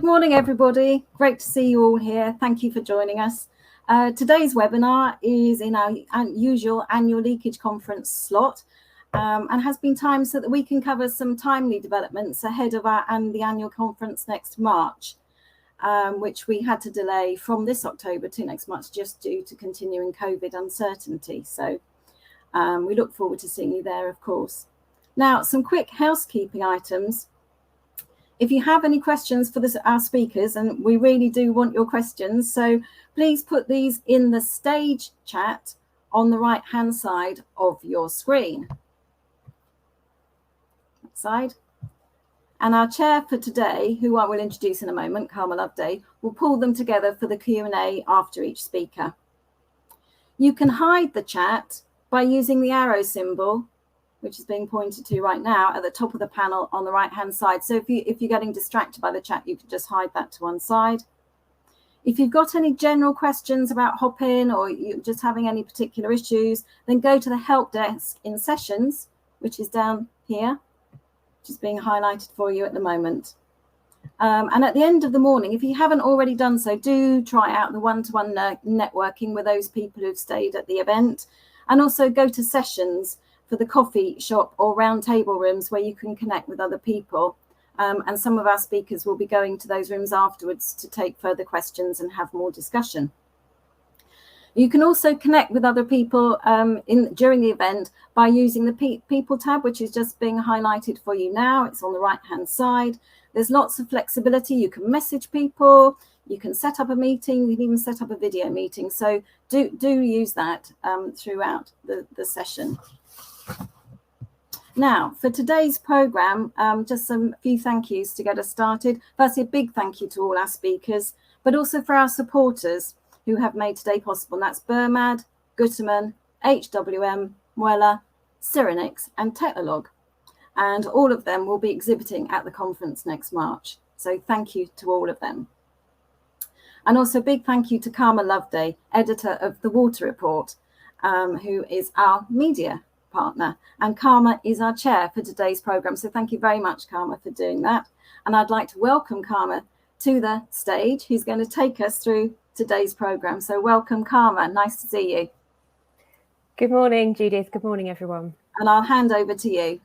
Good morning, everybody. Great to see you all here. Thank you for joining us. Today's webinar is in our usual annual Leakage conference slot and has been timed so that we can cover some timely developments ahead of the annual conference next March, which we had to delay from this October to next March just due to continuing COVID uncertainty. So we look forward to seeing you there, of course. Now, some quick housekeeping items. If you have any questions for our speakers, and we really do want your questions, so please put these in the stage chat on the right-hand side of your screen. That side. And our chair for today, who I will introduce in a moment, Karma Loveday, will pull them together for the Q&A after each speaker. You can hide the chat by using the arrow symbol, which is being pointed to right now at the top of the panel on the right-hand side. So if you're getting distracted by the chat, you can just hide that to one side. If you've got any general questions about Hopin or you're just having any particular issues, then go to the help desk in sessions, which is down here, which is being highlighted for you at the moment. And at the end of the morning, if you haven't already done so, do try out the one-to-one networking with those people who've stayed at the event, and also go to sessions for the coffee shop or round table rooms where you can connect with other people. And some of our speakers will be going to those rooms afterwards to take further questions and have more discussion. You can also connect with other people during the event by using the People tab, which is just being highlighted for you now. It's on the right-hand side. There's lots of flexibility. You can message people. You can set up a meeting. You can even set up a video meeting. So do use that throughout the session. Now, for today's programme, just a few thank yous to get us started. Firstly, a big thank you to all our speakers, but also for our supporters who have made today possible. And that's Burmad, Guterman, HWM, Muella, Cyrenix and Technolog. And all of them will be exhibiting at the conference next March. So thank you to all of them. And also a big thank you to Karma Loveday, editor of The Water Report, who is our media partner, and Karma is our chair for today's program. So thank you very much, Karma, for doing that. And I'd like to welcome Karma to the stage, who's going to take us through today's program. So welcome, Karma. Nice to see you. Good morning, Judith. Good morning, everyone. And I'll hand over to you.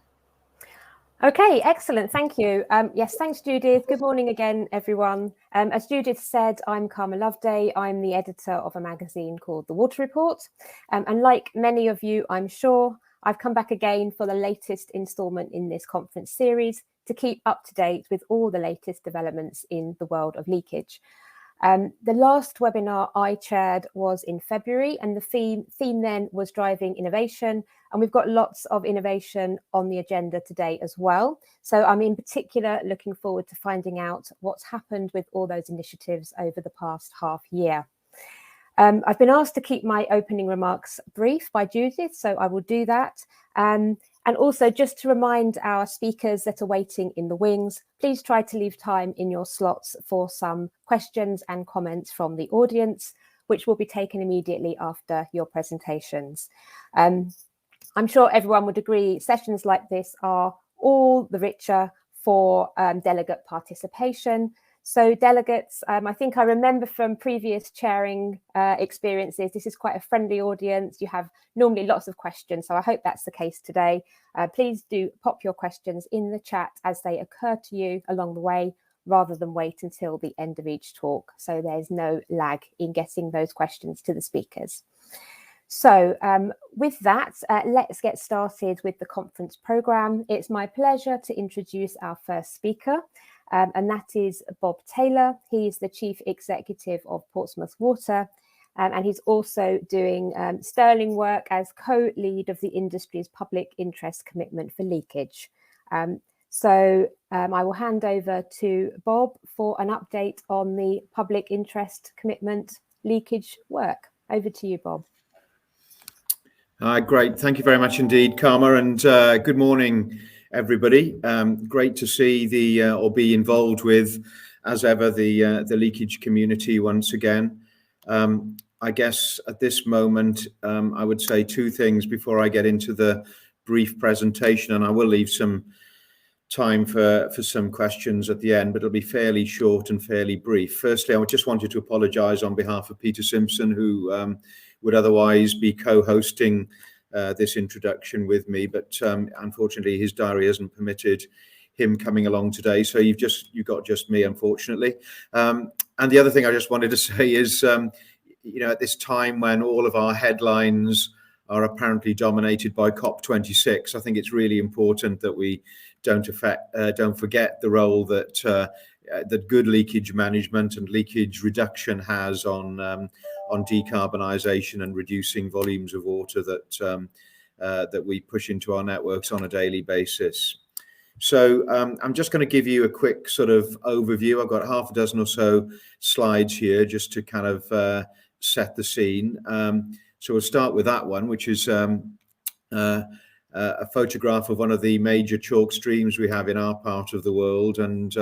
Okay, excellent. Thank you. Yes, thanks, Judith. Good morning again, everyone. As Judith said, I'm Karma Loveday. I'm the editor of a magazine called The Water Report. And like many of you, I'm sure, I've come back again for the latest instalment in this conference series to keep up to date with all the latest developments in the world of leakage. The last webinar I chaired was in February, and the theme then was driving innovation. And we've got lots of innovation on the agenda today as well. So I'm in particular looking forward to finding out what's happened with all those initiatives over the past half year. I've been asked to keep my opening remarks brief by Judith, so I will do that. And also just to remind our speakers that are waiting in the wings, please try to leave time in your slots for some questions and comments from the audience, which will be taken immediately after your presentations. I'm sure everyone would agree sessions like this are all the richer for delegate participation. So delegates, I think I remember from previous chairing experiences, this is quite a friendly audience. You have normally lots of questions, so I hope that's the case today. Please do pop your questions in the chat as they occur to you along the way, rather than wait until the end of each talk. So there's no lag in getting those questions to the speakers. So with that, let's get started with the conference programme. It's my pleasure to introduce our first speaker. And that is Bob Taylor. He is the Chief Executive of Portsmouth Water, and he's also doing sterling work as co-lead of the industry's public interest commitment for leakage. So I will hand over to Bob for an update on the public interest commitment leakage work. Over to you, Bob. Great. Thank you very much indeed, Karma, and good morning, everybody. Great to see or be involved with, as ever, the leakage community once again. I guess at this moment, I would say two things before I get into the brief presentation, and I will leave some time for some questions at the end, but it'll be fairly short and fairly brief. Firstly, I just wanted to apologise on behalf of Peter Simpson, who would otherwise be co-hosting this introduction with me, but unfortunately his diary hasn't permitted him coming along today, so you've got just me, unfortunately. And the other thing I just wanted to say is, at this time when all of our headlines are apparently dominated by COP26, I think it's really important that we don't forget the role that good leakage management and leakage reduction has on decarbonisation and reducing volumes of water that we push into our networks on a daily basis. So I'm just going to give you a quick sort of overview. I've got half a dozen or so slides here just to kind of set the scene. So we'll start with that one, which is a photograph of one of the major chalk streams we have in our part of the world. And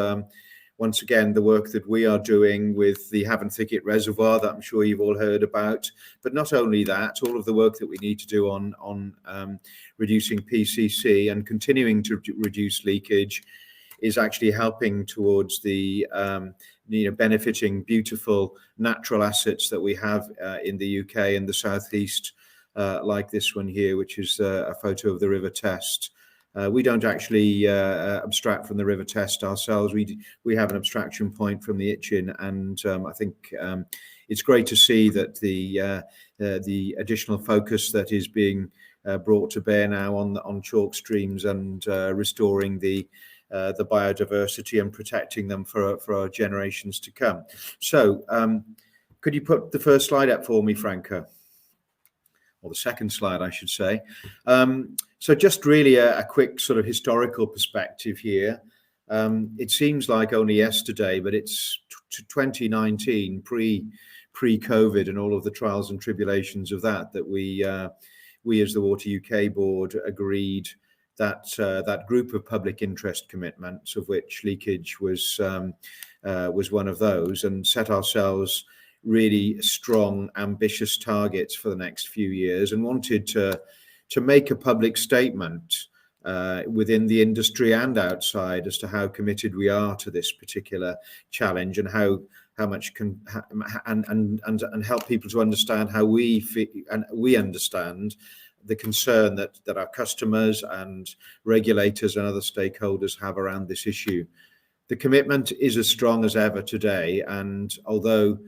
once again, the work that we are doing with the Havant Thicket Reservoir that I'm sure you've all heard about. But not only that, all of the work that we need to do on reducing PCC and continuing to reduce leakage is actually helping towards the benefiting beautiful natural assets that we have in the UK and the southeast, like this one here, which is a photo of the River Test. We don't actually abstract from the River Test ourselves. We have an abstraction point from the Itchen, and I think it's great to see that the additional focus that is being brought to bear now on chalk streams and restoring the biodiversity and protecting them for our generations to come. So, could you put the first slide up for me, Franca? Or the second slide, I should say. So just really a quick sort of historical perspective here. It seems like only yesterday, but it's 2019, pre-COVID and all of the trials and tribulations of that we as the Water UK board agreed that group of public interest commitments, of which leakage was one of those, and set ourselves really strong, ambitious targets for the next few years, and wanted to make a public statement within the industry and outside as to how committed we are to this particular challenge, and how much can and help people to understand how we understand the concern that our customers and regulators and other stakeholders have around this issue. The commitment is as strong as ever today, and although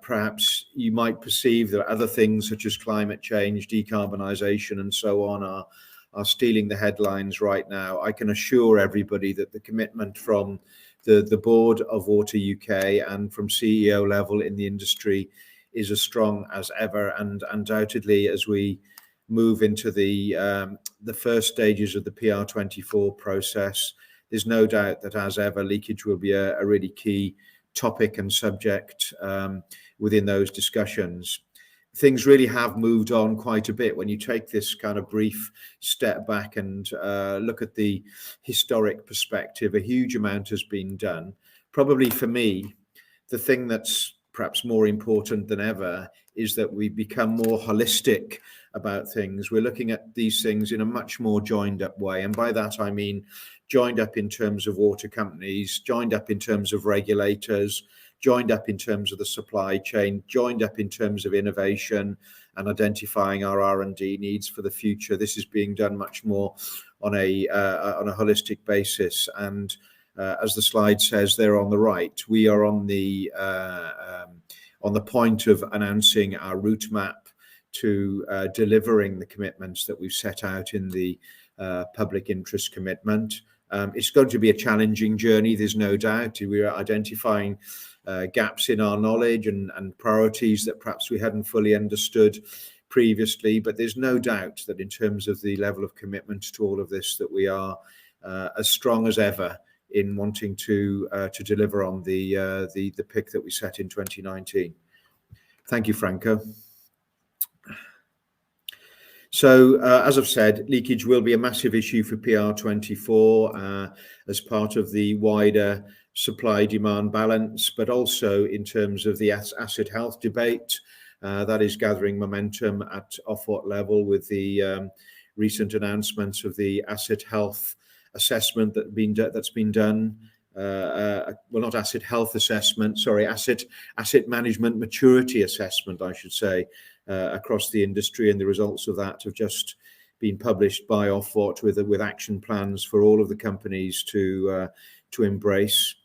perhaps you might perceive that other things such as climate change, decarbonisation and so on are stealing the headlines right now, I can assure everybody that the commitment from the board of Water UK and from CEO level in the industry is as strong as ever, and undoubtedly as we move into the first stages of the PR24 process, there's no doubt that, as ever, leakage will be a really key topic and subject within those discussions. Things really have moved on quite a bit when you take this kind of brief step back and look at the historic perspective. A huge amount has been done. Probably for me, the thing that's perhaps more important than ever is that we become more holistic about things. We're looking at these things in a much more joined up way. And by that, I mean joined up in terms of water companies, joined up in terms of regulators, joined up in terms of the supply chain, joined up in terms of innovation and identifying our R&D needs for the future. This is being done much more on a holistic basis. And as the slide says there on the right, we are on the point of announcing our route map to delivering the commitments that we've set out in the public interest commitment. It's going to be a challenging journey, there's no doubt. We are identifying gaps in our knowledge and priorities that perhaps we hadn't fully understood previously, but there's no doubt that in terms of the level of commitment to all of this, that we are as strong as ever in wanting to deliver on the PIC that we set in 2019. Thank you, Franco. So, as I've said, leakage will be a massive issue for PR24 as part of the wider supply-demand balance, but also in terms of the asset health debate that is gathering momentum at Ofwat level with the recent announcements of the Asset Health assessment that's been done. Not asset health assessment, sorry, asset management maturity assessment, I should say, across the industry, and the results of that have just been published by Ofwat with action plans for all of the companies to embrace.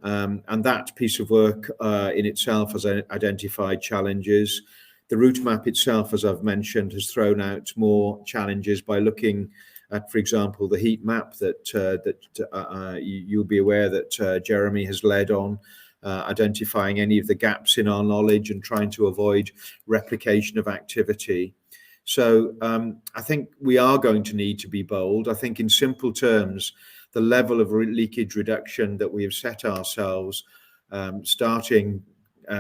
And that piece of work in itself has identified challenges. The route map itself, as I've mentioned, has thrown out more challenges by looking at, for example, the heat map that you'll be aware that Jeremy has led on, identifying any of the gaps in our knowledge and trying to avoid replication of activity. So I think we are going to need to be bold. I think in simple terms, the level of leakage reduction that we have set ourselves, starting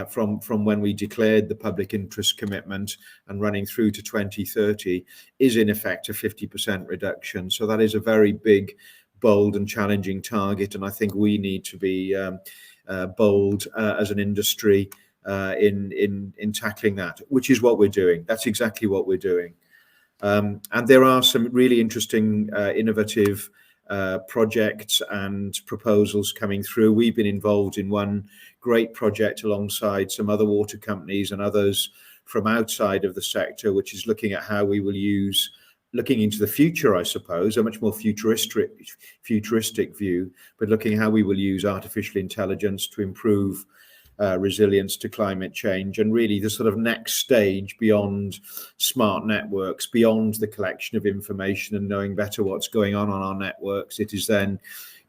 from when we declared the public interest commitment and running through to 2030, is in effect a 50% reduction. So that is a very big, bold and challenging target. And I think we need to be bold as an industry in tackling that, which is what we're doing. That's exactly what we're doing. And there are some really interesting, innovative projects and proposals coming through. We've been involved in one great project alongside some other water companies and others from outside of the sector, which is looking at how we will use, looking into the future, I suppose, a much more futuristic view, but looking at how we will use artificial intelligence to improve resilience to climate change, and really the sort of next stage beyond smart networks, beyond the collection of information and knowing better what's going on our networks. It is then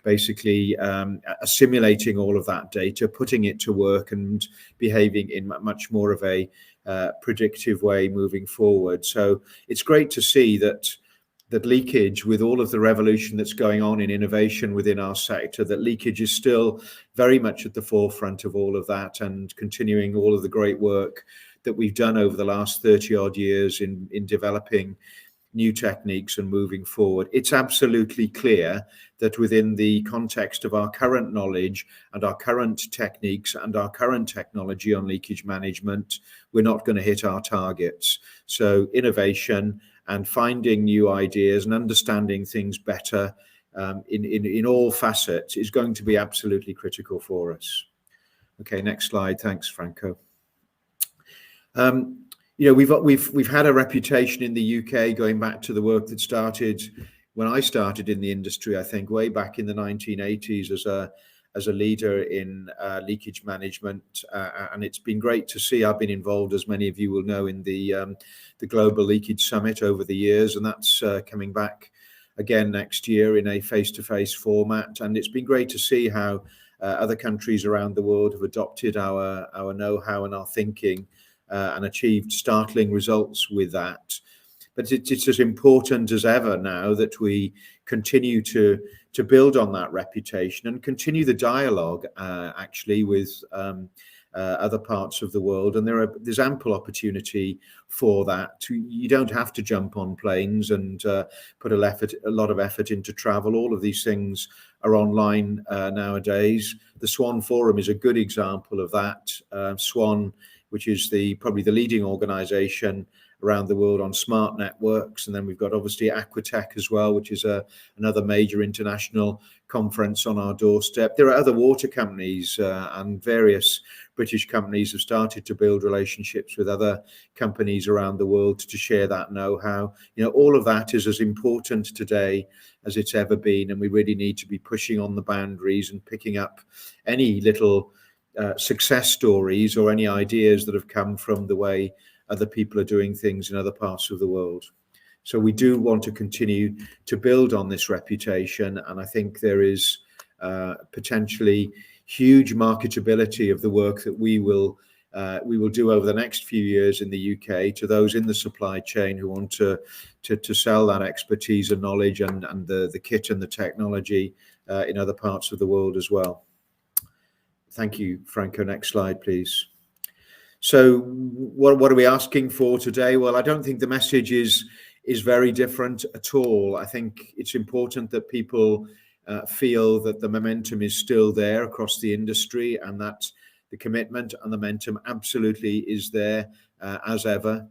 basically assimilating all of that data, putting it to work and behaving in much more of a predictive way moving forward. So it's great to see that Leakage, with all of the revolution that's going on in innovation within our sector, that Leakage is still very much at the forefront of all of that and continuing all of the great work that we've done over the last 30 odd years in developing new techniques and moving forward. It's absolutely clear that within the context of our current knowledge and our current techniques and our current technology on leakage management, we're not going to hit our targets. So innovation and finding new ideas and understanding things better in all facets is going to be absolutely critical for us. Okay, next slide. Thanks, Franco. We've had a reputation in the UK going back to the work that started when I started in the industry, I think way back in the 1980s as a leader in leakage management, and it's been great to see. I've been involved, as many of you will know, in the Global Leakage Summit over the years, and that's coming back again next year in a face-to-face format. And it's been great to see how other countries around the world have adopted our know-how and our thinking and achieved startling results with that. But it's as important as ever now that we continue to build on that reputation and continue the dialogue actually with other parts of the world. And there's ample opportunity for that. You don't have to jump on planes and put a lot of effort into travel. All of these things are online nowadays. The Swan Forum is a good example of that. Swan, which is probably the leading organization around the world on smart networks. And then we've got obviously Aquatech as well, which is another major international conference on our doorstep. There are other water companies and various British companies have started to build relationships with other companies around the world to share that know-how. All of that is as important today as it's ever been. And we really need to be pushing on the boundaries and picking up any little success stories or any ideas that have come from the way other people are doing things in other parts of the world. So we do want to continue to build on this reputation, and I think there is potentially huge marketability of the work that we will do over the next few years in the UK to those in the supply chain who want to sell that expertise and knowledge and the kit and the technology in other parts of the world as well. Thank you, Franco. Next slide, please. So what are we asking for today? Well, I don't think the message is very different at all. I think it's important that people feel that the momentum is still there across the industry and that the commitment and the momentum absolutely is there as ever.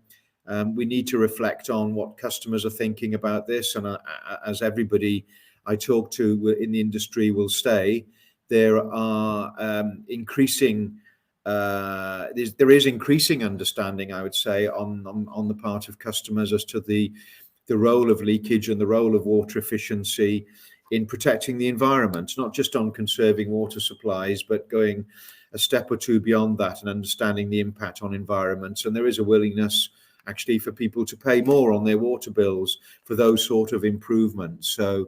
We need to reflect on what customers are thinking about this. And as everybody I talk to in the industry will stay. There are increasing there is increasing understanding, I would say, on the part of customers as to the role of leakage and the role of water efficiency in protecting the environment, not just on conserving water supplies, but going a step or two beyond that and understanding the impact on environments. And there is a willingness actually for people to pay more on their water bills for those sort of improvements. So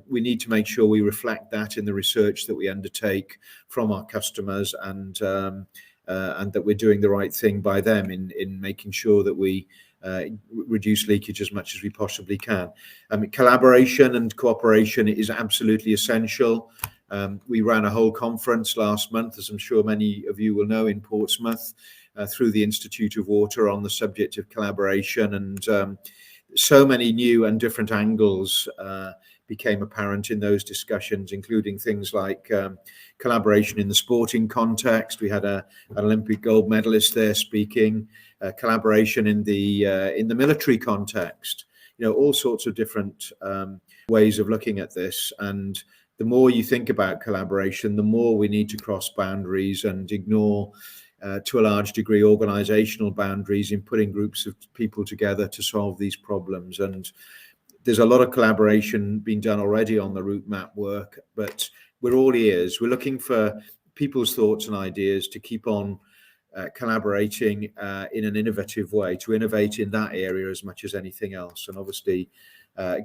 we need to make sure we reflect that in the research that we undertake from our customers, and that we're doing the right thing by them in making sure that we reduce leakage as much as we possibly can. Collaboration and cooperation is absolutely essential. We ran a whole conference last month, as I'm sure many of you will know, in Portsmouth through the Institute of Water on the subject of collaboration, and so many new and different angles became apparent in those discussions, including things like collaboration in the sporting context. We had an Olympic gold medalist there speaking. Collaboration in the military context. All sorts of different ways of looking at this. And the more you think about collaboration, the more we need to cross boundaries and ignore, to a large degree, organizational boundaries in putting groups of people together to solve these problems. And there's a lot of collaboration being done already on the route map work, but we're all ears. We're looking for people's thoughts and ideas to keep on collaborating in an innovative way, to innovate in that area as much as anything else. And obviously,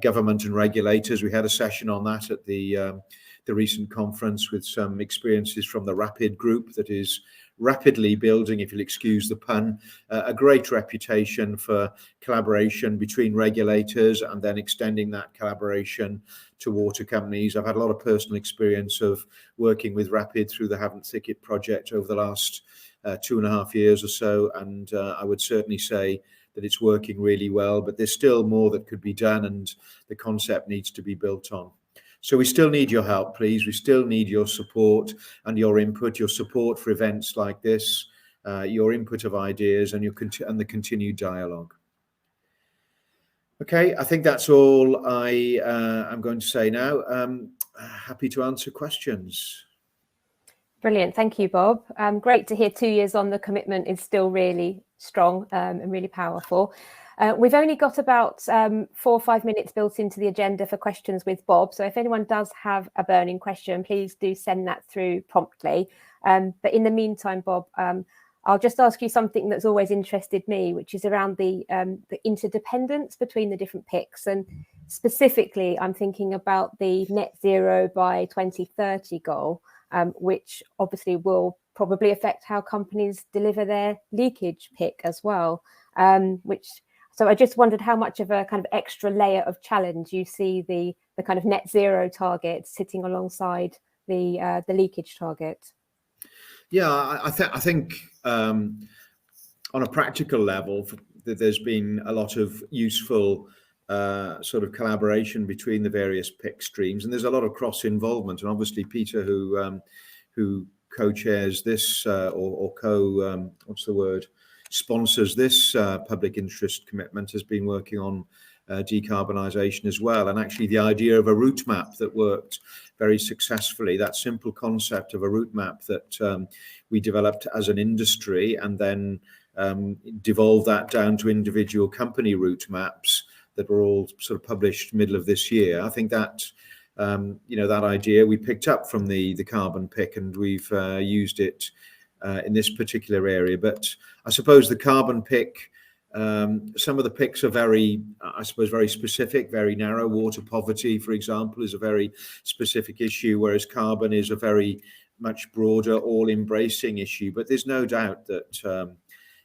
government and regulators, we had a session on that at the recent conference with some experiences from the RAPID group that is rapidly building, if you'll excuse the pun, a great reputation for collaboration between regulators and then extending that collaboration to water companies. I've had a lot of personal experience of working with RAPID through the Havant Thicket project over the last 2.5 years or so, and I would certainly say that it's working really well, but there's still more that could be done, and the concept needs to be built on. So we still need your help, please. We still need your support and your input, your support for events like this, your input of ideas, and the continued dialogue. Okay, I think that's all I'm going to say now. Happy to answer questions. Brilliant. Thank you, Bob. Great to hear 2 years on. The commitment is still really strong and really powerful. We've only got about 4 or 5 minutes built into the agenda for questions with Bob. So if anyone does have a burning question, please do send that through promptly. But in the meantime, Bob, I'll just ask you something that's always interested me, which is around the interdependence between the different PICs. And specifically, I'm thinking about the net zero by 2030 goal, which obviously will probably affect how companies deliver their leakage PIC as well. So I just wondered how much of a kind of extra layer of challenge you see the kind of net zero target sitting alongside the leakage target. Yeah, I think on a practical level, there's been a lot of useful sort of collaboration between the various PIC streams, and there's a lot of cross involvement. And obviously, Peter, who co-chairs this sponsors this public interest commitment, has been working on decarbonisation as well. And actually, the idea of a route map that worked very successfully, that simple concept of a route map that we developed as an industry, and then devolved that down to individual company route maps that were all sort of published middle of this year. I think that that idea we picked up from the carbon PIC, and we've used it in this particular area. But I suppose the carbon PIC, some of the PICs are very specific, very narrow. Water poverty, for example, is a very specific issue, whereas carbon is a very much broader, all-embracing issue. But there's no doubt that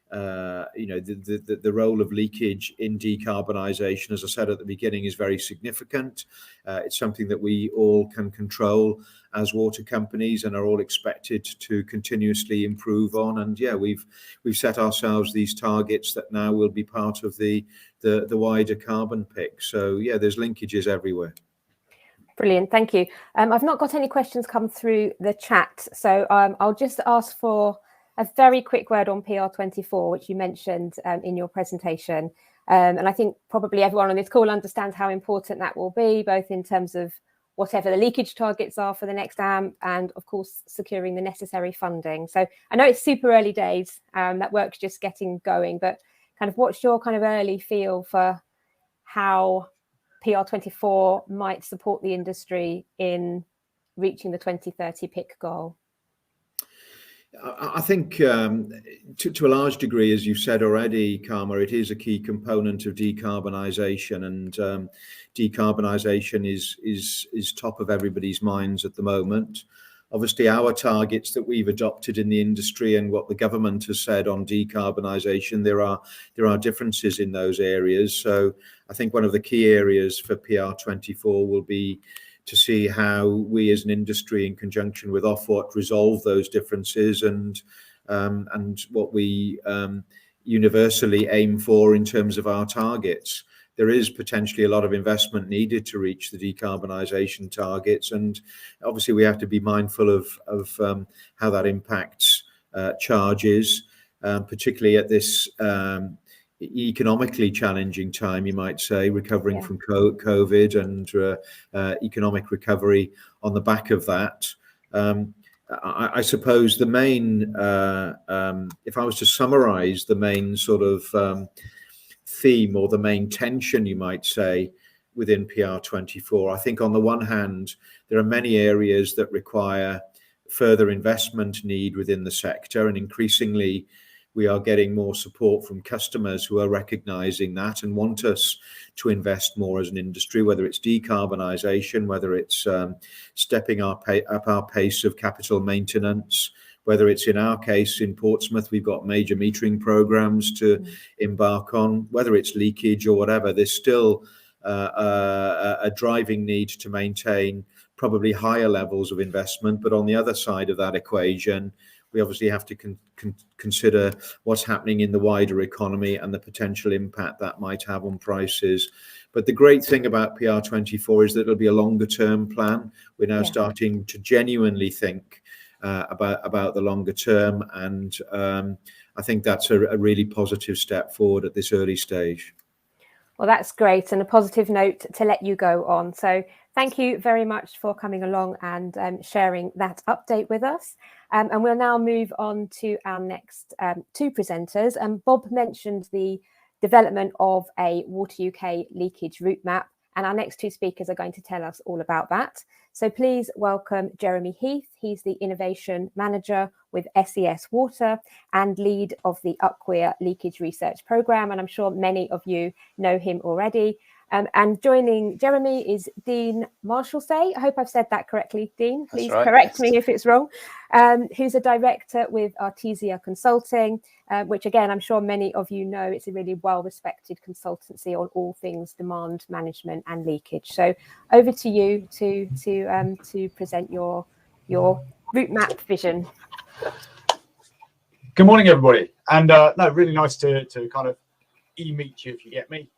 the role of leakage in decarbonisation, as I said at the beginning, is very significant. It's something that we all can control as water companies and are all expected to continuously improve on. And yeah, we've set ourselves these targets that now will be part of the wider carbon PIC. So yeah, there's linkages everywhere. Brilliant, thank you. I've not got any questions come through the chat, so I'll just ask for a very quick word on PR24, which you mentioned in your presentation. And I think probably everyone on this call understands how important that will be, both in terms of whatever the leakage targets are for the next AMP, and of course securing the necessary funding. So I know it's super early days, that work's just getting going, but kind of what's your kind of early feel for how PR24 might support the industry in reaching the 2030 PIC goal? I think to a large degree, as you've said already, Karma, it is a key component of decarbonisation, and decarbonisation is top of everybody's minds at the moment. Obviously, our targets that we've adopted in the industry and what the government has said on decarbonisation, there are differences in those areas. So I think one of the key areas for PR24 will be to see how we as an industry, in conjunction with Ofwat, resolve those differences and what we universally aim for in terms of our targets. There is potentially a lot of investment needed to reach the decarbonisation targets, and obviously we have to be mindful of how that impacts charges, particularly at this economically challenging time, you might say, recovering from COVID and economic recovery on the back of that. I suppose the main, if I was to summarize the main sort of theme or the main tension, you might say, within PR24, I think on the one hand, there are many areas that require further investment need within the sector, and increasingly we are getting more support from customers who are recognizing that and want us to invest more as an industry, whether it's decarbonisation, whether it's stepping up our pace of capital maintenance, whether it's in our case in Portsmouth, we've got major metering programs to embark on, whether it's leakage or whatever. There's still a driving need to maintain probably higher levels of investment. But on the other side of that equation, we obviously have to consider what's happening in the wider economy and the potential impact that might have on prices. But the great thing about PR24 is that it'll be a longer term plan. We're now starting to genuinely think about the longer term, and I think that's a really positive step forward at this early stage. Well, that's great, and a positive note to let you go on. So thank you very much for coming along and sharing that update with us. And we'll now move on to our next two presenters. Bob mentioned the development of a Water UK leakage route map, and our next two speakers are going to tell us all about that. So please welcome Jeremy Heath. He's the Innovation Manager with SES Water and lead of the UCWER Leakage Research Programme, and I'm sure many of you know him already. And joining Jeremy is Dean Marshallsay. I hope I've said that correctly, Dean. Please correct me if it's wrong. Who's a director with Artesia Consulting, which again, I'm sure many of you know, it's a really well-respected consultancy on all things demand management and leakage. So over to you to present your route map vision. Good morning, everybody. And no, really nice to kind of meet you, if you get me.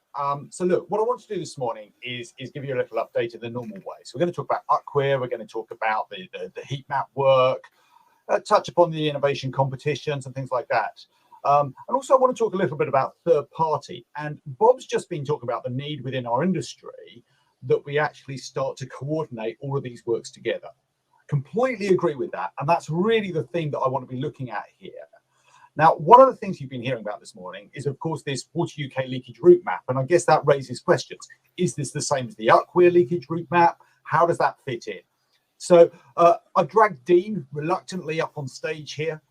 So look, what I want to do this morning is give you a little update in the normal way. So we're going to talk about UCWER, we're going to talk about the heat map work, touch upon the innovation competitions and things like that. And also I want to talk a little bit about third party. And Bob's just been talking about the need within our industry that we actually start to coordinate all of these works together. Completely agree with that. And that's really the theme that I want to be looking at here. Now, one of the things you've been hearing about this morning is, of course, this Water UK leakage route map. And I guess that raises questions. Is this the same as the UCWER leakage route map? How does that fit in? So I dragged Dean reluctantly up on stage here.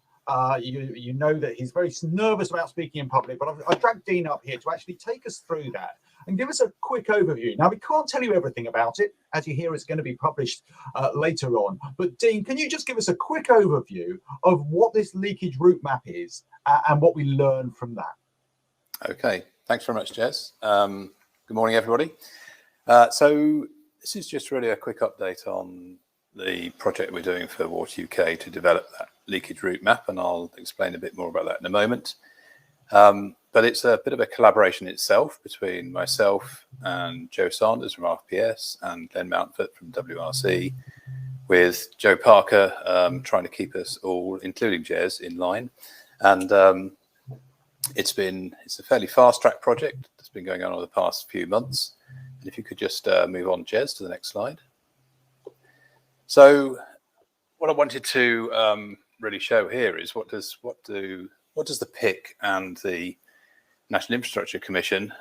You know that he's very nervous about speaking in public, but I dragged Dean up here to actually take us through that and give us a quick overview. Now, we can't tell you everything about it. As you hear, it's going to be published later on. But Dean, can you just give us a quick overview of what this leakage route map is and what we learned from that? Okay, thanks very much, Jez. Good morning, everybody. So this is just really a quick update on the project we're doing for Water UK to develop that leakage route map, and I'll explain a bit more about that in a moment. But it's a bit of a collaboration itself between myself and Joe Sanders from RPS and Glenn Mountford from WRC, with Joe Parker trying to keep us all, including Jez, in line. And It's a fairly fast track project that's been going on over the past few months. And if you could just move on, Jez, to the next slide. So what I wanted to really show here is what does the PIC and the National Infrastructure Commission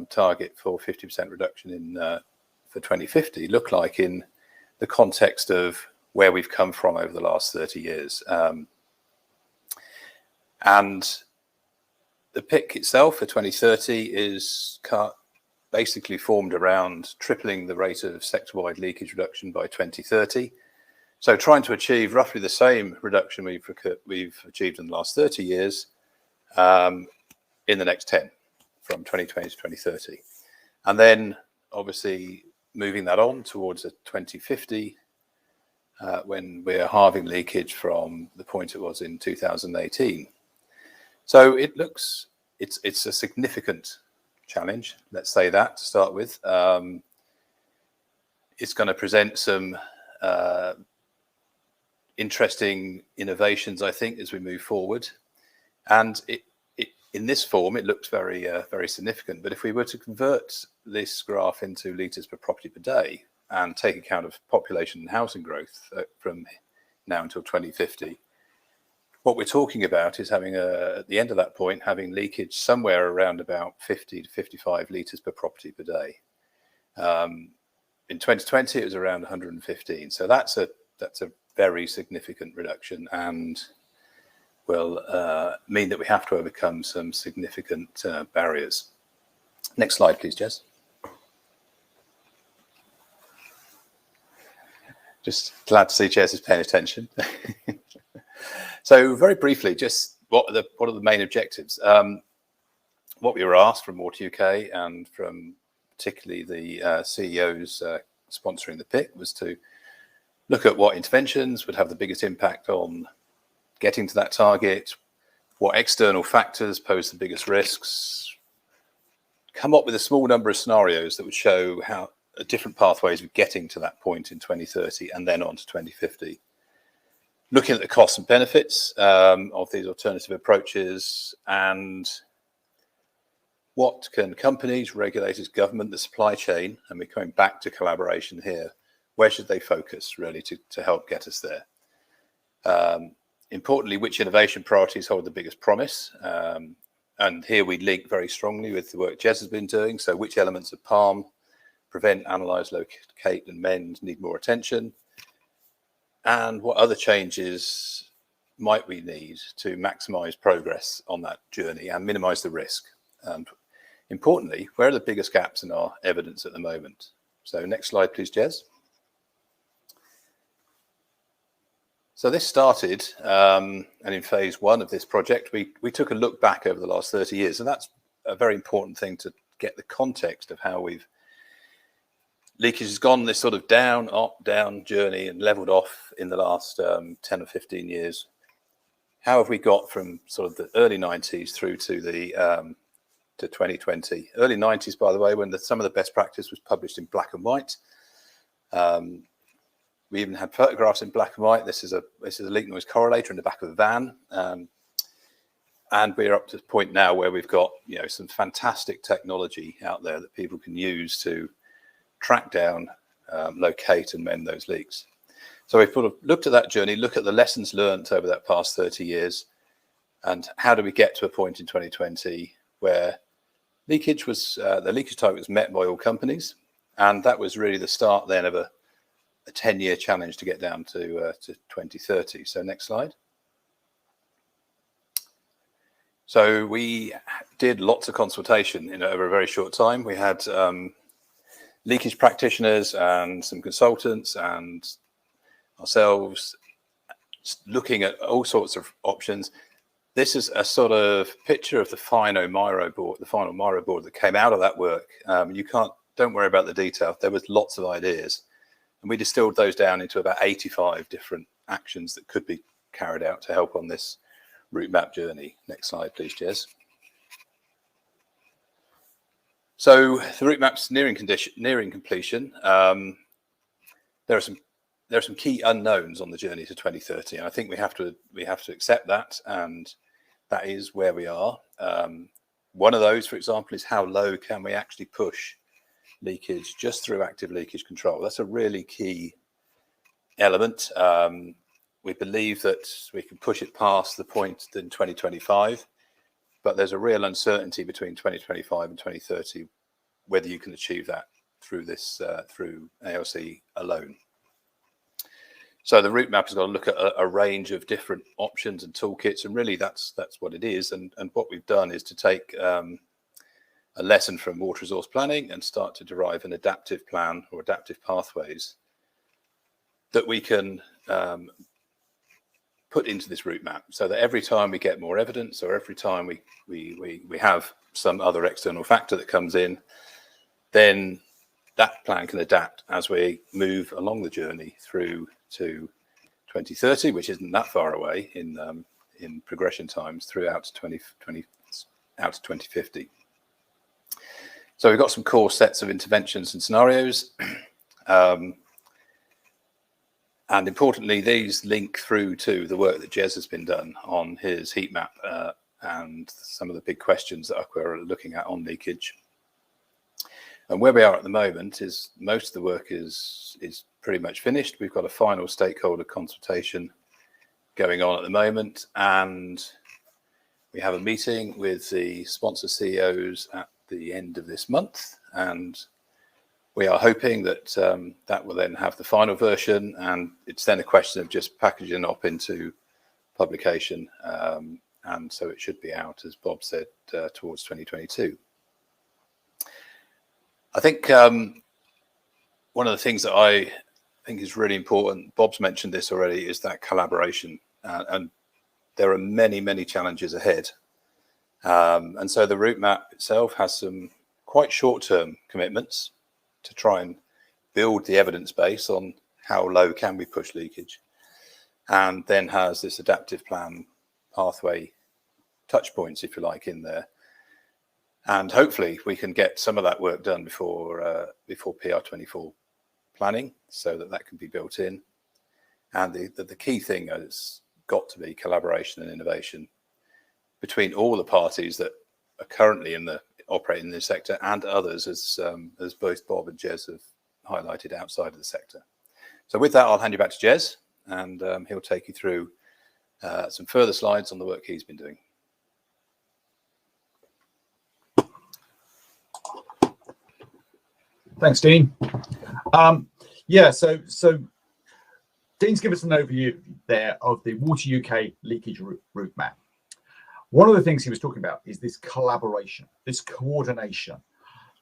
target for 50% reduction in for 2050 look like in the context of where we've come from over the last 30 years. And the PIC itself for 2030 is basically formed around tripling the rate of sector-wide leakage reduction by 2030. So trying to achieve roughly the same reduction we've achieved in the last 30 years in the next 10, from 2020 to 2030. And then obviously moving that on towards a 2050 when we're halving leakage from the point it was in 2018. So it's a significant challenge, let's say that to start with. It's going to present some interesting innovations, I think, as we move forward. And in this form, it looks very, very significant. But if we were to convert this graph into litres per property per day and take account of population and housing growth from now until 2050, what we're talking about is having at the end of that point, having leakage somewhere around about 50 to 55 litres per property per day. In 2020, it was around 115. So that's a very significant reduction and will mean that we have to overcome some significant barriers. Next slide, please, Jez. Just glad to see Jez is paying attention. So very briefly, just what are the main objectives? What we were asked from Water UK and from particularly the CEOs sponsoring the PIC was to look at what interventions would have the biggest impact on getting to that target, what external factors pose the biggest risks, come up with a small number of scenarios that would show how different pathways of getting to that point in 2030 and then on to 2050. Looking at the costs and benefits of these alternative approaches and what can companies, regulators, government, the supply chain, and we're coming back to collaboration here, where should they focus really to help get us there? Importantly, which innovation priorities hold the biggest promise? And here we link very strongly with the work Jez has been doing. So which elements of PALM, prevent, analyse, locate and mend need more attention? And what other changes might we need to maximise progress on that journey and minimise the risk? And importantly, where are the biggest gaps in our evidence at the moment? So next slide, please, Jez. So this started, and in phase one of this project, we took a look back over the last 30 years, and that's a very important thing to get the context of how leakage has gone this sort of down, up, down journey and leveled off in the last 10 or 15 years. How have we got from sort of the early 90s through to the to 2020? Early 90s, by the way, when some of the best practice was published in black and white. We even had photographs in black and white. This is a leak noise correlator in the back of a van. And we're up to the point now where we've got some fantastic technology out there that people can use to track down, locate and mend those leaks. So we've sort of looked at that journey, look at the lessons learned over that past 30 years, and how do we get to a point in 2020 where the leakage target was met by all companies, and that was really the start then of a 10-year challenge to get down to 2030. So next slide. So we did lots of consultation over a very short time. We had leakage practitioners and some consultants and ourselves looking at all sorts of options. This is a sort of picture of the final Miro board that came out of that work. Don't worry about the detail. There was lots of ideas, and we distilled those down into about 85 different actions that could be carried out to help on this route map journey. Next slide, please, Jez. So the route map's nearing completion. There are some key unknowns on the journey to 2030, and I think we have to accept that, and that is where we are. One of those, for example, is how low can we actually push leakage just through active leakage control. That's a really key element. We believe that we can push it past the point in 2025, but there's a real uncertainty between 2025 and 2030 whether you can achieve that through this through ALC alone. So the route map has got to look at a range of different options and toolkits, and really that's what it is. And what we've done is to take a lesson from water resource planning and start to derive an adaptive plan or adaptive pathways that we can put into this route map, so that every time we get more evidence, or every time we have some other external factor that comes in, then that plan can adapt as we move along the journey through to 2030, which isn't that far away in progression times, throughout to 2020 out to 2050. So we've got some core sets of interventions and scenarios. And importantly, these link through to the work that Jez has been done on his heat map and some of the big questions that we're looking at on leakage. And where we are at the moment is most of the work is pretty much finished. We've got a final stakeholder consultation going on at the moment, and we have a meeting with the sponsor CEOs at the end of this month, and we are hoping that that will then have the final version, and it's then a question of just packaging up into publication. And so it should be out, as Bob said, towards 2022. I think one of the things that I think is really important, Bob's mentioned this already, is that collaboration. And there are many, many challenges ahead. And so the route map itself has some quite short-term commitments to try and build the evidence base on how low can we push leakage, and then has this adaptive plan pathway touch points, if you like, in there. And hopefully we can get some of that work done before PR24 planning, so that can be built in. And the key thing has got to be collaboration and innovation between all the parties that are currently operating in this sector and others, as both Bob and Jez have highlighted outside of the sector. So with that, I'll hand you back to Jez, and he'll take you through some further slides on the work he's been doing. Thanks, Dean. Yeah, so Dean's given us an overview there of the Water UK leakage route map. One of the things he was talking about is this collaboration, this coordination.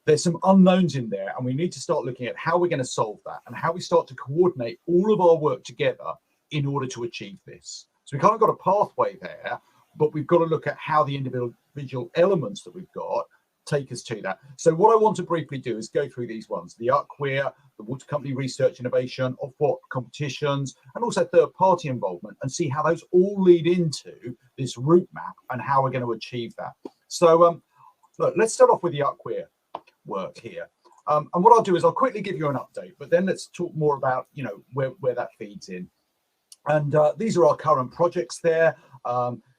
There's some unknowns in there, and we need to start looking at how we're going to solve that and how we start to coordinate all of our work together in order to achieve this. So we kind of got a pathway there, but we've got to look at how the individual elements that we've got take us to that. So what I want to briefly do is go through these ones: the UCWER, the Water Company Research Innovation, Ofwat competitions, and also third-party involvement, and see how those all lead into this route map and how we're going to achieve that. So look, let's start off with the UCWER work here. And what I'll do is I'll quickly give you an update, but then let's talk more about, you know, where that feeds in. And these are our current projects there.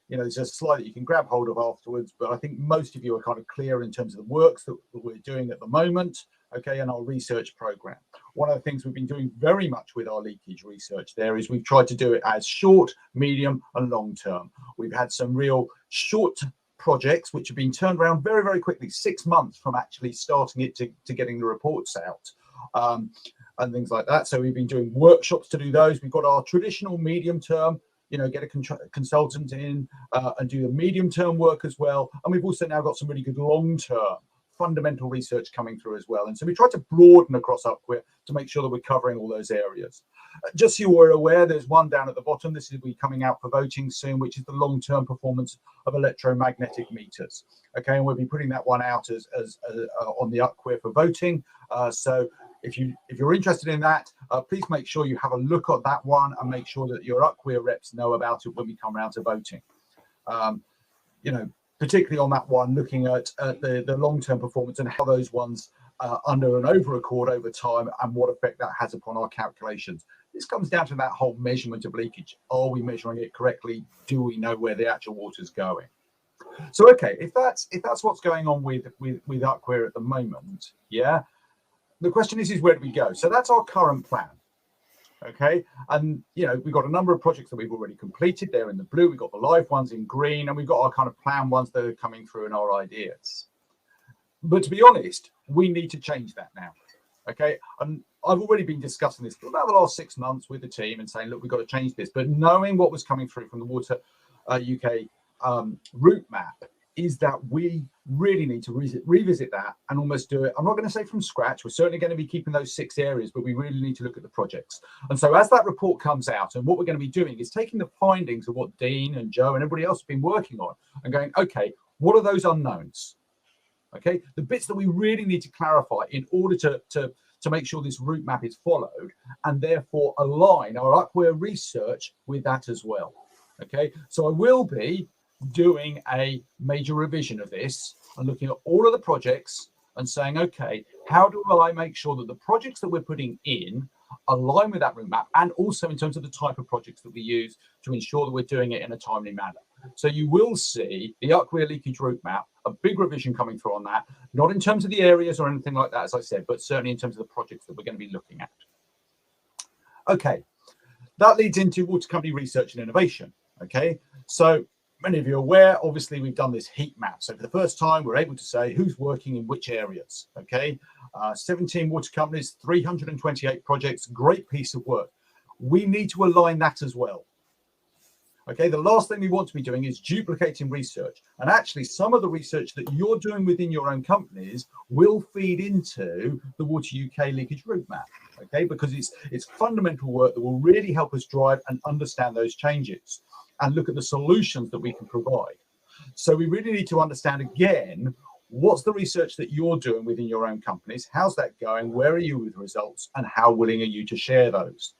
You know, there's a slide that you can grab hold of afterwards, but I think most of you are kind of clear in terms of the works that we're doing at the moment, okay, and our research program. One of the things we've been doing very much with our leakage research there is we've tried to do it as short, medium, and long term. We've had some real short projects which have been turned around very, very quickly, 6 months from actually starting it to getting the reports out, and things like that. So we've been doing workshops to do those. We've got our traditional medium term, you know, get a consultant in and do the medium term work as well. And we've also now got some really good long term fundamental research coming through as well. And so we try to broaden across UCWER to make sure that we're covering all those areas. Just so you are aware, there's one down at the bottom. This will be coming out for voting soon, which is the long term performance of electromagnetic meters. Okay, and we'll be putting that one out as on the UCWER for voting. So if you're interested in that, please make sure you have a look at that one and make sure that your UCWER reps know about it when we come around to voting. You know, particularly on that one, looking at the long-term performance and how those ones under and over accord over time and what effect that has upon our calculations. This comes down to that whole measurement of leakage. Are we measuring it correctly? Do we know where the actual water's going? So okay, if that's what's going on with Upqueer at the moment, yeah. The question is where do we go? So that's our current plan. Okay, and we've got a number of projects that we've already completed. They're in the blue. We've got the live ones in green, and we've got our kind of plan ones that are coming through in our ideas. But to be honest, we need to change that now. Okay, and I've already been discussing this for about the last 6 months with the team and saying, look, we've got to change this. But knowing what was coming through from the Water UK route map is that we really need to revisit that and almost do it. I'm not going to say from scratch. We're certainly going to be keeping those 6 areas, but we really need to look at the projects. And so as that report comes out, and what we're going to be doing is taking the findings of what Dean and Joe and everybody else have been working on and going, okay, what are those unknowns? Okay, the bits that we really need to clarify in order to make sure this route map is followed, and therefore align our Upqueer research with that as well. Okay, so I will be doing a major revision of this and looking at all of the projects and saying, okay, how do I make sure that the projects that we're putting in align with that route map, and also in terms of the type of projects that we use to ensure that we're doing it in a timely manner. So you will see the Upqueer leakage route map, a big revision coming through on that, not in terms of the areas or anything like that, as I said, but certainly in terms of the projects that we're going to be looking at. Okay, that leads into water company research and innovation. Okay, so many of you are aware, obviously, we've done this heat map. So for the first time, we're able to say who's working in which areas. Okay, 17 water companies, 328 projects, great piece of work. We need to align that as well. Okay, the last thing we want to be doing is duplicating research. And actually, some of the research that you're doing within your own companies will feed into the Water UK leakage route map. Okay, because it's fundamental work that will really help us drive and understand those changes and look at the solutions that we can provide. So we really need to understand again, what's the research that you're doing within your own companies? How's that going? Where are you with the results? And how willing are you to share those?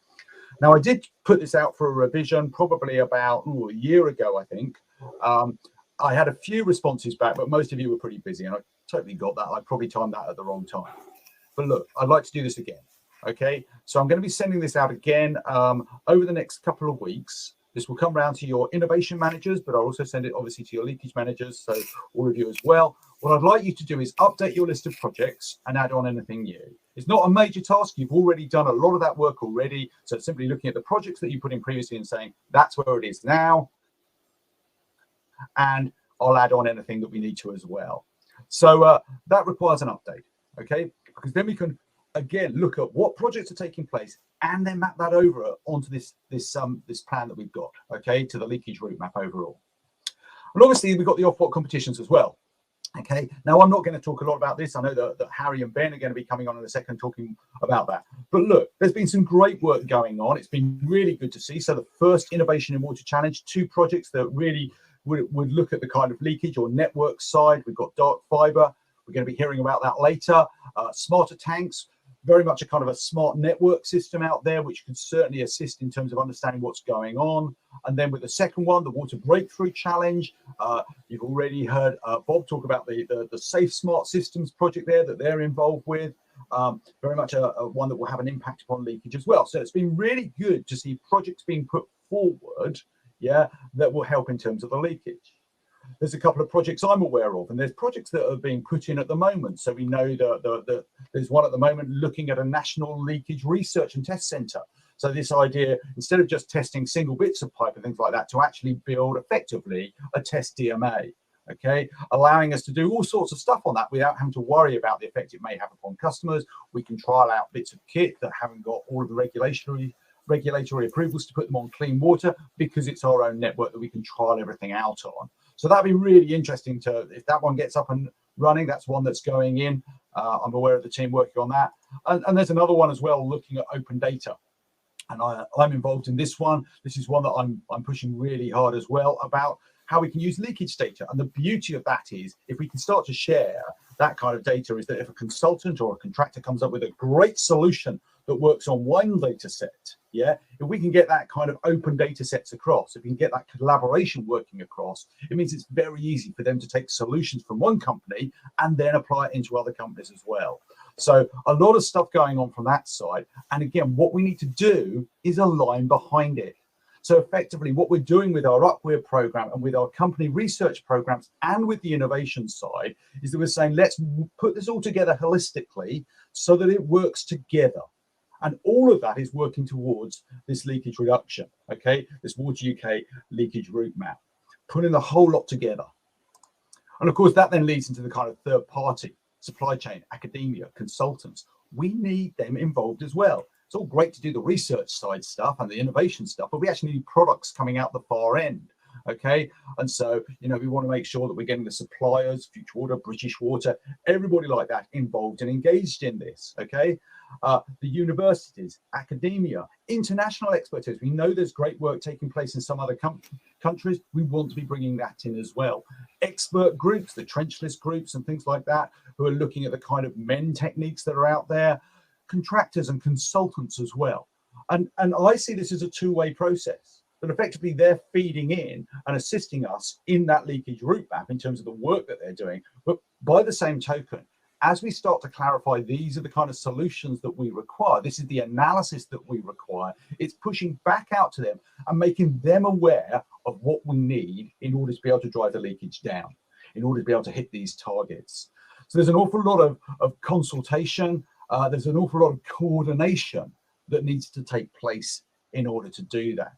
Now, I did put this out for a revision probably about a year ago, I think. I had a few responses back, but most of you were pretty busy, and I totally got that. I probably timed that at the wrong time. But look, I'd like to do this again. Okay, so I'm going to be sending this out again over the next couple of weeks. This will come round to your innovation managers, but I'll also send it obviously to your leakage managers, so all of you as well. What I'd like you to do is update your list of projects and add on anything new. It's not a major task. You've already done a lot of that work already. So it's simply looking at the projects that you put in previously and saying, that's where it is now. And I'll add on anything that we need to as well. So that requires an update, okay? Because then we can, again, look at what projects are taking place and then map that over onto this plan that we've got, okay, to the leakage route map overall. And obviously, we've got the off-what competitions as well. Okay, now I'm not going to talk a lot about this. I know that Harry and Ben are going to be coming on in a second talking about that. But look, there's been some great work going on. It's been really good to see. So the first Innovation in Water Challenge, 2 projects that really would look at the kind of leakage or network side. We've got dark fiber. We're going to be hearing about that later. Smarter tanks, very much a kind of a smart network system out there, which can certainly assist in terms of understanding what's going on. And then with the second one, the Water Breakthrough Challenge, you've already heard Bob talk about the Safe Smart Systems project there that they're involved with. Very much a one that will have an impact upon leakage as well. So it's been really good to see projects being put forward, yeah, that will help in terms of the leakage. There's a couple of projects I'm aware of, and there's projects that are being put in at the moment. So we know that there's one at the moment looking at a national leakage research and test centre. So this idea, instead of just testing single bits of pipe and things like that, to actually build effectively a test DMA, okay, allowing us to do all sorts of stuff on that without having to worry about the effect it may have upon customers. We can trial out bits of kit that haven't got all of the regulatory approvals to put them on clean water, because it's our own network that we can trial everything out on. So that'd be really interesting if that one gets up and running. That's one that's going in. I'm aware of the team working on that. And there's another one as well looking at open data. And I'm involved in this one. This is one that I'm pushing really hard as well, about how we can use leakage data. And the beauty of that is, if we can start to share that kind of data, is that if a consultant or a contractor comes up with a great solution that works on one data set, yeah, if we can get that kind of open data sets across, if we can get that collaboration working across, it means it's very easy for them to take solutions from one company and then apply it into other companies as well. So a lot of stuff going on from that side. And again, what we need to do is align behind it. So effectively, what we're doing with our Upware program and with our company research programs and with the innovation side is that we're saying, let's put this all together holistically so that it works together. And all of that is working towards this leakage reduction, okay? This Water UK leakage route map, putting the whole lot together. And of course, that then leads into the kind of third party, supply chain, academia, consultants. We need them involved as well. It's all great to do the research side stuff and the innovation stuff, but we actually need products coming out the far end, okay? And so, you know, we want to make sure that we're getting the suppliers, Future Water, British Water, everybody like that involved and engaged in this, okay? The universities, academia, international expertise. We know there's great work taking place in some other countries. We want to be bringing that in as well. Expert groups, the trenchless groups and things like that, who are looking at the kind of MEN techniques that are out there, contractors and consultants as well. And I see this as a two-way process, that effectively they're feeding in and assisting us in that leakage route map in terms of the work that they're doing. But by the same token, as we start to clarify these are the kind of solutions that we require, this is the analysis that we require, it's pushing back out to them and making them aware of what we need in order to be able to drive the leakage down, in order to be able to hit these targets. So there's an awful lot of consultation, there's an awful lot of coordination that needs to take place in order to do that.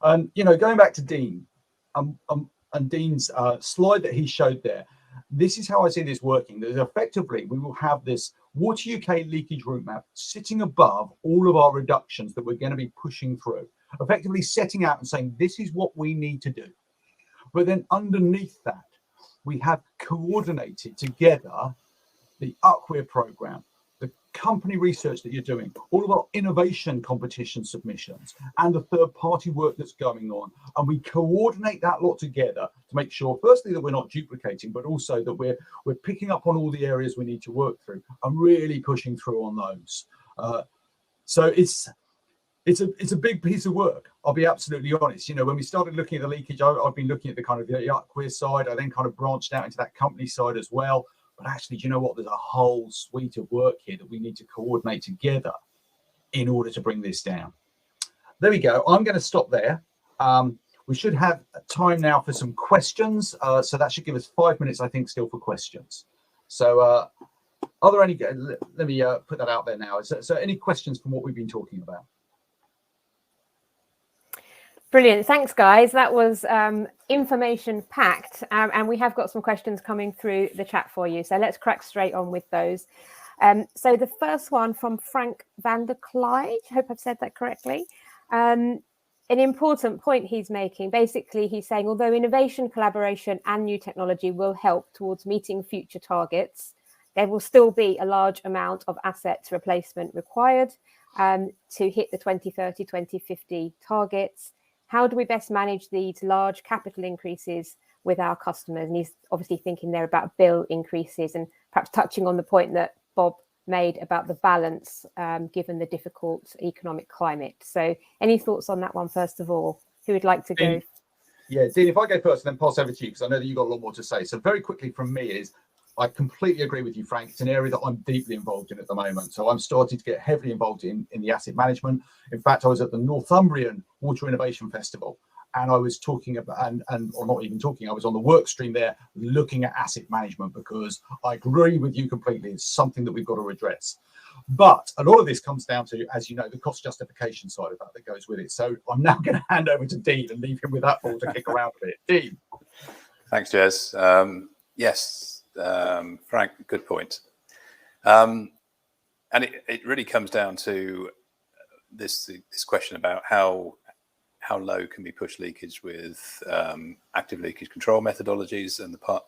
And, you know, going back to Dean and Dean's slide that he showed there, this is how I see this working. That effectively, we will have this Water UK leakage route map sitting above all of our reductions that we're going to be pushing through, effectively setting out and saying, this is what we need to do. But then underneath that, we have coordinated together the Upware program, the company research that you're doing, all of our innovation competition submissions, and the third-party work that's going on. And we coordinate that lot together to make sure, firstly, that we're not duplicating, but also that we're picking up on all the areas we need to work through and really pushing through on those. So it's a big piece of work. I'll be absolutely honest. You know, when we started looking at the leakage, I've been looking at the kind of the Upware side. I then kind of branched out into that company side as well. But actually, do you know what? There's a whole suite of work here that we need to coordinate together in order to bring this down. There we go. I'm going to stop there. We should have time now for some questions. So that should give us 5 minutes, I think, still for questions. So are there any, let me put that out there now. So any questions from what we've been talking about? Brilliant. Thanks, guys. That was information packed. And we have got some questions coming through the chat for you. So let's crack straight on with those. So the first one from Frank van der Clyde. I hope I've said that correctly. An important point he's making. Basically, he's saying, although innovation, collaboration and new technology will help towards meeting future targets, there will still be a large amount of assets replacement required to hit the 2030, 2050 targets. How do we best manage these large capital increases with our customers? And he's obviously thinking there about bill increases and perhaps touching on the point that Bob made about the balance given the difficult economic climate. So any thoughts on that one, first of all? Who would like to go? Yeah, Dean, if I go first and then pass over to you, because I know that you've got a lot more to say. So very quickly from me is, I completely agree with you, Frank. It's an area that I'm deeply involved in at the moment. So I'm starting to get heavily involved in the asset management. In fact, I was at the Northumbrian Water Innovation Festival, and I was talking about, or not even talking, I was on the work stream there looking at asset management, because I agree with you completely. It's something that we've got to address. But a lot of this comes down to, as you know, the cost justification side of that goes with it. So I'm now going to hand over to Dean and leave him with that ball to kick around a bit. Dean. Thanks, Jez. Yes. Frank, good point. And it really comes down to this question about how low can we push leakage with active leakage control methodologies and the PALM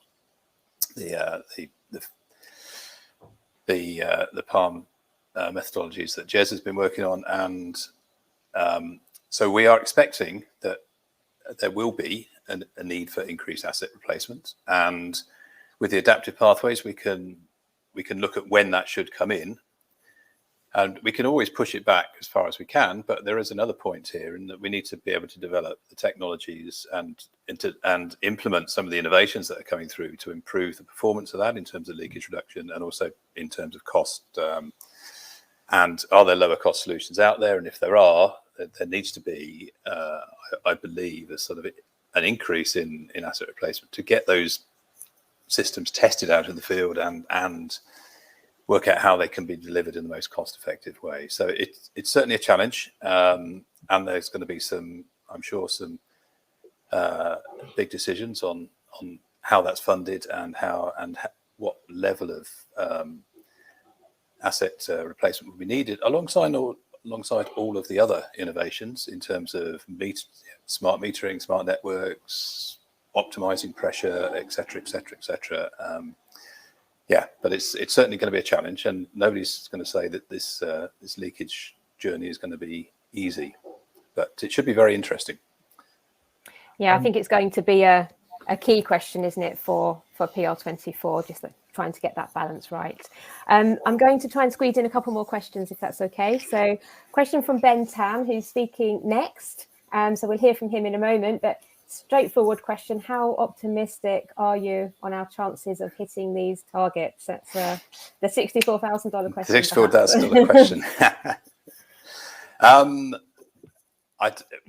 methodologies that Jez has been working on. And so we are expecting that there will be a need for increased asset replacement, and with the adaptive pathways, we can look at when that should come in, and we can always push it back as far as we can. But there is another point here, in that we need to be able to develop the technologies and implement some of the innovations that are coming through to improve the performance of that in terms of leakage reduction and also in terms of cost. And are there lower cost solutions out there? And if there are, there needs to be, I believe, a sort of an increase in asset replacement to get those systems tested out in the field and work out how they can be delivered in the most cost-effective way. So it's certainly a challenge, and there's going to be some, I'm sure, some big decisions on how that's funded and what level of asset replacement will be needed alongside all of the other innovations in terms of smart metering, smart networks, optimizing pressure, etc., etc., etc. But it's certainly going to be a challenge, and nobody's going to say that this leakage journey is going to be easy, but it should be very interesting. Yeah, I think it's going to be a key question, isn't it, for PR24, just trying to get that balance right. I'm going to try and squeeze in a couple more questions, if that's okay. So, question from Ben Tam, who's speaking next. So we'll hear from him in a moment, but straightforward question: how optimistic are you on our chances of hitting these targets? That's the $64,000 question. $64,000 question.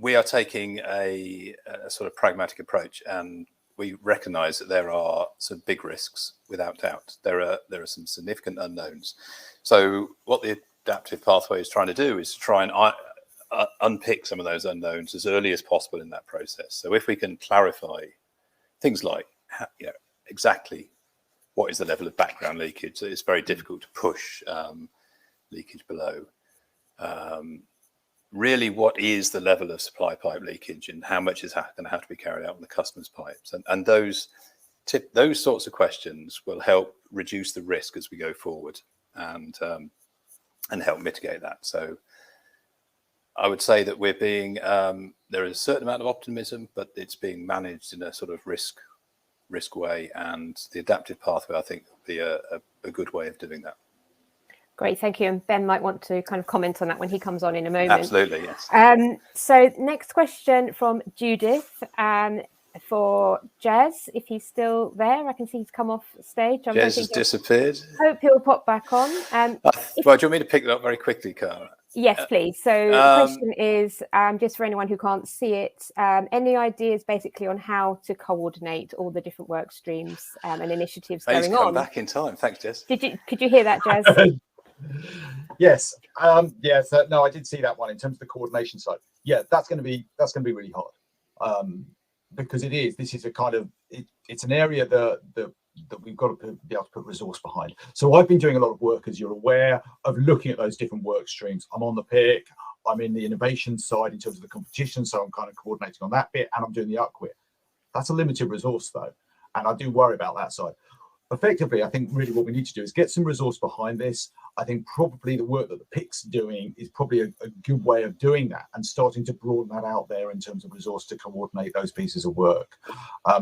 We are taking a sort of pragmatic approach, and we recognise that there are some big risks, without doubt. There are some significant unknowns. So what the adaptive pathway is trying to do is to try and unpick some of those unknowns as early as possible in that process. So if we can clarify things like exactly what is the level of background leakage, so it's very difficult to push leakage below. Really, what is the level of supply pipe leakage, and how much is going to have to be carried out on the customer's pipes? And those sorts of questions will help reduce the risk as we go forward, and help mitigate that. So I would say that we're being there is a certain amount of optimism, but it's being managed in a sort of risk way, and the adaptive pathway, I think, will be a good way of doing that. Great, thank you. And Ben might want to kind of comment on that when he comes on in a moment. Absolutely, yes. So next question from Judith for Jez, if he's still there. I can see he's come off stage. Jez has disappeared. Hope he'll pop back on. Well, do you want me to pick that up very quickly, Cara? Yes, please. So the question is, just for anyone who can't see it, any ideas basically on how to coordinate all the different work streams and initiatives going on? He's come back in time. Thanks, Jez. Could you hear that, Jez? Yes. No, I did see that one in terms of the coordination side. Yeah, that's going to be really hard, because this is a kind of it's an area that we've got to be able to put resource behind. So I've been doing a lot of work, as you're aware, of looking at those different work streams. I'm on the PIC, I'm in the innovation side in terms of the competition, so I'm kind of coordinating on that bit, and I'm doing the UCWIR. That's a limited resource though, and I do worry about that side. Effectively, I think really what we need to do is get some resource behind this. I think probably the work that the PIC's doing is probably a good way of doing that, and starting to broaden that out there in terms of resource to coordinate those pieces of work.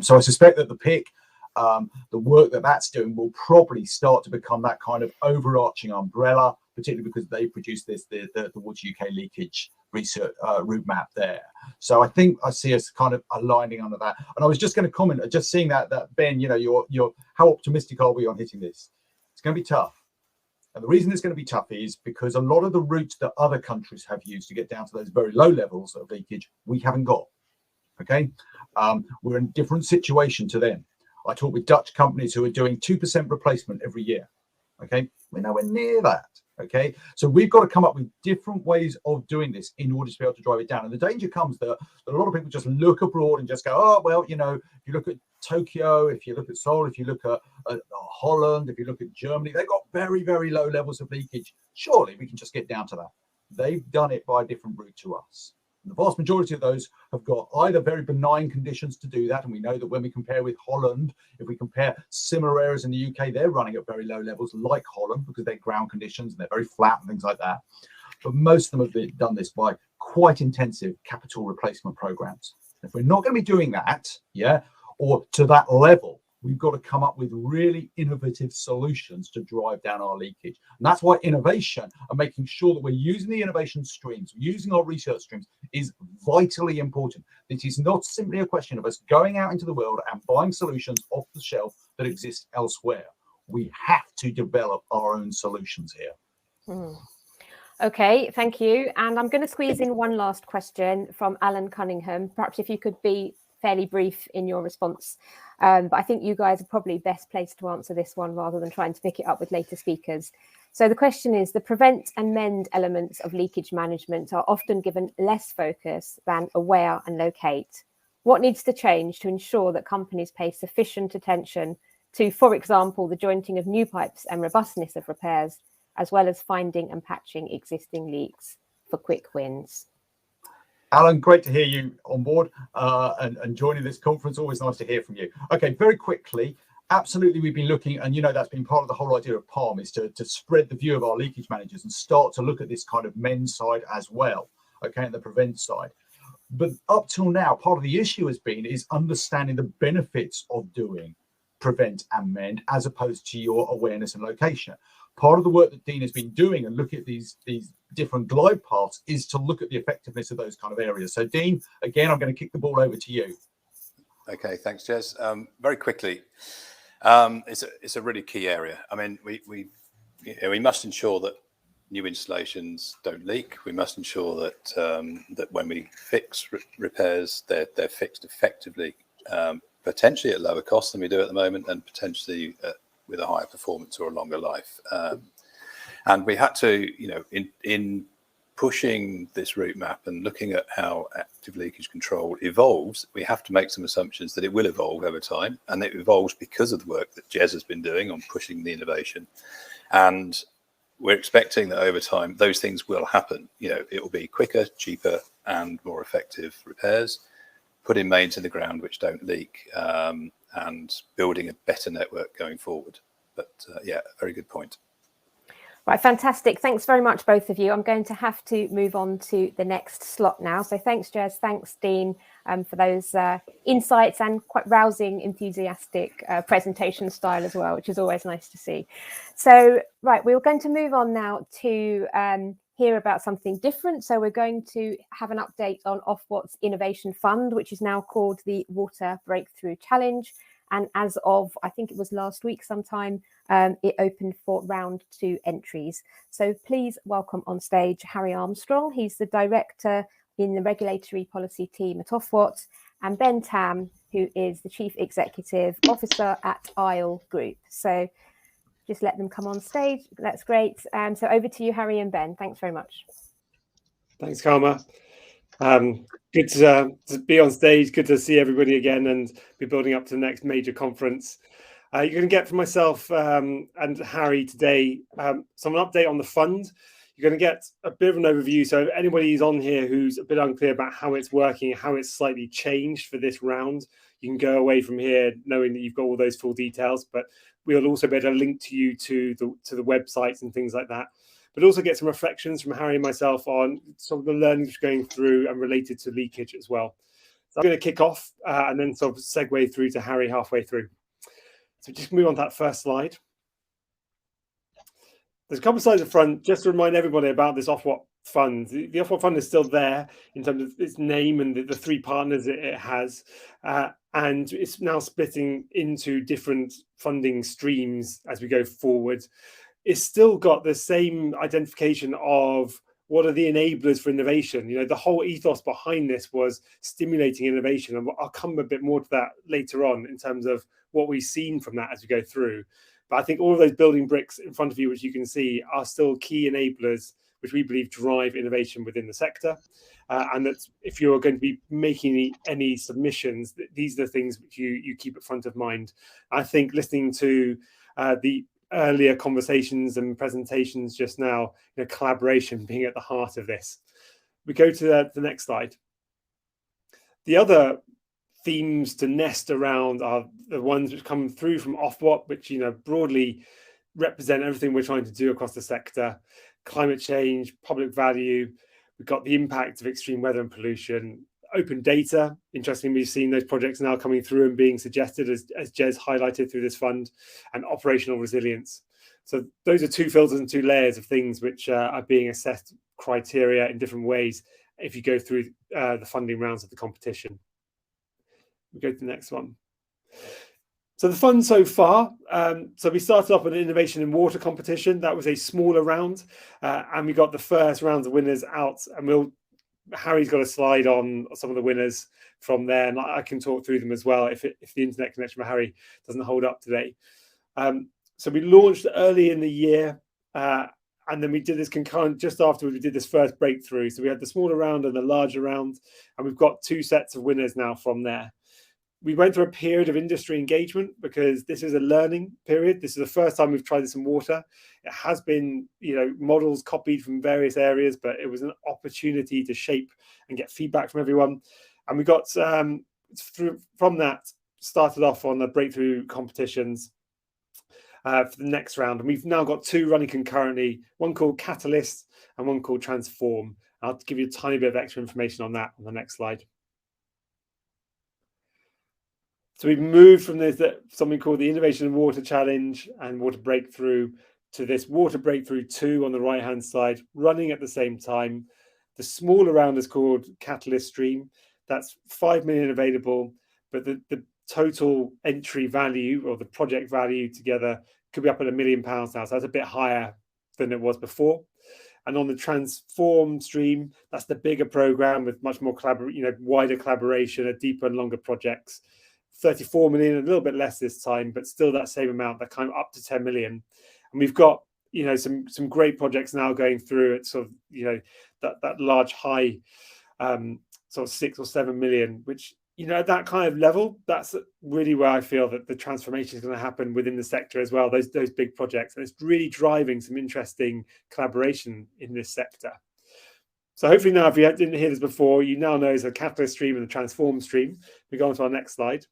So I suspect that the PIC, the work that's doing, will probably start to become that kind of overarching umbrella, particularly because they produced the Water UK leakage research route map there. So I think I see us kind of aligning under that. And I was just going to comment, just seeing that Ben, you're how optimistic are we on hitting this? It's going to be tough. And the reason it's going to be tough is because a lot of the routes that other countries have used to get down to those very low levels of leakage, we haven't got. Okay, we're in a different situation to them. I talk with Dutch companies who are doing 2% replacement every year. Okay, we're nowhere near that. Okay, so we've got to come up with different ways of doing this in order to be able to drive it down. And the danger comes that a lot of people just look abroad and just go, oh, well, if you look at Tokyo, if you look at Seoul, if you look at Holland, if you look at Germany, they've got very, very low levels of leakage. Surely we can just get down to that. They've done it by a different route to us. The vast majority of those have got either very benign conditions to do that, and we know that when we compare with Holland, if we compare similar areas in the UK, they're running at very low levels like Holland because they're ground conditions and they're very flat and things like that. But most of them have done this by quite intensive capital replacement programs. If we're not going to be doing that, or to that level, we've got to come up with really innovative solutions to drive down our leakage. And that's why innovation and making sure that we're using the innovation streams, using our research streams, is vitally important. It is not simply a question of us going out into the world and buying solutions off the shelf that exist elsewhere. We have to develop our own solutions here. Okay, thank you. And I'm going to squeeze in one last question from Alan Cunningham. Perhaps if you could be fairly brief in your response. But I think you guys are probably best placed to answer this one rather than trying to pick it up with later speakers. So the question is, the prevent and mend elements of leakage management are often given less focus than aware and locate. What needs to change to ensure that companies pay sufficient attention to, for example, the jointing of new pipes and robustness of repairs, as well as finding and patching existing leaks for quick wins? Alan, great to hear you on board and joining this conference. Always nice to hear from you. Okay, very quickly, absolutely, we've been looking, and that's been part of the whole idea of Palm, is to spread the view of our leakage managers and start to look at this kind of mend side as well, okay, and the prevent side. But up till now, part of the issue has been is understanding the benefits of doing prevent and mend as opposed to your awareness and location. Part of the work that Dean has been doing and look at these different glide paths is to look at the effectiveness of those kind of areas. So Dean, again, I'm going to kick the ball over to you. Okay, thanks, Jez. Very quickly, it's a really key area. I mean, we must ensure that new installations don't leak. We must ensure that that when we fix repairs, they're fixed effectively, potentially at lower cost than we do at the moment, and potentially with a higher performance or a longer life. And we had to, in pushing this route map and looking at how active leakage control evolves, we have to make some assumptions that it will evolve over time, and it evolves because of the work that Jez has been doing on pushing the innovation. And we're expecting that over time, those things will happen. It will be quicker, cheaper, and more effective repairs, putting mains in the ground which don't leak, and building a better network going forward. But yeah, very good point. Right, fantastic. Thanks very much, both of you. I'm going to have to move on to the next slot now. So thanks, Jez. Thanks, Dean, for those insights and quite rousing, enthusiastic presentation style as well, which is always nice to see. So, right, we're going to move on now to hear about something different. So we're going to have an update on Ofwat's Innovation Fund, which is now called the Water Breakthrough Challenge. And as of, I think it was last week sometime, it opened for round 2 entries. So please welcome on stage Harry Armstrong. He's the director in the regulatory policy team at Ofwat, and Ben Tam, who is the chief executive officer at Isle Group. So just let them come on stage. That's great. So over to you, Harry and Ben. Thanks very much. Thanks, Karma. Good to be on stage. Good to see everybody again and be building up to the next major conference. You're going to get from myself and Harry today some update on the fund. You're going to get a bit of an overview. So if anybody who's on here who's a bit unclear about how it's working, how it's slightly changed for this round, you can go away from here knowing that you've got all those full details. But we'll also be able to link to you to the websites and things like that. But also get some reflections from Harry and myself on some of the learnings going through and related to leakage as well. So I'm going to kick off and then sort of segue through to Harry halfway through. So just move on to that first slide. There's a couple of slides at the front just to remind everybody about this Ofwat fund. The Ofwat fund is still there in terms of its name and the 3 partners it has. And it's now splitting into different funding streams as we go forward. It's still got the same identification of what are the enablers for innovation. The whole ethos behind this was stimulating innovation. And I'll come a bit more to that later on in terms of what we've seen from that as we go through. But I think all of those building bricks in front of you, which you can see, are still key enablers, which we believe drive innovation within the sector. And that if you're going to be making any submissions, these are the things which you keep at front of mind. I think listening to the earlier conversations and presentations just now, collaboration being at the heart of this. We go to the next slide. The other themes to nest around are the ones which come through from Ofwat, which broadly represent everything we're trying to do across the sector: climate change, public value. We've got the impact of extreme weather and pollution, open data. Interestingly, we've seen those projects now coming through and being suggested as Jez highlighted through this fund, and operational resilience. So those are 2 filters and 2 layers of things which are being assessed criteria in different ways if you go through the funding rounds of the competition. We go to the next one. So the fund so far, so we started off with an innovation in water competition. That was a smaller round, and we got the first round of winners out. And Harry's got a slide on some of the winners from there, and I can talk through them as well if the internet connection for Harry doesn't hold up today. So we launched early in the year, and then we did this concurrent just after we did this first breakthrough. So we had the smaller round and the larger round, and we've got 2 sets of winners now from there. We went through a period of industry engagement because this is a learning period. This is the first time we've tried this in water. It has been, models copied from various areas, but it was an opportunity to shape and get feedback from everyone. And we got from that started off on the breakthrough competitions for the next round. And we've now got 2 running concurrently, one called Catalyst and one called Transform. I'll give you a tiny bit of extra information on that on the next slide. So we've moved from this something called the Innovation in Water Challenge and Water Breakthrough to this Water Breakthrough 2 on the right-hand side, running at the same time. The smaller round is called Catalyst Stream. That's 5 million available, but the total entry value or the project value together could be up at £1 million now. So that's a bit higher than it was before. And on the Transform stream, that's the bigger program with much more wider collaboration, a deeper and longer projects. 34 million, a little bit less this time, but still that same amount, that kind of up to 10 million. And we've got, some great projects now going through at sort of, that large high, sort of 6 or 7 million, which, at that kind of level, that's really where I feel that the transformation is going to happen within the sector as well, those big projects. And it's really driving some interesting collaboration in this sector. So hopefully now, if you didn't hear this before, you now know the Catalyst stream and the Transform stream. We go on to our next slide.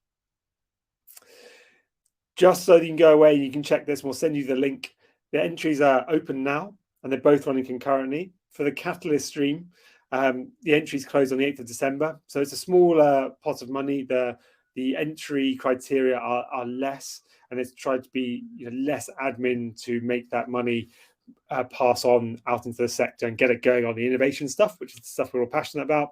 Just so that you can go away and you can check this, we'll send you the link. The entries are open now, and they're both running concurrently. For the Catalyst stream, the entries close on the 8th of December. So it's a smaller pot of money. The entry criteria are less, and it's tried to be less admin to make that money pass on out into the sector and get it going on the innovation stuff, which is the stuff we're all passionate about.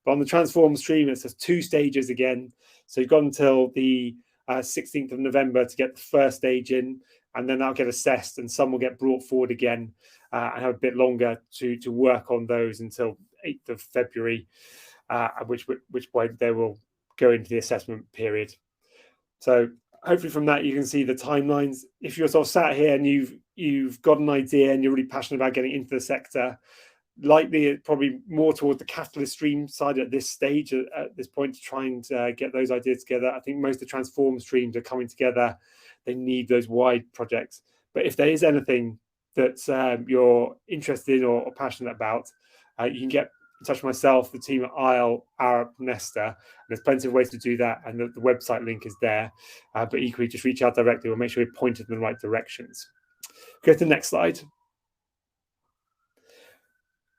But on the Transform stream, it's 2 stages again. So you've got until the 16th of November to get the first stage in, and then that'll get assessed, and some will get brought forward again and have a bit longer to work on those until 8th of February, at which point they will go into the assessment period. So hopefully from that you can see the timelines. If you're sort of sat here and you've got an idea and you're really passionate about getting into the sector, likely it's probably more towards the Catalyst stream side at this stage, at this point, to try and get those ideas together. I think most of the Transform streams are coming together. They need those wide projects. But if there is anything that you're interested in or passionate about, you can get in touch with myself, the team at Isle, Arup, Nesta. And there's plenty of ways to do that, and the website link is there. But equally, just reach out directly. We'll make sure you're pointed in the right directions. Go to the next slide.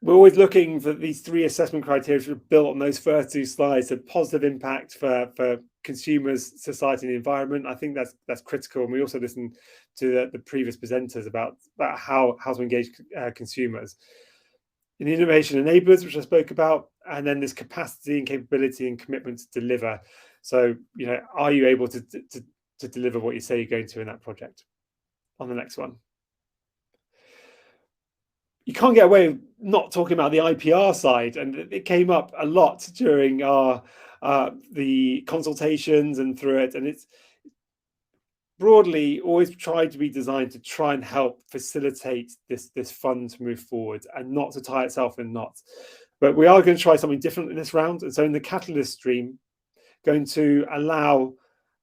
We're always looking for these 3 assessment criteria that are built on those first 2 slides. So positive impact for consumers, society, and the environment. I think that's critical. And we also listen to the previous presenters about how to engage consumers. In the innovation enablers, which I spoke about, and then this capacity and capability and commitment to deliver. So, are you able to deliver what you say you're going to in that project? On the next one. You can't get away with not talking about the IPR side, and it came up a lot during the consultations and through it, and it's broadly always tried to be designed to try and help facilitate this fund to move forward and not to tie itself in knots. But we are going to try something different in this round, and so in the Catalyst stream, going to allow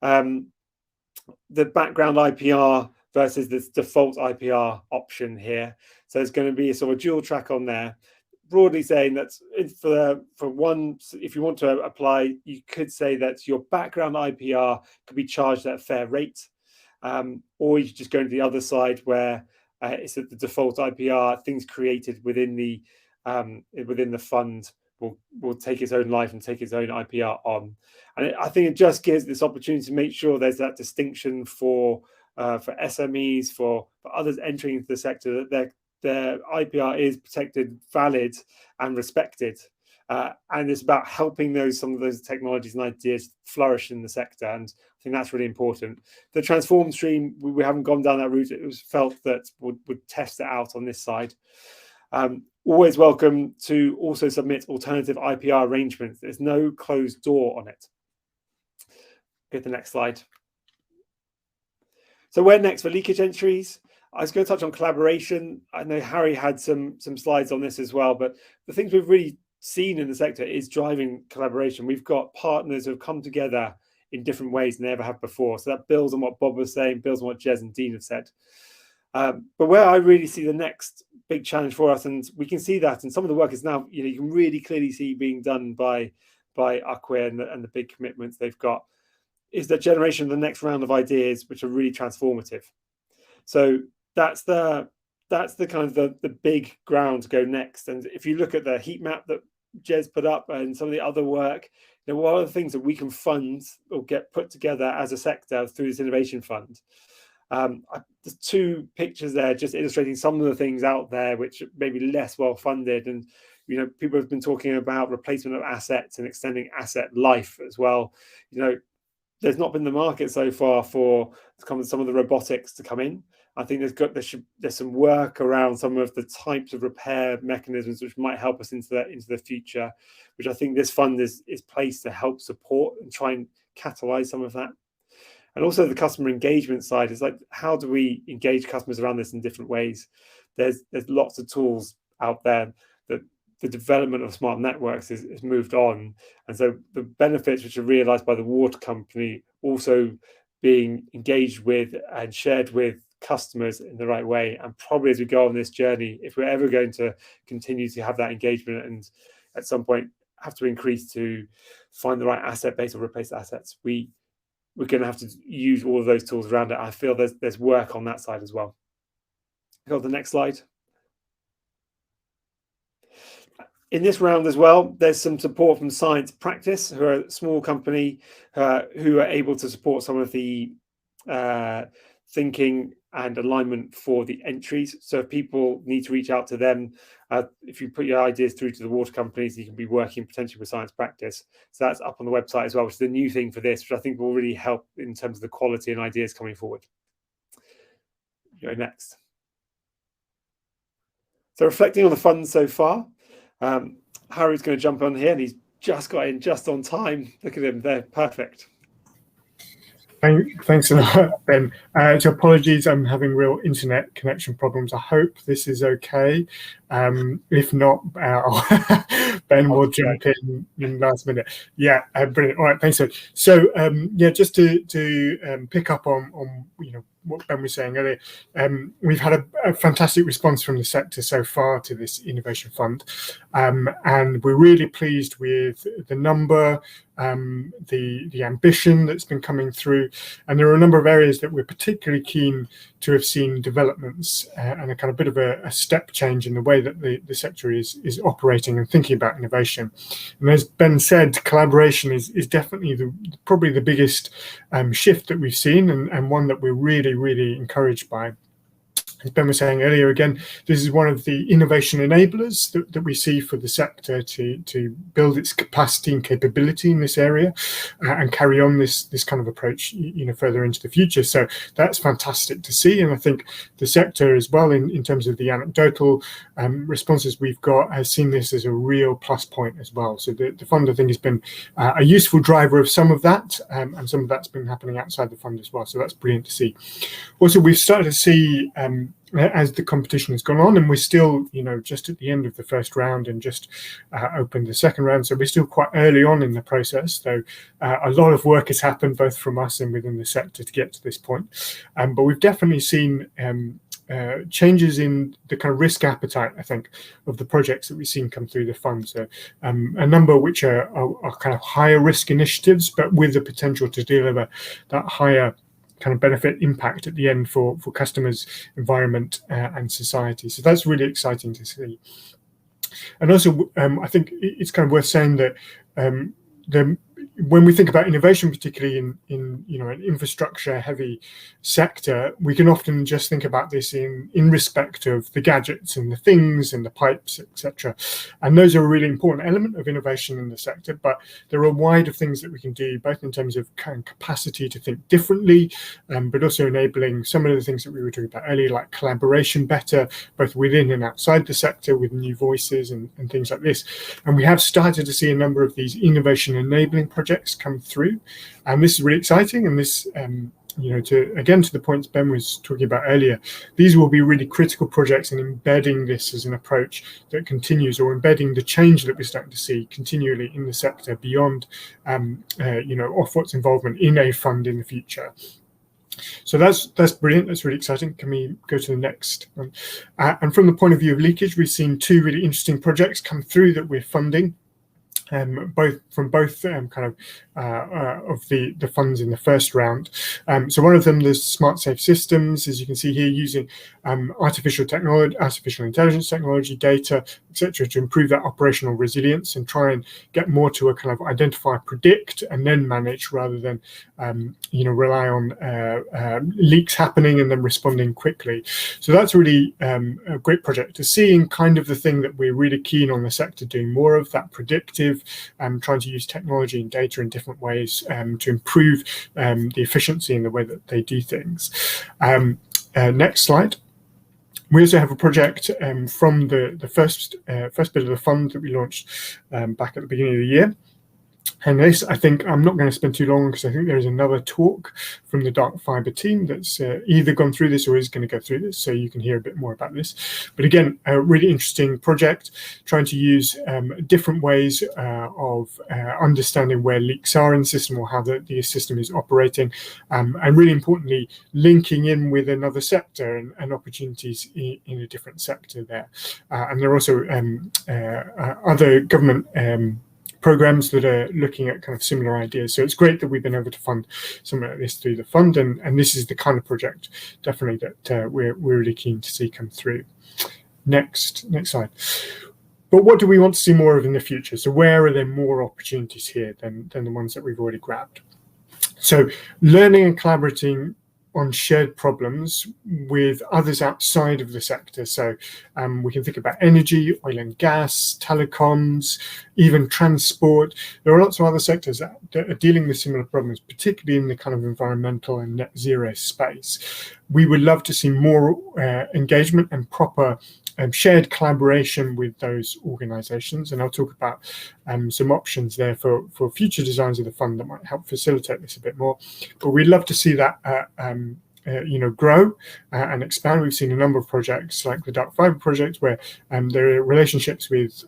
the background IPR versus this default IPR option here. So there's going to be a sort of dual track on there, broadly saying that for one, if you want to apply, you could say that your background IPR could be charged at a fair rate, or you just go to the other side where it's at the default IPR. Things created within the fund will take its own life and take its own IPR on. And I think it just gives this opportunity to make sure there's that distinction for SMEs, for others entering into the sector, that their IPR is protected, valid, and respected. And it's about helping some of those technologies and ideas flourish in the sector. And I think that's really important. The transform stream, we haven't gone down that route. It was felt that would test it out on this side. Always welcome to also submit alternative IPR arrangements. There's no closed door on it. Get the next slide. So where next for leakage entries? I was going to touch on collaboration. I know Harry had some slides on this as well, but the things we've really seen in the sector is driving collaboration. We've got partners who have come together in different ways than they ever have before. So that builds on what Bob was saying, builds on what Jez and Dean have said. But where I really see the next big challenge for us, and we can see that, and some of the work is now, you can really clearly see being done by Acquia and the big commitments they've got, is the generation of the next round of ideas, which are really transformative. So that's the kind of the big ground to go next. And if you look at the heat map that Jez put up and some of the other work, what are the things that we can fund or get put together as a sector through this innovation fund? There's two pictures there just illustrating some of the things out there which may be less well funded, and people have been talking about replacement of assets and extending asset life as well. There's not been the market so far for some of the robotics to come in. I think there's some work around some of the types of repair mechanisms which might help us into the future, which I think this fund is placed to help support and try and catalyze some of that. And also the customer engagement side is like, how do we engage customers around this in different ways? There's lots of tools out there that the development of smart networks is moved on. And so the benefits which are realized by the water company also being engaged with and shared with customers in the right way. And probably as we go on this journey, if we're ever going to continue to have that engagement and at some point have to increase to find the right asset base or replace assets, we're going to have to use all of those tools around it. I feel there's work on that side as well. Go to the next slide. In this round as well, there's some support from Science Practice, who are a small company who are able to support some of the thinking and alignment for the entries. So if people need to reach out to them, if you put your ideas through to the water companies, you can be working potentially with Science Practice. So that's up on the website as well, which is a new thing for this, which I think will really help in terms of the quality and ideas coming forward. Go next. So reflecting on the fund so far, Harry's going to jump on here, and he's just got in just on time. Look at him there, perfect. Thanks a lot, Ben. So apologies, I'm having real internet connection problems. I hope this is okay. If not, Ben will jump in last minute. Yeah, brilliant. All right, thanks. So yeah, just to pick up on what Ben was saying earlier, we've had a fantastic response from the sector so far to this innovation fund, and we're really pleased with the number, the ambition that's been coming through, and there are a number of areas that we're particularly keen to have seen developments and a kind of bit of a step change in the way that the sector is operating and thinking about innovation. And as Ben said, collaboration is definitely probably the biggest shift that we've seen, and one that we're really encouraged by. As Ben was saying earlier, again, this is one of the innovation enablers that we see for the sector to build its capacity and capability in this area and carry on this kind of approach, further into the future. So that's fantastic to see. And I think the sector as well, in terms of the anecdotal responses we've got, has seen this as a real plus point as well. So the fund, I think, has been a useful driver of some of that, and some of that's been happening outside the fund as well. So that's brilliant to see. Also, we've started to see, as the competition has gone on, and we're still, just at the end of the first round and just opened the second round, so we're still quite early on in the process. So a lot of work has happened both from us and within the sector to get to this point. But we've definitely seen changes in the kind of risk appetite, I think, of the projects that we've seen come through the fund. So a number which are kind of higher risk initiatives, but with the potential to deliver that higher kind of benefit impact at the end for customers, environment, and society. So that's really exciting to see. And also, I think it's kind of worth saying that when we think about innovation, particularly in an infrastructure heavy sector, we can often just think about this in respect of the gadgets and the things and the pipes, etc. And those are a really important element of innovation in the sector. But there are a wide of things that we can do, both in terms of kind of capacity to think differently, but also enabling some of the things that we were talking about earlier, like collaboration better, both within and outside the sector, with new voices and things like this. And we have started to see a number of these innovation enabling projects come through, and this is really exciting. And this, to the points Ben was talking about earlier, these will be really critical projects in embedding this as an approach that continues, or embedding the change that we're starting to see continually in the sector beyond, Ofwat's involvement in a fund in the future. So that's brilliant. That's really exciting. Can we go to the next one? And from the point of view of leakage, we've seen two really interesting projects come through that we're funding. Both of the funds in the first round. So one of them, the smart safe systems, as you can see here, using artificial intelligence technology, data, etc., to improve that operational resilience and try and get more to a kind of identify, predict, and then manage, rather than rely on leaks happening and then responding quickly. So that's really a great project to see, and kind of the thing that we're really keen on the sector doing more of, that predictive, trying to use technology and data in different ways to improve the efficiency in the way that they do things. Next slide. We also have a project from the first bit of the fund that we launched back at the beginning of the year. And this, I think, I'm not going to spend too long, because I think there is another talk from the dark fiber team that's either gone through this or is going to go through this, so you can hear a bit more about this. But again, a really interesting project, trying to use different ways of understanding where leaks are in the system, or how the system is operating, and really importantly, linking in with another sector and opportunities in a different sector there. And there are also other government programs that are looking at kind of similar ideas. So it's great that we've been able to fund something like this through the fund, and this is the kind of project definitely that we're really keen to see come through. Next slide. But what do we want to see more of in the future? So where are there more opportunities here than the ones that we've already grabbed? So learning and collaborating on shared problems with others outside of the sector. So we can think about energy, oil and gas, telecoms, even transport. There are lots of other sectors that are dealing with similar problems, particularly in the kind of environmental and net zero space. We would love to see more engagement and proper shared collaboration with those organisations, and I'll talk about some options there for future designs of the fund that might help facilitate this a bit more. But we'd love to see that grow and expand. We've seen a number of projects like the dark fiber project, where there are relationships with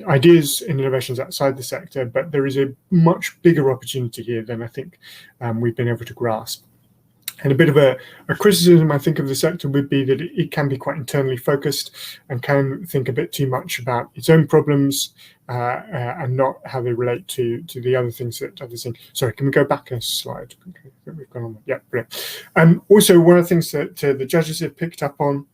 ideas and innovations outside the sector, but there is a much bigger opportunity here than I think we've been able to grasp. And a bit of a criticism, I think, of the sector would be that it can be quite internally focused and can think a bit too much about its own problems and not how they relate to the other things that others think. Sorry, can we go back a slide? Okay, I think we've gone on. Yeah, brilliant. Also, one of the things that the judges have picked up on,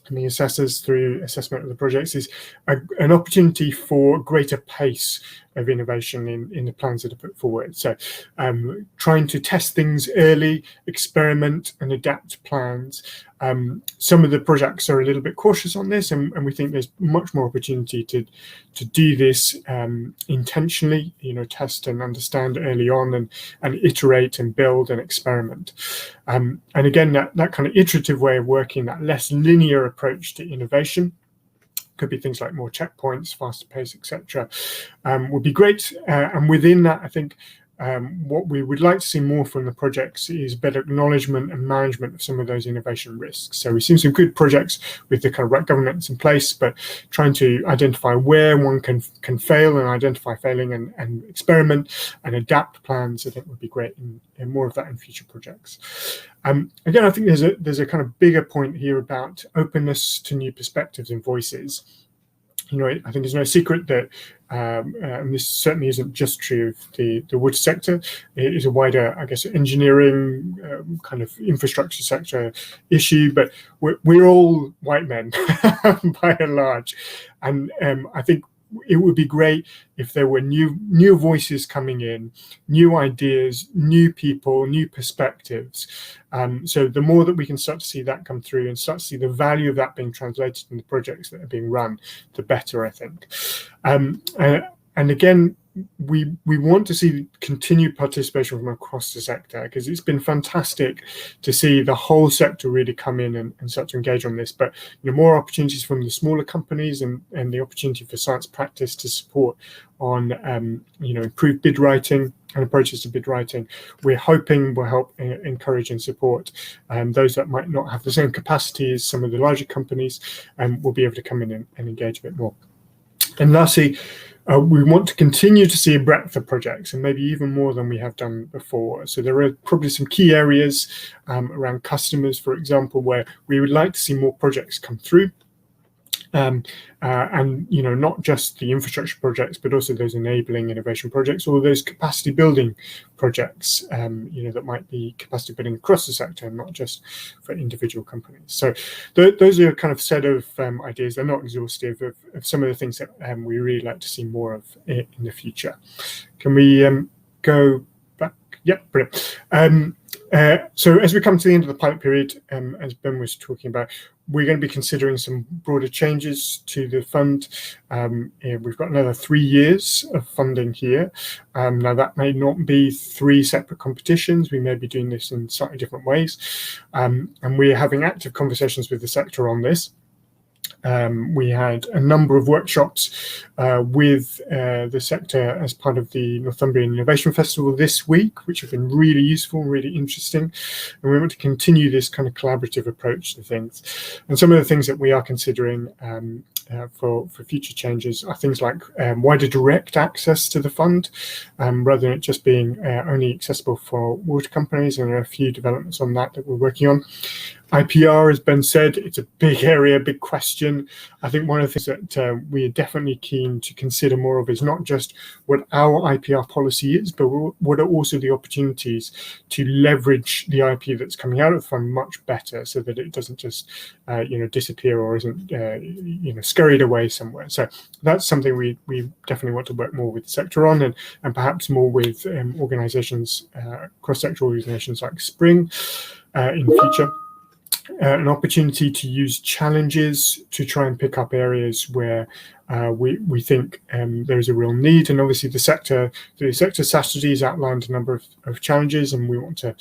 and the assessors through assessment of the projects, is an opportunity for greater pace of innovation in the plans that are put forward. So trying to test things early, experiment and adapt plans. Some of the projects are a little bit cautious on this, and we think there's much more opportunity to do this intentionally, test and understand early on, and iterate and build and experiment. And again, that kind of iterative way of working, that less linear approach to innovation, could be things like more checkpoints, faster pace, etc., would be great. And within that, I think what we would like to see more from the projects is better acknowledgement and management of some of those innovation risks. So we've seen some good projects with the kind of right governance in place, but trying to identify where one can fail and identify failing and experiment and adapt plans, I think would be great, and more of that in future projects. Again, I think there's a kind of bigger point here about openness to new perspectives and voices. I think it's no secret that, and this certainly isn't just true of the water sector, it is a wider, I guess, engineering kind of infrastructure sector issue, but we're all white men by and large. And I think it would be great if there were new voices coming in, new ideas, new people, new perspectives. So the more that we can start to see that come through and start to see the value of that being translated in the projects that are being run, the better, I think. And again, we want to see continued participation from across the sector, because it's been fantastic to see the whole sector really come in and start to engage on this. But more opportunities from the smaller companies and the opportunity for science practice to support on improved bid writing and approaches to bid writing, we're hoping will help encourage and support those that might not have the same capacity as some of the larger companies, and will be able to come in and engage a bit more. And lastly, we want to continue to see a breadth of projects, and maybe even more than we have done before. So there are probably some key areas around customers, for example, where we would like to see more projects come through. And not just the infrastructure projects, but also those enabling innovation projects, or those capacity building projects, that might be capacity building across the sector and not just for individual companies. So those are a kind of set of ideas. They're not exhaustive of some of the things that we really like to see more of in the future. Can we go back? Yep, brilliant. So as we come to the end of the pilot period, as Ben was talking about, we're going to be considering some broader changes to the fund. We've got another 3 years of funding here. Now, that may not be 3 separate competitions. We may be doing this in slightly different ways. And we're having active conversations with the sector on this. We had a number of workshops with the sector as part of the Northumbrian Innovation Festival this week, which have been really useful, really interesting. And we want to continue this kind of collaborative approach to things. And some of the things that we are considering for future changes are things like wider direct access to the fund, rather than it just being only accessible for water companies. And there are a few developments on that we're working on. IPR, as Ben said, it's a big area, big question. I think one of the things that we are definitely keen to consider more of is not just what our IPR policy is, but what are also the opportunities to leverage the IP that's coming out of the fund much better, so that it doesn't just disappear or isn't scurried away somewhere. So that's something we definitely want to work more with the sector on, and perhaps more with organisations, cross-sector organisations like Spring in the future. An opportunity to use challenges to try and pick up areas where we think there is a real need. And obviously the sector strategies outlined a number of challenges, and we want to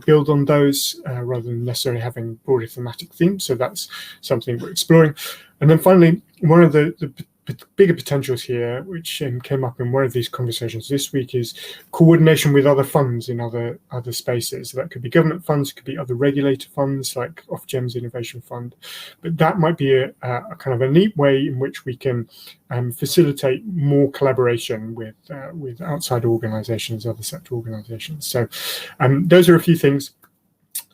build on those rather than necessarily having broader thematic themes. So that's something we're exploring. And then finally, one of the bigger potentials here, which came up in one of these conversations this week, is coordination with other funds in other spaces. So that could be government funds, it could be other regulator funds like Ofgem's Innovation Fund. But that might be a kind of a neat way in which we can facilitate more collaboration with outside organisations, other sector organisations. So those are a few things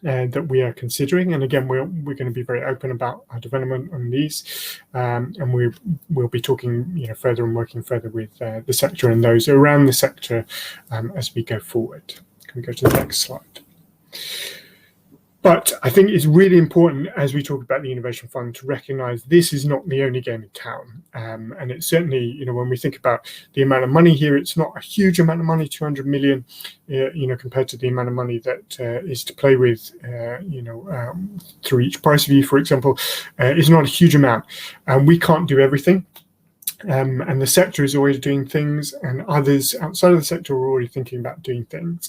that we are considering, and again we're going to be very open about our development on these, and we'll be talking further and working further with the sector and those around the sector as we go forward. Can we go to the next slide? But I think it's really important, as we talk about the Innovation Fund, to recognise this is not the only game in town. And it's certainly, when we think about the amount of money here, it's not a huge amount of money, 200 million, compared to the amount of money that is to play with, through each price review, for example, is not a huge amount. And we can't do everything. And the sector is already doing things, and others outside of the sector are already thinking about doing things.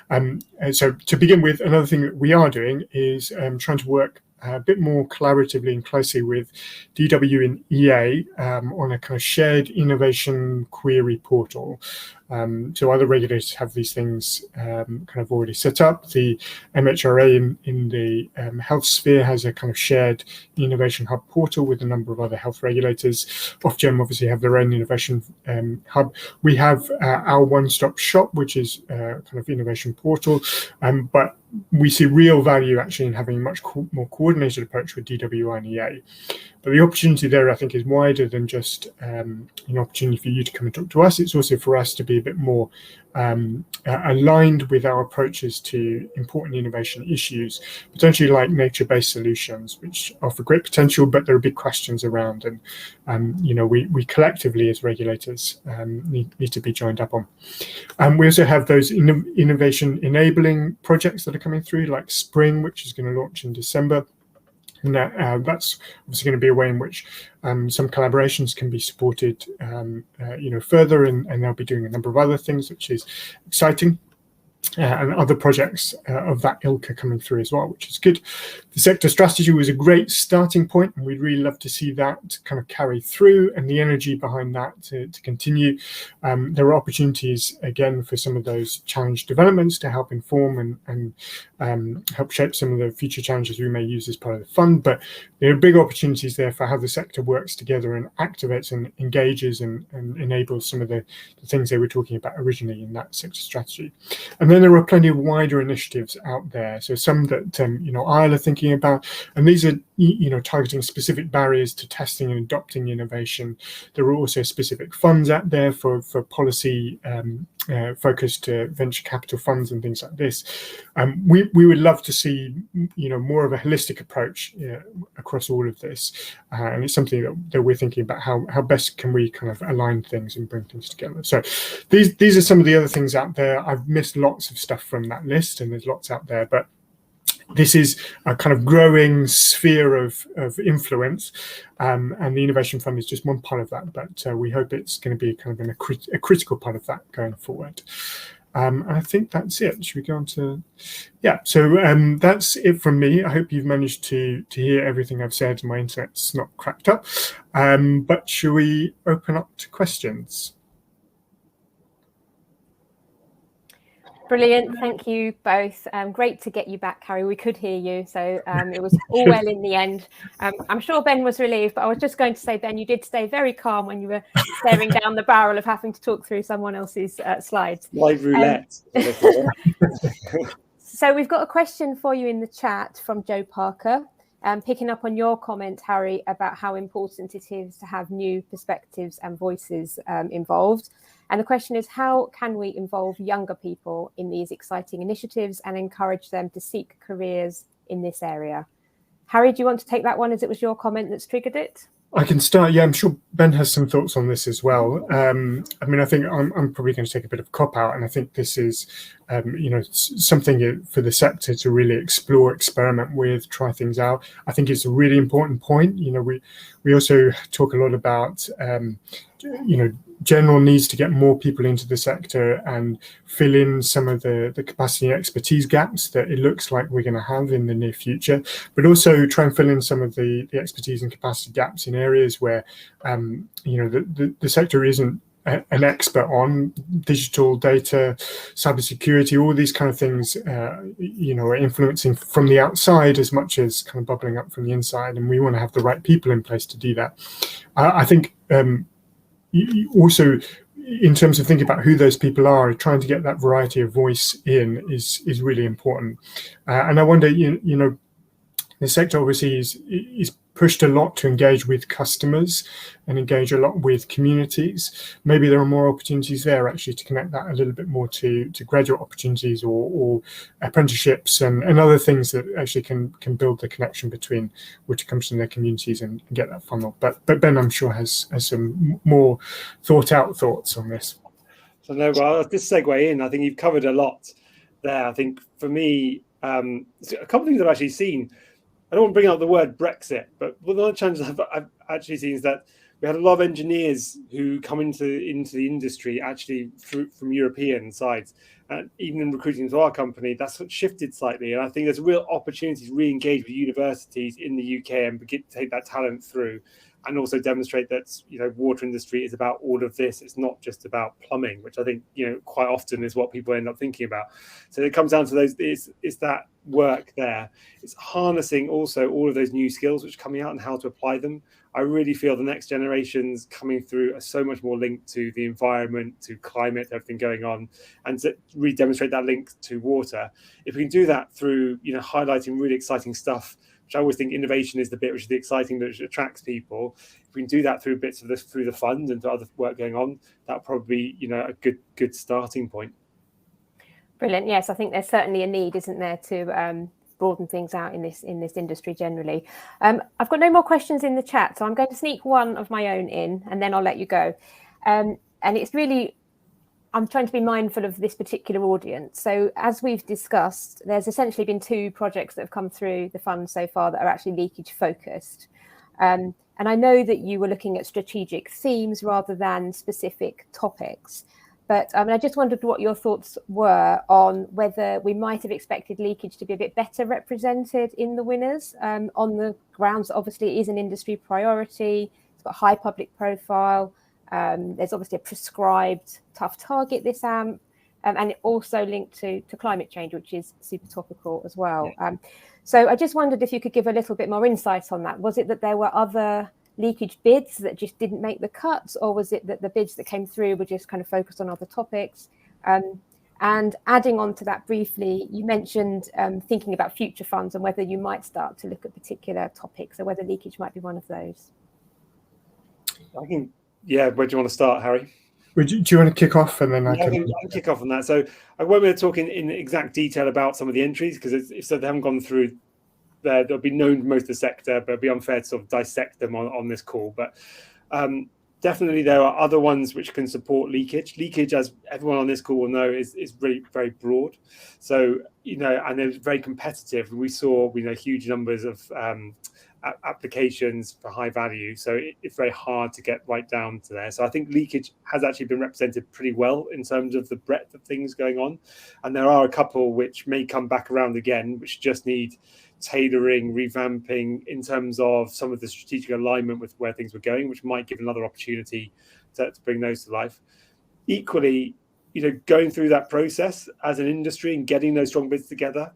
And so to begin with, another thing that we are doing is trying to work a bit more collaboratively and closely with DW and EA on a kind of shared innovation query portal. So other regulators have these things kind of already set up. The MHRA in the health sphere has a kind of shared innovation hub portal with a number of other health regulators. Ofgem obviously have their own innovation hub. We have our one-stop shop, which is kind of innovation portal, but we see real value actually in having a much more coordinated approach with DWI and EA. But the opportunity there, I think, is wider than just an opportunity for you to come and talk to us. It's also for us to be a bit more aligned with our approaches to important innovation issues, potentially like nature-based solutions, which offer great potential, but there are big questions around, and we collectively as regulators need to be joined up on. We also have those innovation enabling projects that are coming through, like Spring, which is going to launch in December. And that's obviously going to be a way in which some collaborations can be supported, further, and they'll be doing a number of other things, which is exciting. And other projects of that ilk are coming through as well, which is good. The sector strategy was a great starting point, and we'd really love to see that kind of carry through and the energy behind that to continue. There are opportunities, again, for some of those challenge developments to help inform and help shape some of the future challenges we may use as part of the fund. But there are big opportunities there for how the sector works together and activates and engages and enables some of the things they were talking about originally in that sector strategy. And then there are plenty of wider initiatives out there. So some that ISLE are thinking about, and these are targeting specific barriers to testing and adopting innovation. There are also specific funds out there for policy focused venture capital funds and things like this. We would love to see more of a holistic approach across all of this, and it's something that we're thinking about how best can we kind of align things and bring things together. So these are some of the other things out there. I've missed lots of stuff from that list, and there's lots out there, but this is a kind of growing sphere of influence, and the Innovation Fund is just one part of that, but we hope it's going to be kind of a critical part of that going forward. And I think that's it. Should we go on to... Yeah, so that's it from me. I hope you've managed to hear everything I've said. My internet's not cracked up, but shall we open up to questions? Brilliant, thank you both. Great to get you back, Harry. We could hear you, so it was all well in the end. I'm sure Ben was relieved, but I was just going to say, Ben, you did stay very calm when you were staring down the barrel of having to talk through someone else's slides. Live roulette. So we've got a question for you in the chat from Joe Parker, picking up on your comment, Harry, about how important it is to have new perspectives and voices involved. And the question is, how can we involve younger people in these exciting initiatives and encourage them to seek careers in this area? Harry, do you want to take that one, as it was your comment that's triggered it? I can start. Yeah, I'm sure Ben has some thoughts on this as well. I mean, I think I'm probably going to take a bit of cop out, and I think this is, something for the sector to really explore, experiment with, try things out. I think it's a really important point. We also talk a lot about, general needs to get more people into the sector and fill in some of the capacity and expertise gaps that it looks like we're going to have in the near future, but also try and fill in some of the expertise and capacity gaps in areas where, the sector isn't an expert on: digital, data, cybersecurity, all these kind of things, are influencing from the outside as much as kind of bubbling up from the inside. And we want to have the right people in place to do that. I think, also, in terms of thinking about who those people are, trying to get that variety of voice in is really important. And I wonder, the sector obviously is pushed a lot to engage with customers and engage a lot with communities. Maybe there are more opportunities there actually to connect that a little bit more to graduate opportunities or apprenticeships and other things that actually can build the connection between which comes from their communities and get that funnel. But Ben, I'm sure, has some more thoughts on this. So no, well, I'll just segue in. I think you've covered a lot there. I think for me, a couple of things I've actually seen. I don't want to bring up the word Brexit, but one of the challenges I've actually seen is that we had a lot of engineers who come into the industry actually from European sides, and even in recruiting to our company, that's shifted slightly. And I think there's a real opportunity to re-engage with universities in the UK and begin to take that talent through, and also demonstrate that water industry is about all of this. It's not just about plumbing, which I think quite often is what people end up thinking about. So it comes down to those. It's that work there. It's harnessing also all of those new skills which are coming out and how to apply them. I really feel the next generations coming through are so much more linked to the environment, to climate, everything going on, and to really demonstrate that link to water. If we can do that through highlighting really exciting stuff, which I always think innovation is the bit which is the exciting, that attracts people. If we can do that through bits of this, through the fund and to other work going on, that'll probably be a good starting point. Brilliant. Yes, I think there's certainly a need, isn't there, to broaden things out in this industry generally. I've got no more questions in the chat, so I'm going to sneak one of my own in, and then I'll let you go. And it's really, I'm trying to be mindful of this particular audience. So as we've discussed, there's essentially been 2 projects that have come through the fund so far that are actually leakage focused. And I know that you were looking at strategic themes rather than specific topics. But I just wondered what your thoughts were on whether we might have expected leakage to be a bit better represented in the winners, on the grounds that obviously it is an industry priority. It's got high public profile. There's obviously a prescribed tough target this AMP, and it also linked to climate change, which is super topical as well. So I just wondered if you could give a little bit more insight on that. Was it that there were other leakage bids that just didn't make the cuts, or was it that the bids that came through were just kind of focused on other topics? And adding on to that briefly, you mentioned thinking about future funds and whether you might start to look at particular topics, or whether leakage might be one of those. I think, yeah, where do you want to start, Harry? Do you want to kick off, and then I can kick off on that. So I won't be talking in exact detail about some of the entries, because if so, they haven't gone through. They'll be known to most of the sector, but it'd be unfair to sort of dissect them on this call. But definitely there are other ones which can support leakage. Leakage, as everyone on this call will know, is really very broad. So, and it's very competitive. We saw, huge numbers of applications for high value. So it's very hard to get right down to there. So I think leakage has actually been represented pretty well in terms of the breadth of things going on. And there are a couple which may come back around again, which just need tailoring, revamping in terms of some of the strategic alignment with where things were going, which might give another opportunity to bring those to life. Equally, going through that process as an industry and getting those strong bids together,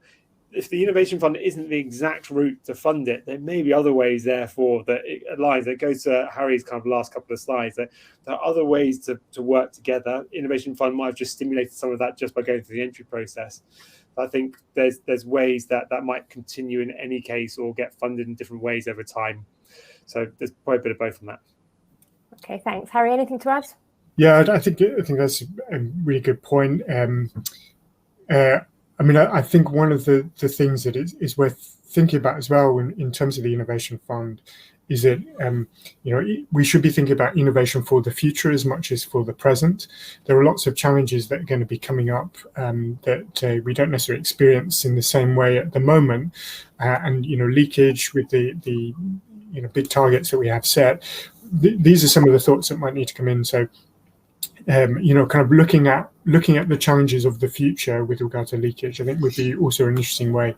if the innovation fund isn't the exact route to fund it, there may be other ways, therefore, that it aligns. It goes to Harry's kind of last couple of slides, that there are other ways to work together. Innovation fund might have just stimulated some of that just by going through the entry process. I think there's ways that might continue in any case, or get funded in different ways over time. So there's probably a bit of both on that. Okay, thanks. Harry, anything to add? Yeah, I think that's a really good point. I think one of the things that is worth thinking about as well in terms of the innovation fund is that we should be thinking about innovation for the future as much as for the present. There are lots of challenges that are going to be coming up that we don't necessarily experience in the same way at the moment. And leakage with the big targets that we have set. These are some of the thoughts that might need to come in. So kind of looking at the challenges of the future with regard to leakage, I think would be also an interesting way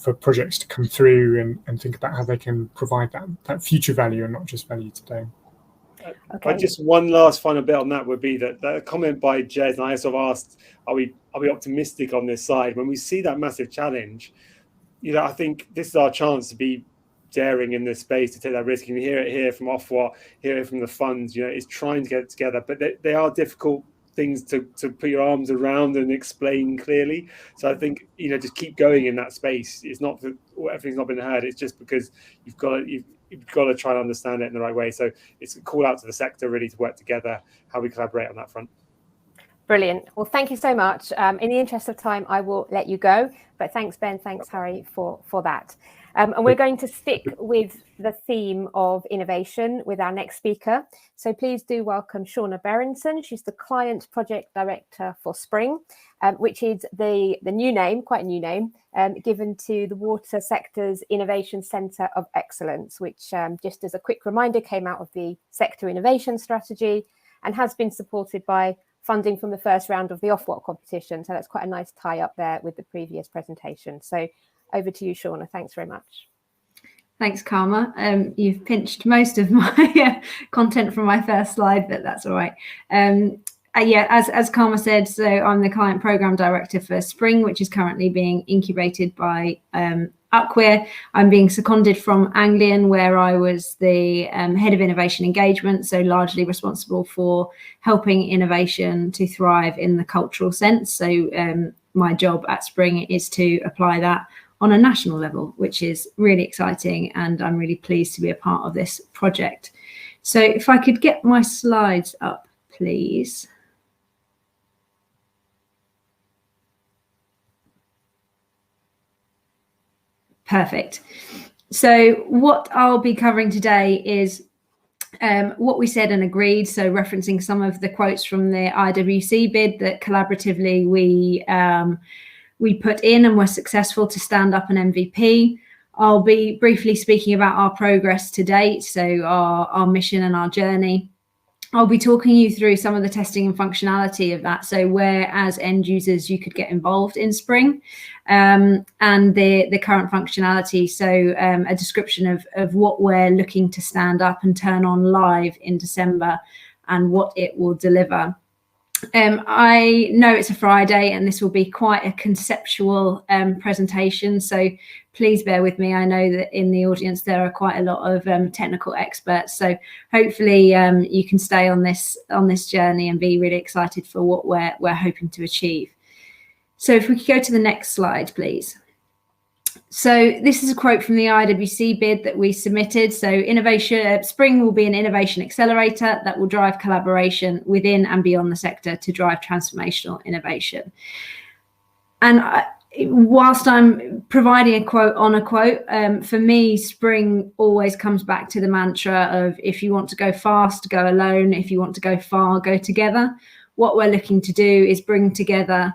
for projects to come through and think about how they can provide that future value and not just value today. Okay. Just one last final bit on that would be that the comment by Jez, and I sort of asked, are we optimistic on this side? When we see that massive challenge, I think this is our chance to be daring in this space, to take that risk. And you hear it here from Ofwat, hear it from the funds, is trying to get it together, but they are difficult things to put your arms around and explain clearly. So I think, just keep going in that space. It's not that everything's not been heard, it's just because you've got to try and understand it in the right way. So it's a call out to the sector really to work together, how we collaborate on that front. Brilliant. Well, thank you so much. In the interest of time, I will let you go, but thanks, Ben, thanks, Harry, for that. And we're going to stick with the theme of innovation with our next speaker. So please do welcome Shauna Berenson. She's the Client Project Director for Spring, which is the new name, quite a new name, given to the water sector's Innovation Centre of Excellence, which, just as a quick reminder, came out of the Sector Innovation Strategy and has been supported by funding from the first round of the Ofwat competition. So that's quite a nice tie up there with the previous presentation. So over to you, Shauna. Thanks very much. Thanks, Karma. You've pinched most of my content from my first slide, but that's all right. As Karma said, so I'm the Client Programme Director for Spring, which is currently being incubated by Upqueer. I'm being seconded from Anglian, where I was the Head of Innovation Engagement, so largely responsible for helping innovation to thrive in the cultural sense. So my job at Spring is to apply that on a national level, which is really exciting, and I'm really pleased to be a part of this project. So if I could get my slides up, please. Perfect. So what I'll be covering today is what we said and agreed, so referencing some of the quotes from the IWC bid that collaboratively we put in and were successful to stand up an MVP. I'll be briefly speaking about our progress to date, so our mission and our journey. I'll be talking you through some of the testing and functionality of that, so where as end users you could get involved in Spring, and the current functionality, so a description of what we're looking to stand up and turn on live in December and what it will deliver. I know it's a Friday and this will be quite a conceptual presentation, so please bear with me. I know that in the audience there are quite a lot of technical experts, so hopefully you can stay on this journey and be really excited for what we're hoping to achieve. So if we could go to the next slide, please. So this is a quote from the IWC bid that we submitted. So innovation, Spring will be an innovation accelerator that will drive collaboration within and beyond the sector to drive transformational innovation. And whilst I'm providing a quote on a quote, for me, Spring always comes back to the mantra of if you want to go fast, go alone. If you want to go far, go together. What we're looking to do is bring together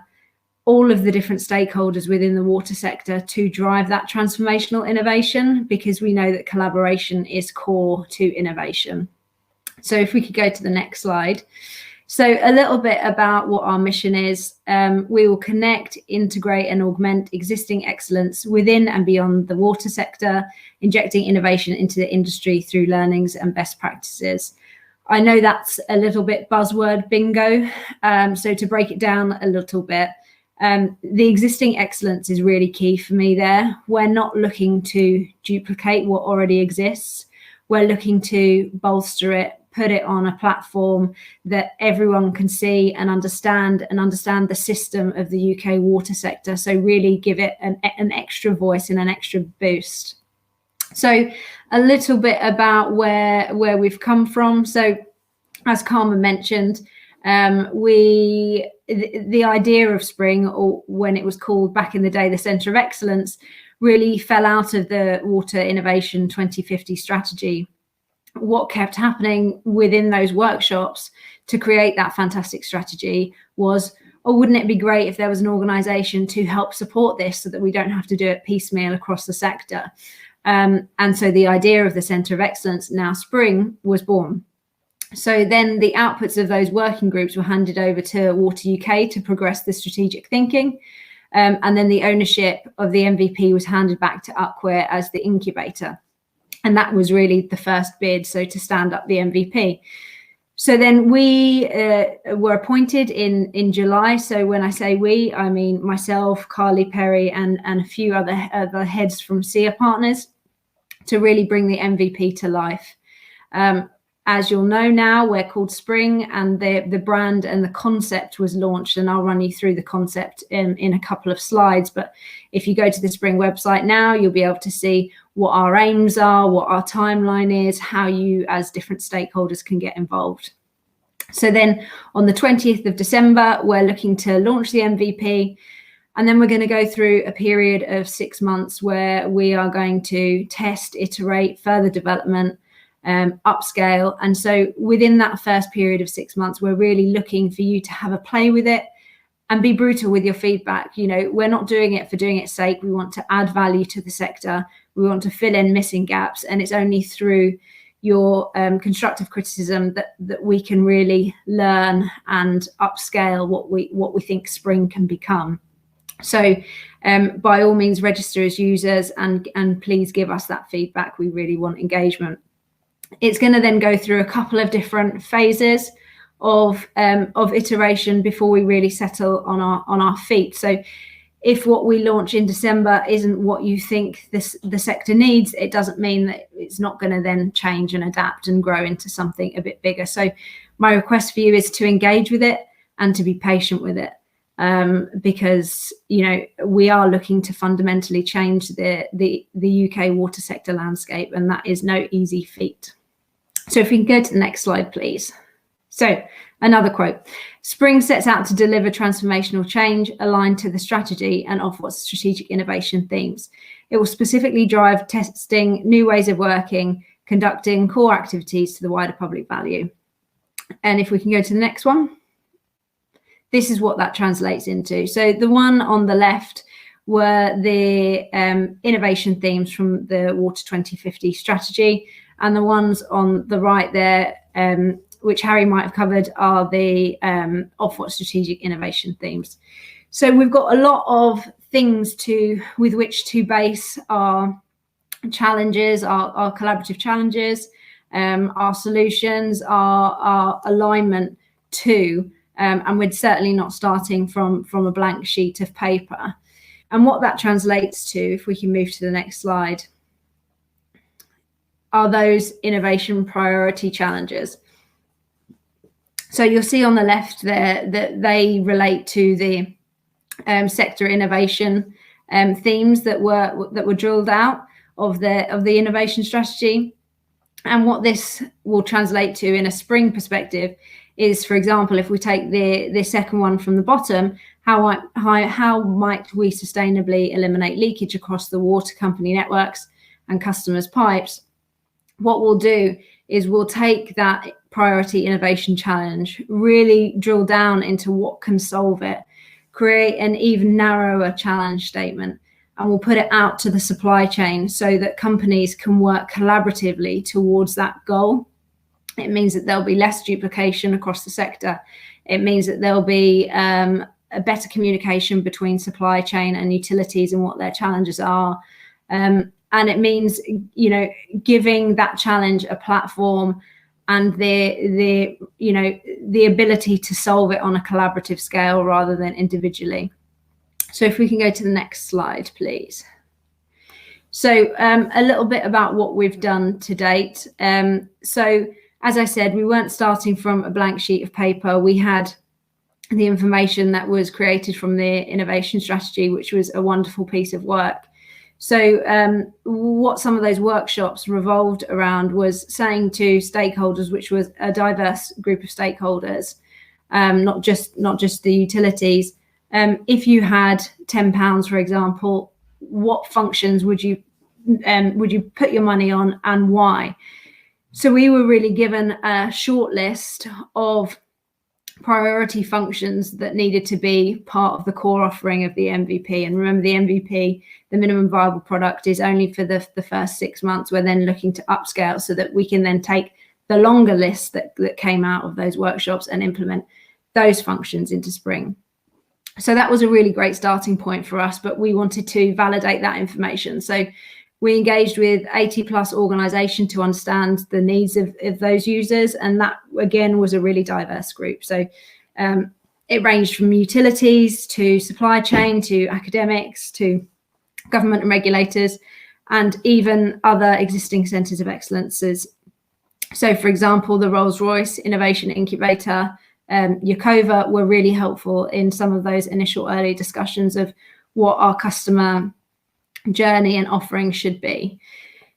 all of the different stakeholders within the water sector to drive that transformational innovation, because we know that collaboration is core to innovation. So if we could go to the next slide. So a little bit about what our mission is. We will connect, integrate and augment existing excellence within and beyond the water sector, injecting innovation into the industry through learnings and best practices. I know that's a little bit buzzword bingo. So to break it down a little bit, the existing excellence is really key for me there. We're not looking to duplicate what already exists. We're looking to bolster it, put it on a platform that everyone can see and understand the system of the UK water sector. So really give it an extra voice and an extra boost. So a little bit about where we've come from. So as Karma mentioned, the idea of Spring, or when it was called back in the day the Centre of Excellence, really fell out of the Water Innovation 2050 strategy. What kept happening within those workshops to create that fantastic strategy was, oh, wouldn't it be great if there was an organisation to help support this so that we don't have to do it piecemeal across the sector? And so the idea of the Centre of Excellence, now Spring, was born. So then the outputs of those working groups were handed over to Water UK to progress the strategic thinking. And then the ownership of the MVP was handed back to Upquare as the incubator. And that was really the first bid, so to stand up the MVP. So then we were appointed in July. So when I say we, I mean myself, Carly Perry, and a few other heads from SEA Partners to really bring the MVP to life. As you'll know now, we're called Spring, and the brand and the concept was launched, and I'll run you through the concept in a couple of slides. But if you go to the Spring website now, you'll be able to see what our aims are, what our timeline is, how you as different stakeholders can get involved. So then on the 20th of December, we're looking to launch the MVP. And then we're going to go through a period of 6 months where we are going to test, iterate, further development, upscale. And so within that first period of 6 months, we're really looking for you to have a play with it and be brutal with your feedback. You know, we're not doing it for doing its sake. We want to add value to the sector. We want to fill in missing gaps. And it's only through your constructive criticism that we can really learn and upscale what we think Spring can become. So by all means, register as users and please give us that feedback. We really want engagement. It's going to then go through a couple of different phases of iteration before we really settle on our feet. So if what we launch in December isn't what you think the sector needs, it doesn't mean that it's not going to then change and adapt and grow into something a bit bigger. So my request for you is to engage with it and to be patient with it, because you know we are looking to fundamentally change the UK water sector landscape, and that is no easy feat. So if we can go to the next slide, please. So another quote, Spring sets out to deliver transformational change aligned to the strategy and Ofwat's strategic innovation themes. It will specifically drive testing new ways of working, conducting core activities to the wider public value. And if we can go to the next one, this is what that translates into. So the one on the left were the innovation themes from the Water 2050 strategy, and the ones on the right there, which Harry might have covered, are the Ofwat strategic innovation themes. So we've got a lot of things with which to base our challenges, our collaborative challenges, our solutions, our alignment to, and we're certainly not starting from a blank sheet of paper. And what that translates to, if we can move to the next slide, are those innovation priority challenges. So you'll see on the left there that they relate to the sector innovation themes that were drilled out of the innovation strategy. And what this will translate to in a Spring perspective is, for example, if we take the second one from the bottom, how might we sustainably eliminate leakage across the water company networks and customers' pipes? What we'll do is we'll take that priority innovation challenge, really drill down into what can solve it, create an even narrower challenge statement, and we'll put it out to the supply chain so that companies can work collaboratively towards that goal. It means that there'll be less duplication across the sector. It means that there'll be a better communication between supply chain and utilities and what their challenges are. And it means, giving that challenge a platform and the ability to solve it on a collaborative scale rather than individually. So if we can go to the next slide, please. So a little bit about what we've done to date. So as I said, we weren't starting from a blank sheet of paper. We had the information that was created from the innovation strategy, which was a wonderful piece of work. So what some of those workshops revolved around was saying to stakeholders, which was a diverse group of stakeholders, not just the utilities, if you had £10, for example, what functions would you put your money on and why? So we were really given a short list of priority functions that needed to be part of the core offering of the MVP. And remember, the MVP, the minimum viable product, is only for the first 6 months. We're then looking to upscale so that we can then take the longer list that came out of those workshops and implement those functions into Spring. So that was a really great starting point for us, but we wanted to validate that information. So we engaged with 80 plus organization to understand the needs of those users. And that, again, was a really diverse group. So it ranged from utilities to supply chain to academics to government and regulators, and even other existing centres of excellences. So, for example, the Rolls-Royce Innovation Incubator, Yakova, were really helpful in some of those initial early discussions of what our customer journey and offering should be.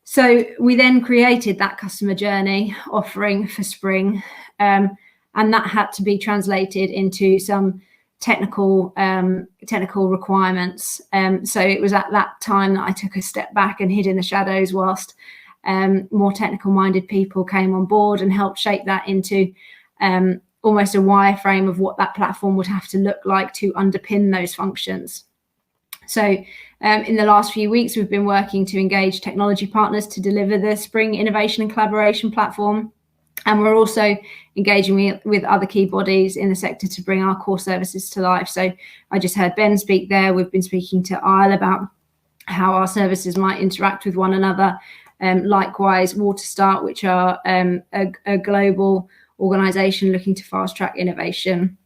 So we then created that customer journey offering for Spring, and that had to be translated into some technical requirements. So it was at that time that I took a step back and hid in the shadows whilst more technical minded people came on board and helped shape that into almost a wireframe of what that platform would have to look like to underpin those functions. So in the last few weeks, we've been working to engage technology partners to deliver the Spring Innovation and Collaboration Platform. And we're also engaging with other key bodies in the sector to bring our core services to life. So I just heard Ben speak there. We've been speaking to Isle about how our services might interact with one another. Likewise, WaterStart, which are a global organisation looking to fast track innovation.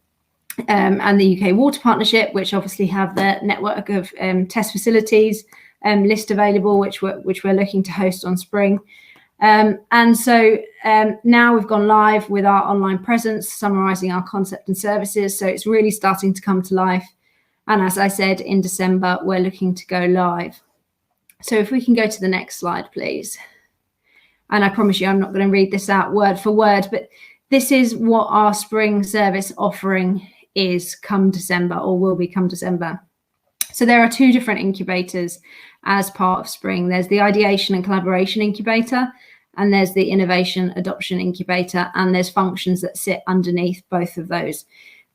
And the UK Water Partnership, which obviously have the network of test facilities list available, which we're looking to host on Spring. And so now we've gone live with our online presence, summarising our concept and services. So it's really starting to come to life. And as I said, in December, we're looking to go live. So if we can go to the next slide, please. And I promise you, I'm not going to read this out word for word, but this is what our spring service offering is come December, or will be come December. So there are 2 different incubators as part of spring. There's the ideation and collaboration incubator, and there's the innovation adoption incubator, and there's functions that sit underneath both of those.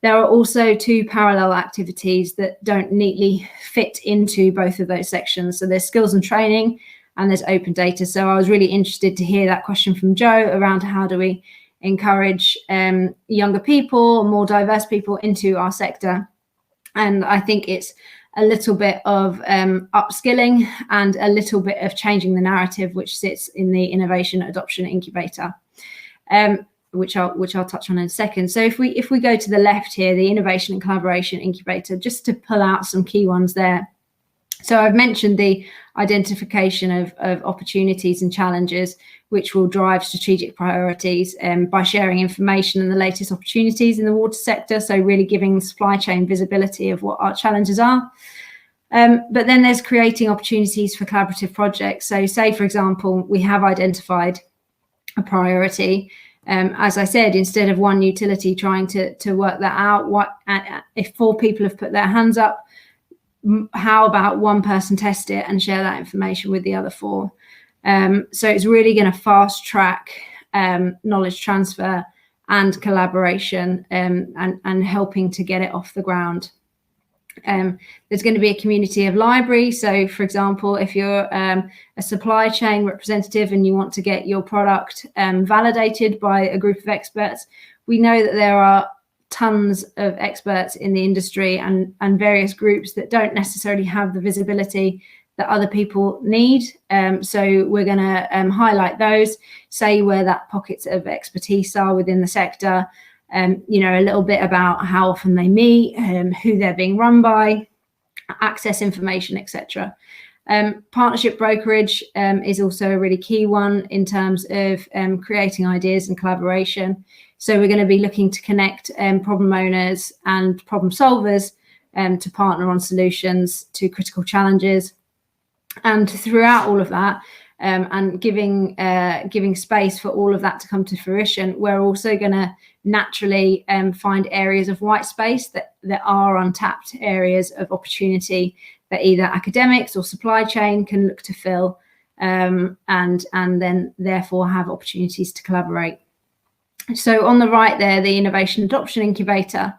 There are also 2 parallel activities that don't neatly fit into both of those sections. So there's skills and training, and there's open data. So I was really interested to hear that question from Joe around how do we encourage younger people, more diverse people into our sector. And I think it's a little bit of upskilling and a little bit of changing the narrative, which sits in the innovation adoption incubator, which I'll touch on in a second. So if we go to the left here, the innovation and collaboration incubator, just to pull out some key ones there. So I've mentioned the identification of opportunities and challenges, which will drive strategic priorities by sharing information and the latest opportunities in the water sector. So really giving supply chain visibility of what our challenges are. But then there's creating opportunities for collaborative projects. So say, for example, we have identified a priority. As I said, instead of one utility trying to work that out, if 4 people have put their hands up, how about one person test it and share that information with the other 4? So it's really going to fast track knowledge transfer and collaboration and helping to get it off the ground. There's going to be a community of library. So, for example, if you're a supply chain representative and you want to get your product validated by a group of experts, we know that there are tons of experts in the industry and various groups that don't necessarily have the visibility that other people need. So we're going to highlight those, say where that pockets of expertise are within the sector, a little bit about how often they meet, who they're being run by, access information, etc. Partnership brokerage is also a really key one in terms of creating ideas and collaboration. So we're going to be looking to connect problem owners and problem solvers to partner on solutions to critical challenges. And throughout all of that, and giving space for all of that to come to fruition, we're also going to naturally find areas of white space that are untapped areas of opportunity that either academics or supply chain can look to fill, and then therefore have opportunities to collaborate. So on the right there, the innovation adoption incubator,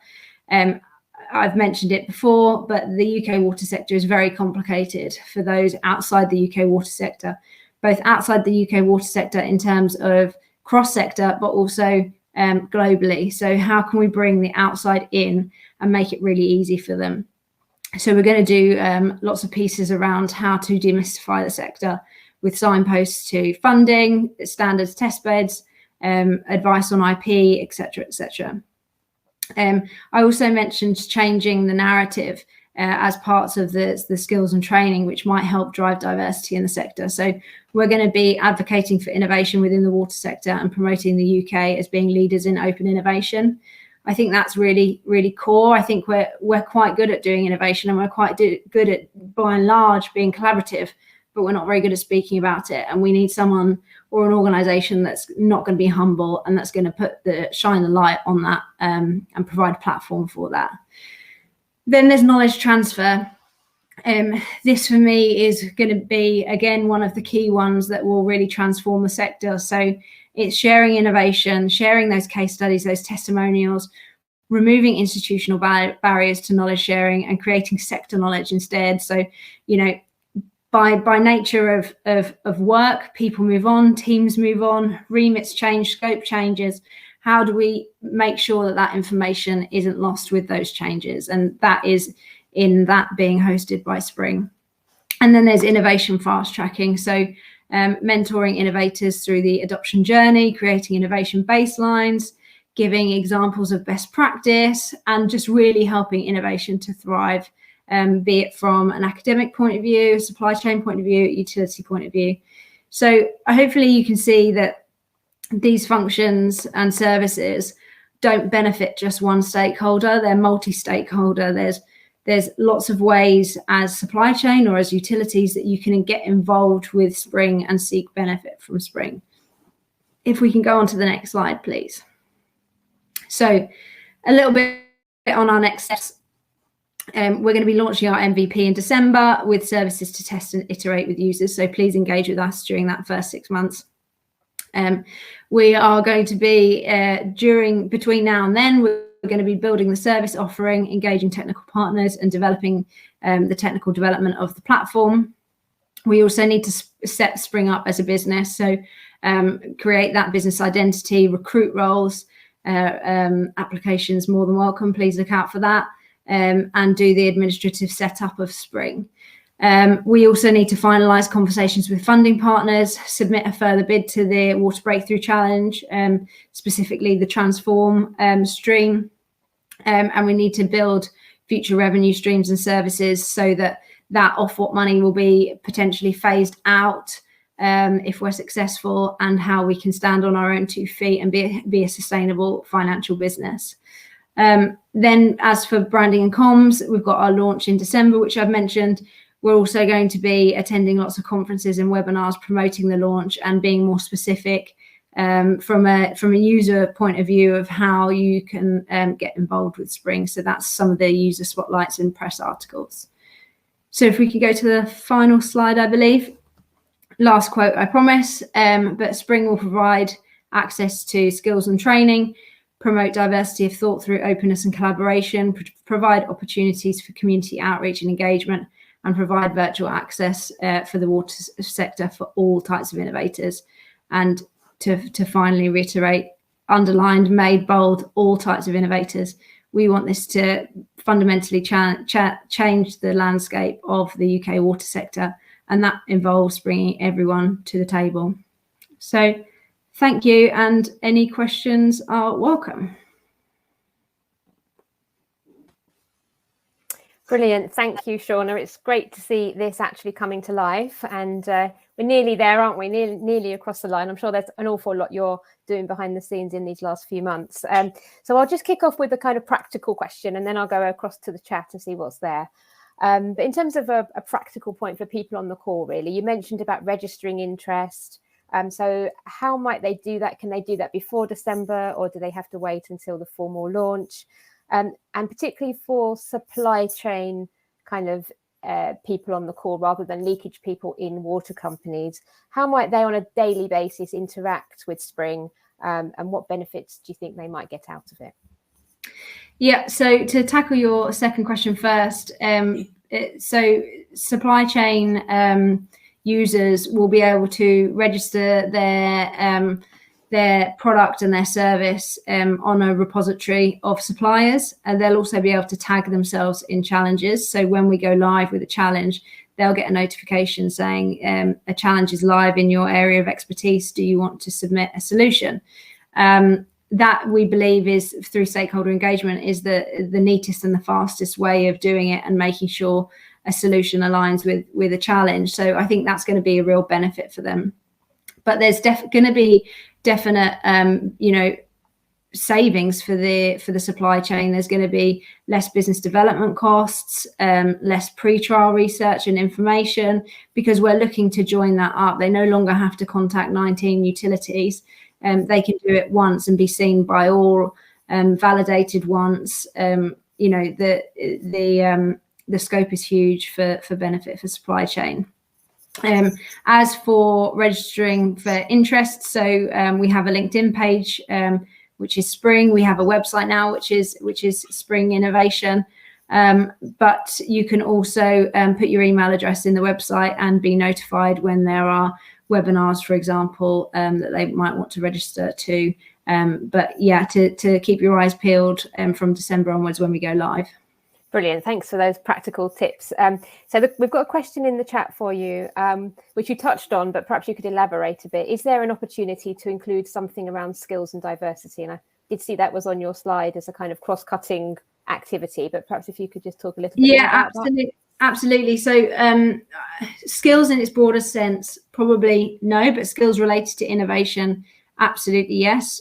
I've mentioned it before, but the UK water sector is very complicated for those outside the UK water sector, both outside the UK water sector in terms of cross-sector, but also globally. So how can we bring the outside in and make it really easy for them? So we're going to do lots of pieces around how to demystify the sector with signposts to funding, standards, test beds, advice on IP, etc., etc. I also mentioned changing the narrative as parts of the skills and training, which might help drive diversity in the sector. So we're going to be advocating for innovation within the water sector and promoting the UK as being leaders in open innovation. I think that's really, really core. I think we're quite good at doing innovation, and we're quite good at, by and large, being collaborative, but we're not very good at speaking about it. And we need someone or an organisation that's not going to be humble and that's going to shine the light on that and provide a platform for that. Then there's knowledge transfer. This for me is going to be, again, one of the key ones that will really transform the sector. So it's sharing innovation, sharing those case studies, those testimonials, removing institutional barriers to knowledge sharing and creating sector knowledge instead. So, by nature of work, people move on, teams move on, remits change, scope changes. How do we make sure that information isn't lost with those changes? And that is in that being hosted by Spring. And then there's innovation fast tracking. So mentoring innovators through the adoption journey, creating innovation baselines, giving examples of best practice, and just really helping innovation to thrive, be it from an academic point of view, supply chain point of view, utility point of view. So hopefully you can see that these functions and services don't benefit just one stakeholder, they're multi-stakeholder. There's lots of ways as supply chain or as utilities that you can get involved with Spring and seek benefit from Spring. If we can go on to the next slide, please. So a little bit on our next steps. We're going to be launching our MVP in December with services to test and iterate with users. So please engage with us during that first 6 months. We are going to be between now and then, we're going to be building the service offering, engaging technical partners, and developing the technical development of the platform. We also need to set Spring up as a business, so create that business identity, recruit roles, applications more than welcome. Please look out for that, and do the administrative setup of Spring. We also need to finalise conversations with funding partners, submit a further bid to the Water Breakthrough Challenge, specifically the Transform stream, and we need to build future revenue streams and services so that Ofwat money will be potentially phased out if we're successful, and how we can stand on our own 2 feet and be a sustainable financial business. Then as for branding and comms, we've got our launch in December, which I've mentioned. We're also going to be attending lots of conferences and webinars promoting the launch and being more specific from a user point of view of how you can get involved with Spring. So that's some of the user spotlights and press articles. So if we could go to the final slide, I believe. Last quote, I promise, but Spring will provide access to skills and training, promote diversity of thought through openness and collaboration, provide opportunities for community outreach and engagement, and provide virtual access for the water sector for all types of innovators. And to finally reiterate, underlined, made bold, all types of innovators. We want this to fundamentally change the landscape of the UK water sector, and that involves bringing everyone to the table. So thank you, and any questions are welcome. Brilliant. Thank you, Shauna. It's great to see this actually coming to life, and we're nearly there, aren't we? Nearly across the line. I'm sure there's an awful lot you're doing behind the scenes in these last few months. So I'll just kick off with a kind of practical question, and then I'll go across to the chat and see what's there. But in terms of a practical point for people on the call, really, you mentioned about registering interest. So how might they do that? Can they do that before December, or do they have to wait until the formal launch? And particularly for supply chain kind of people on the call rather than leakage people in water companies, how might they on a daily basis interact with Spring, and what benefits do you think they might get out of it? Yeah, so to tackle your second question first, so supply chain users will be able to register their product and their service on a repository of suppliers, and they'll also be able to tag themselves in challenges. So when we go live with a challenge, they'll get a notification saying a challenge is live in your area of expertise. Do you want to submit a solution? That we believe is, through stakeholder engagement, is the neatest and the fastest way of doing it and making sure a solution aligns with a challenge. So I think that's going to be a real benefit for them. But there's going to be definite savings for the supply chain. There's going to be less business development costs, less pre-trial research and information, because we're looking to join that up. They no longer have to contact 19 utilities. They can do it once and be seen by all, validated once. The scope is huge for benefit for supply chain. As for registering for interest, so we have a LinkedIn page, which is Spring. We have a website now, which is Spring Innovation. But you can also put your email address in the website and be notified when there are webinars, for example, that they might want to register to. But yeah, to keep your eyes peeled from December onwards when we go live. Brilliant. Thanks for those practical tips. We've got a question in the chat for you, which you touched on, but perhaps you could elaborate a bit. Is there an opportunity to include something around skills and diversity? And I did see that was on your slide as a kind of cross-cutting activity, but perhaps if you could just talk a little bit about that. Absolutely. So skills in its broader sense, probably no, but skills related to innovation, absolutely yes.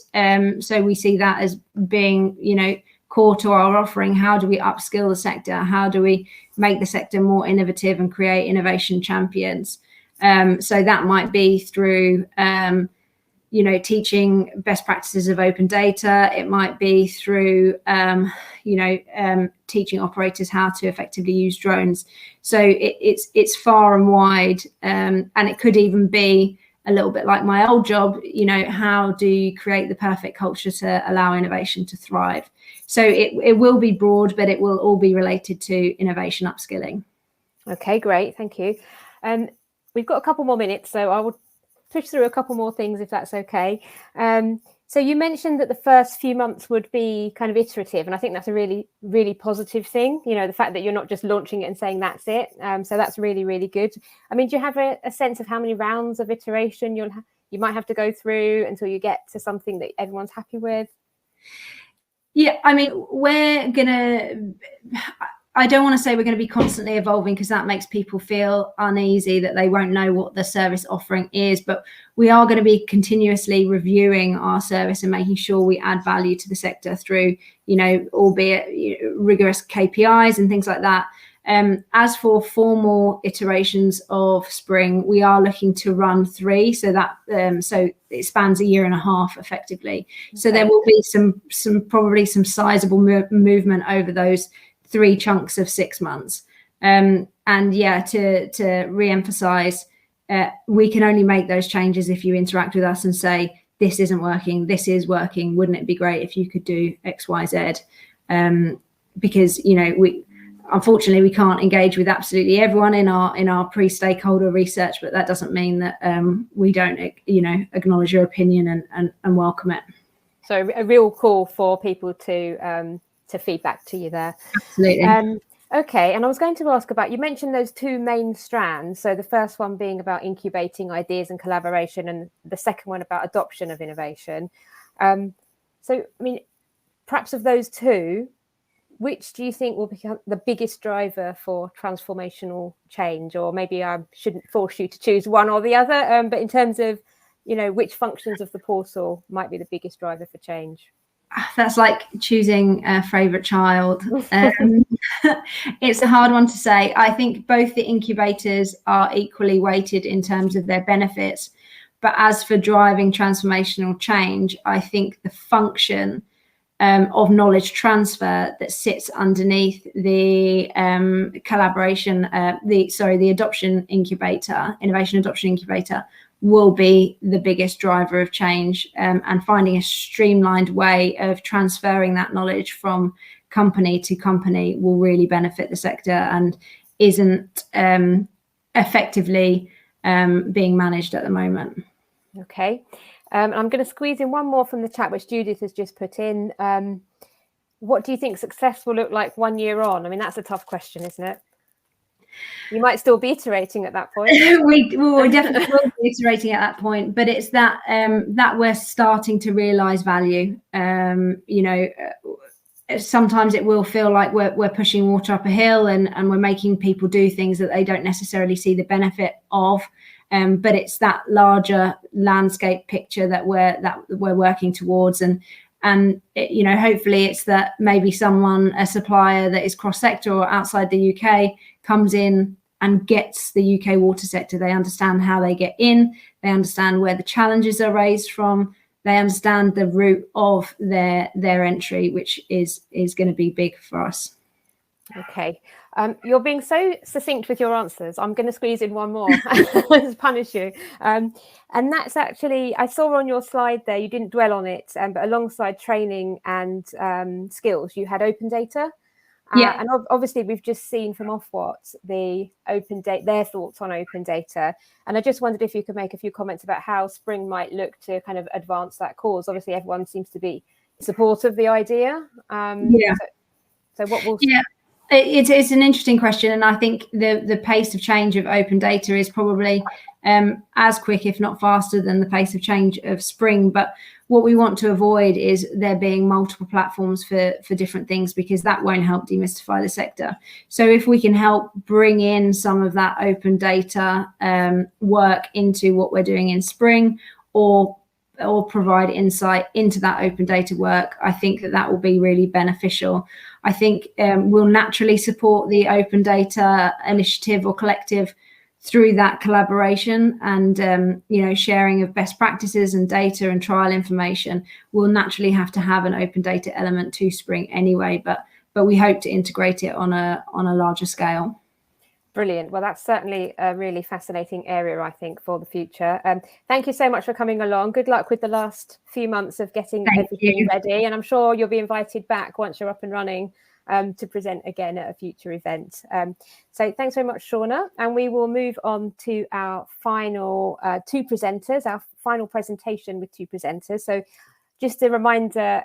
So we see that as being, core to our offering. How do we upskill the sector? How do we make the sector more innovative and create innovation champions? So that might be through, teaching best practices of open data. It might be through, teaching operators how to effectively use drones. So it's far and wide, and it could even be a little bit like my old job. How do you create the perfect culture to allow innovation to thrive? So it will be broad, but it will all be related to innovation upskilling. Okay, great, thank you. We've got a couple more minutes, so I will push through a couple more things if that's okay. So you mentioned that the first few months would be kind of iterative, and I think that's a really, really positive thing. The fact that you're not just launching it and saying that's it. So that's really, really good. I mean, do you have a sense of how many rounds of iteration you might have to go through until you get to something that everyone's happy with? Yeah, I mean, I don't want to say we're going to be constantly evolving, because that makes people feel uneasy that they won't know what the service offering is. But we are going to be continuously reviewing our service and making sure we add value to the sector through, albeit rigorous KPIs and things like that. As for formal iterations of Spring, we are looking to run 3, so that so it spans a year and a half effectively. Okay. So there will be probably some sizable movement over those 3 chunks of 6 months. And yeah, to re-emphasize, we can only make those changes if you interact with us and say, this isn't working, this is working, wouldn't it be great if you could do X, Y, Z? Because unfortunately we can't engage with absolutely everyone in our pre-stakeholder research, but that doesn't mean that we don't acknowledge your opinion and welcome it. So a real call for people to feedback to you there. Absolutely. Okay, and I was going to ask about, you mentioned those 2 main strands. So the first one being about incubating ideas and collaboration, and the second one about adoption of innovation. So, I mean, perhaps of those 2, which do you think will become the biggest driver for transformational change? Or maybe I shouldn't force you to choose one or the other, but in terms of, which functions of the portal might be the biggest driver for change? That's like choosing a favorite child. It's a hard one to say. I think both the incubators are equally weighted in terms of their benefits. But as for driving transformational change, I think the function of knowledge transfer that sits underneath the collaboration, the adoption incubator, innovation adoption incubator, will be the biggest driver of change, and finding a streamlined way of transferring that knowledge from company to company will really benefit the sector, and isn't effectively being managed at the moment. Okay. I'm going to squeeze in one more from the chat, which Judith has just put in. What do you think success will look like 1 year on? I mean, that's a tough question, isn't it? You might still be iterating at that point. we definitely will be iterating at that point, but it's that that we're starting to realize value. Sometimes it will feel like we're pushing water up a hill, and we're making people do things that they don't necessarily see the benefit of. But it's that larger landscape picture that we're working towards, and hopefully it's that maybe a supplier that is cross-sector or outside the UK comes in and gets the UK water sector. They understand how they get in, they understand where the challenges are raised from, they understand the route of their entry, which is going to be big for us. Okay. You're being so succinct with your answers. I'm going to squeeze in one more to punish you. And that's actually, I saw on your slide there, you didn't dwell on it, but alongside training and skills, you had open data. Yeah. And obviously, we've just seen from Ofwat their thoughts on open data. And I just wondered if you could make a few comments about how Spring might look to kind of advance that cause. Obviously, everyone seems to be supportive of the idea. So what will... Yeah. It's an interesting question, and I think the pace of change of open data is probably as quick, if not faster, than the pace of change of Spring. But what we want to avoid is there being multiple platforms for different things, because that won't help demystify the sector. So if we can help bring in some of that open data work into what we're doing in Spring, or provide insight into that open data work, I think that will be really beneficial. I think we'll naturally support the open data initiative or collective through that collaboration and sharing of best practices and data and trial information, we'll naturally have to have an open data element to Spring anyway, but we hope to integrate it on a larger scale. Brilliant. Well, that's certainly a really fascinating area, I think, for the future. Thank you so much for coming along. Good luck with the last few months of getting everything ready. And I'm sure you'll be invited back once you're up and running to present again at a future event. So thanks very much, Shauna. And we will move on to our final two presenters, our final presentation with two presenters. So just a reminder,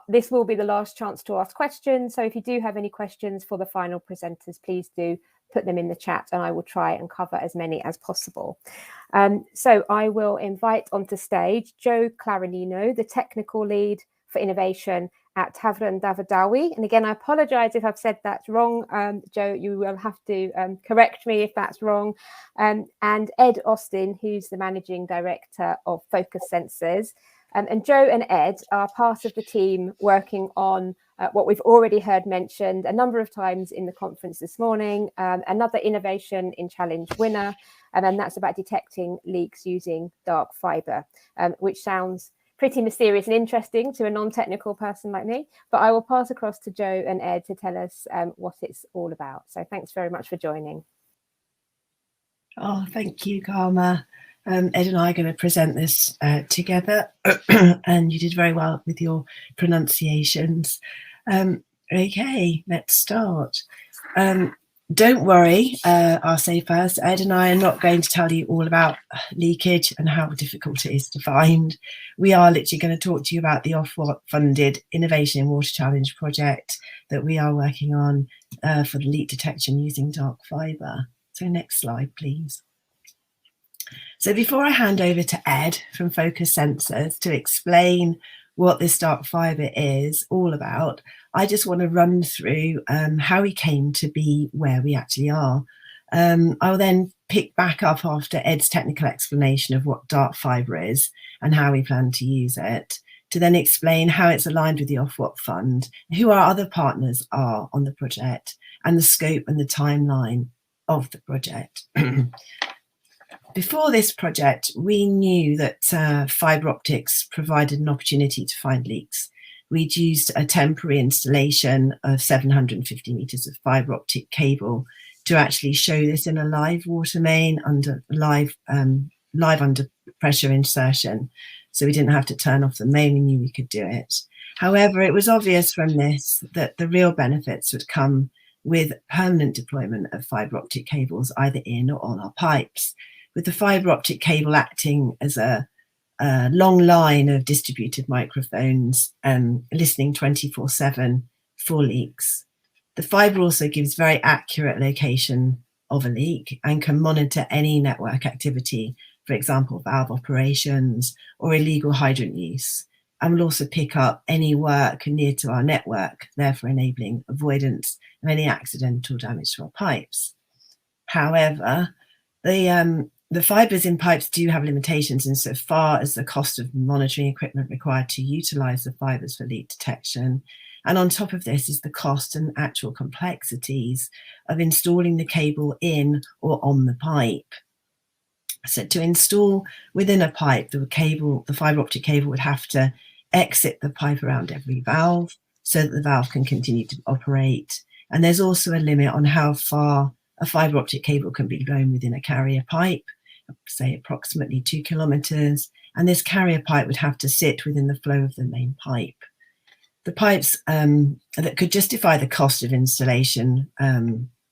this will be the last chance to ask questions. So if you do have any questions for the final presenters, please do put them in the chat and I will try and cover as many as possible. So I will invite onto stage Joe Clarinino, the technical lead for innovation at Tavern Davadawi. And again, I apologize if I've said that wrong. Joe, you will have to correct me if that's wrong. And Ed Austin, who's the managing director of Focus Sensors. And Joe and Ed are part of the team working on what we've already heard mentioned a number of times in the conference this morning, another innovation in challenge winner, and then that's about detecting leaks using dark fiber, which sounds pretty mysterious and interesting to a non-technical person like me, but I will pass across to Joe and Ed to tell us what it's all about. So thanks very much for joining. Oh, thank you, Karma. Ed and I are going to present this together, and you did very well with your pronunciations. Okay, let's start. Don't worry, I'll say first, Ed and I are not going to tell you all about leakage and how difficult it is to find. We are literally going to talk to you about the Ofwat-funded Innovation in Water Challenge project that we are working on for the leak detection using dark fibre. So next slide, please. So before I hand over to Ed from Focus Sensors to explain what this dark fibre is all about, I just want to run through how we came to be where we actually are. I'll then pick back up after Ed's technical explanation of what dark fibre is and how we plan to use it, to then explain how it's aligned with the Ofwat Fund, who our other partners are on the project, and the scope and the timeline of the project. Before this project, we knew that fibre optics provided an opportunity to find leaks. We'd used a temporary installation of 750 metres of fibre optic cable to actually show this in a live water main under live under pressure insertion. So we didn't have to turn off the main, we knew we could do it. However, it was obvious from this that the real benefits would come with permanent deployment of fibre optic cables either in or on our pipes, with the fibre optic cable acting as a long line of distributed microphones listening 24/7 for leaks. The fibre also gives very accurate location of a leak and can monitor any network activity, for example, valve operations or illegal hydrant use, and will also pick up any work near to our network, therefore enabling avoidance of any accidental damage to our pipes. However, the fibres in pipes do have limitations insofar as the cost of monitoring equipment required to utilise the fibres for leak detection. And on top of this is the cost and actual complexities of installing the cable in or on the pipe. So to install within a pipe, the fibre optic cable would have to exit the pipe around every valve so that the valve can continue to operate. And there's also a limit on how far a fibre optic cable can be blown within a carrier pipe, say approximately 2 kilometres, and this carrier pipe would have to sit within the flow of the main pipe. The pipes that could justify the cost of installation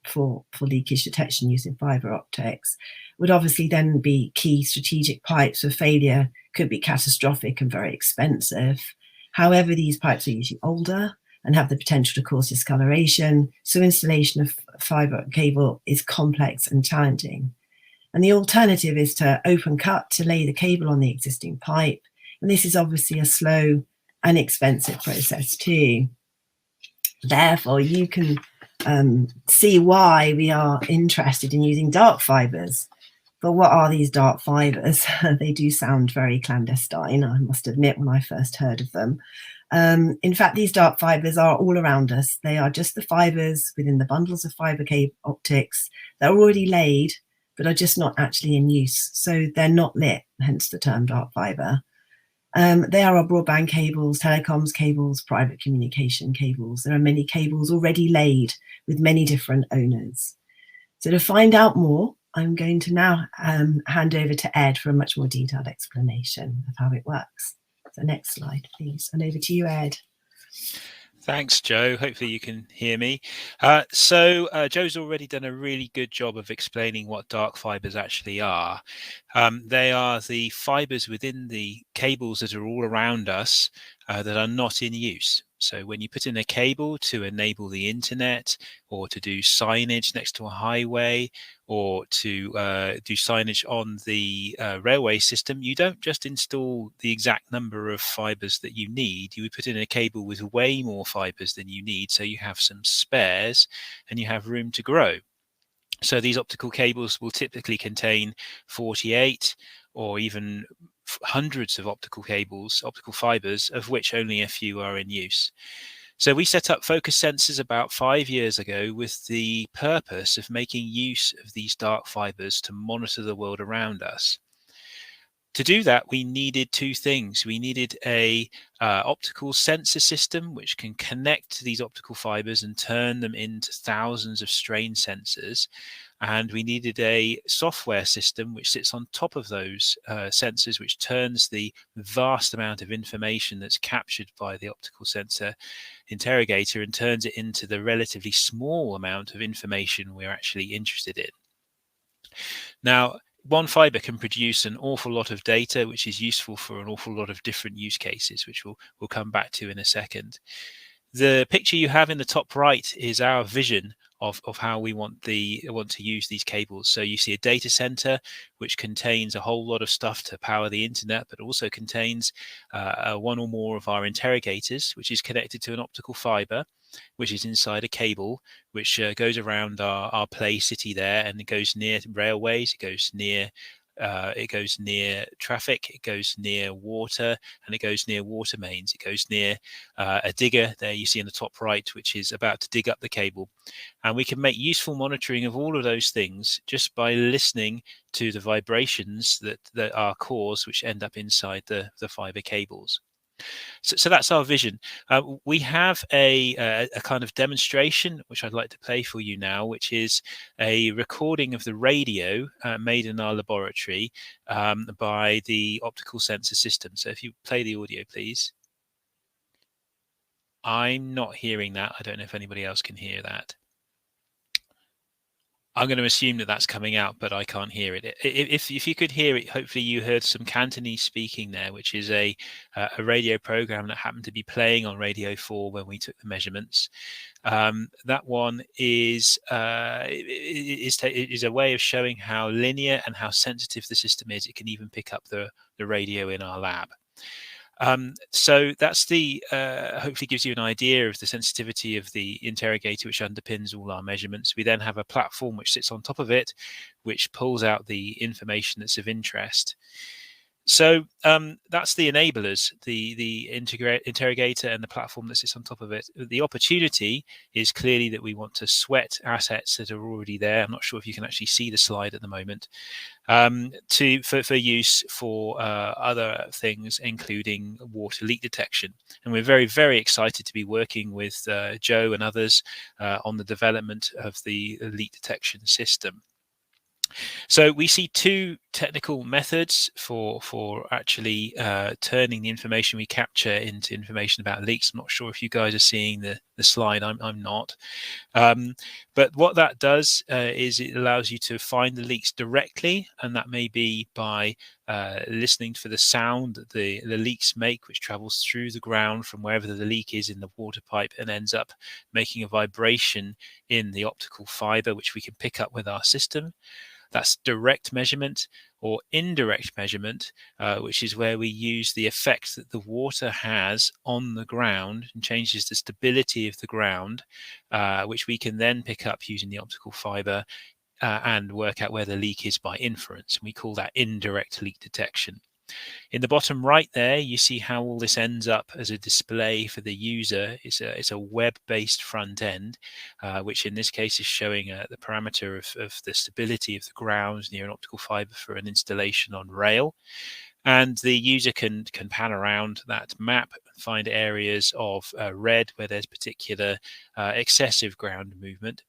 for leakage detection using fibre optics would obviously then be key strategic pipes where failure could be catastrophic and very expensive. However, these pipes are usually older and have the potential to cause discoloration, so installation of fibre cable is complex and challenging. And the alternative is to open cut to lay the cable on the existing pipe. And this is obviously a slow and expensive process too. Therefore, you can see why we are interested in using dark fibres. But what are these dark fibres? They do sound very clandestine, I must admit, when I first heard of them. In fact, these dark fibres are all around us. They are just the fibres within the bundles of fibre optics that are already laid, but are just not actually in use. So they're not lit, hence the term dark fibre. They are our broadband cables, telecoms cables, private communication cables. There are many cables already laid with many different owners. So to find out more, I'm going to now hand over to Ed for a much more detailed explanation of how it works. So next slide, please. And over to you, Ed. Thanks, Joe. Hopefully you can hear me. Joe's already done a really good job of explaining what dark fibers actually are. They are the fibers within the cables that are all around us that are not in use. So when you put in a cable to enable the internet, or to do signage next to a highway, or to do signage on the railway system, you don't just install the exact number of fibers that you need. You would put in a cable with way more fibers than you need, so you have some spares and you have room to grow. So these optical cables will typically contain 48 or even hundreds of optical fibers, of which only a few are in use. So we set up focus sensors about 5 years ago with the purpose of making use of these dark fibers to monitor the world around us. To do that, we needed two things. We needed a optical sensor system which can connect to these optical fibers and turn them into thousands of strain sensors. And we needed a software system which sits on top of those sensors, which turns the vast amount of information that's captured by the optical sensor interrogator and turns it into the relatively small amount of information we're actually interested in. Now, one fiber can produce an awful lot of data, which is useful for an awful lot of different use cases, which we'll come back to in a second. The picture you have in the top right is our vision of how we want to use these cables. So you see a data center which contains a whole lot of stuff to power the internet, but also contains one or more of our interrogators, which is connected to an optical fiber, which is inside a cable, which goes around our play city there, and it goes near railways, it goes near traffic, it goes near water, and it goes near water mains. It goes near a digger there you see in the top right, which is about to dig up the cable. And we can make useful monitoring of all of those things just by listening to the vibrations that are caused, which end up inside the fiber cables. So that's our vision. We have a kind of demonstration, which I'd like to play for you now, which is a recording of the radio made in our laboratory by the optical sensor system. So if you play the audio, please. I'm not hearing that. I don't know if anybody else can hear that. I'm going to assume that that's coming out, but I can't hear it. If you could hear it, hopefully you heard some Cantonese speaking there, which is a radio program that happened to be playing on Radio 4 when we took the measurements. That one is a way of showing how linear and how sensitive the system is. It can even pick up the radio in our lab. So that's hopefully gives you an idea of the sensitivity of the interrogator, which underpins all our measurements. We then have a platform which sits on top of it, which pulls out the information that's of interest. So that's the enablers, the interrogator and the platform that sits on top of it. The opportunity is clearly that we want to sweat assets that are already there. I'm not sure if you can actually see the slide at the moment, for use for other things, including water leak detection. And we're very, very excited to be working with Joe and others on the development of the leak detection system. So we see two technical methods for actually turning the information we capture into information about leaks. I'm not sure if you guys are seeing the slide. I'm not. But what that does is it allows you to find the leaks directly, and that may be by listening for the sound that the leaks make, which travels through the ground from wherever the leak is in the water pipe and ends up making a vibration in the optical fiber, which we can pick up with our system. That's direct measurement, or indirect measurement, which is where we use the effect that the water has on the ground and changes the stability of the ground, which we can then pick up using the optical fiber and work out where the leak is by inference. And we call that indirect leak detection. In the bottom right there, you see how all this ends up as a display for the user. It's a web-based front end, which in this case is showing the parameter of the stability of the grounds near an optical fiber for an installation on rail. And the user can pan around that map, find areas of red where there's particular excessive ground movement.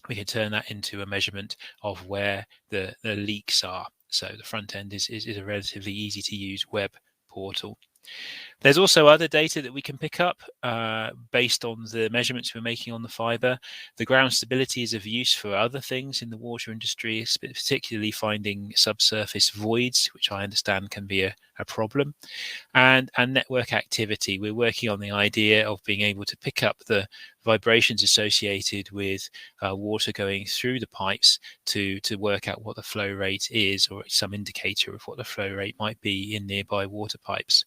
We can turn that into a measurement of where the leaks are. So the front end is a relatively easy to use web portal. There's also other data that we can pick up based on the measurements we're making on the fiber. The ground stability is of use for other things in the water industry, particularly finding subsurface voids, which I understand can be a problem, and network activity. We're working on the idea of being able to pick up the vibrations associated with water going through the pipes to work out what the flow rate is, or some indicator of what the flow rate might be in nearby water pipes.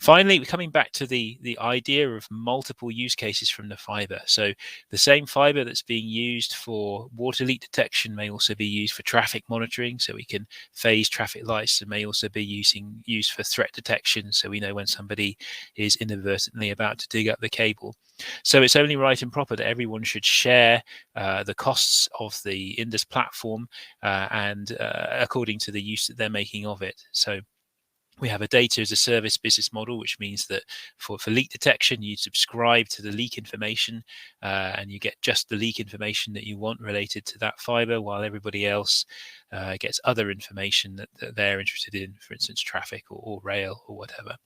Finally, we're coming back to the idea of multiple use cases from the fiber. So the same fiber that's being used for water leak detection may also be used for traffic monitoring, so we can phase traffic lights, and may also be used for threat detection, so we know when somebody is inadvertently about to dig up the cable. So it's only right and proper that everyone should share the costs of the Indus platform and according to the use that they're making of it. So we have a data as a service business model, which means that for leak detection, you subscribe to the leak information and you get just the leak information that you want related to that fiber, while everybody else gets other information that they're interested in, for instance, traffic or rail or whatever.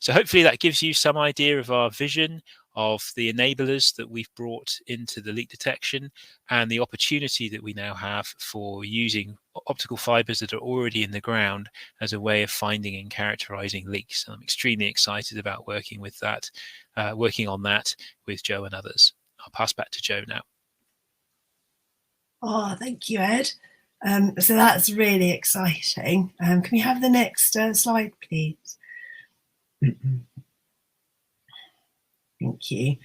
So hopefully that gives you some idea of our vision of the enablers that we've brought into the leak detection and the opportunity that we now have for using optical fibers that are already in the ground as a way of finding and characterizing leaks. And I'm extremely excited about working on that with Joe and others. I'll pass back to Joe now. Oh, thank you, Ed. So that's really exciting. Can we have the next slide, please? Thank you.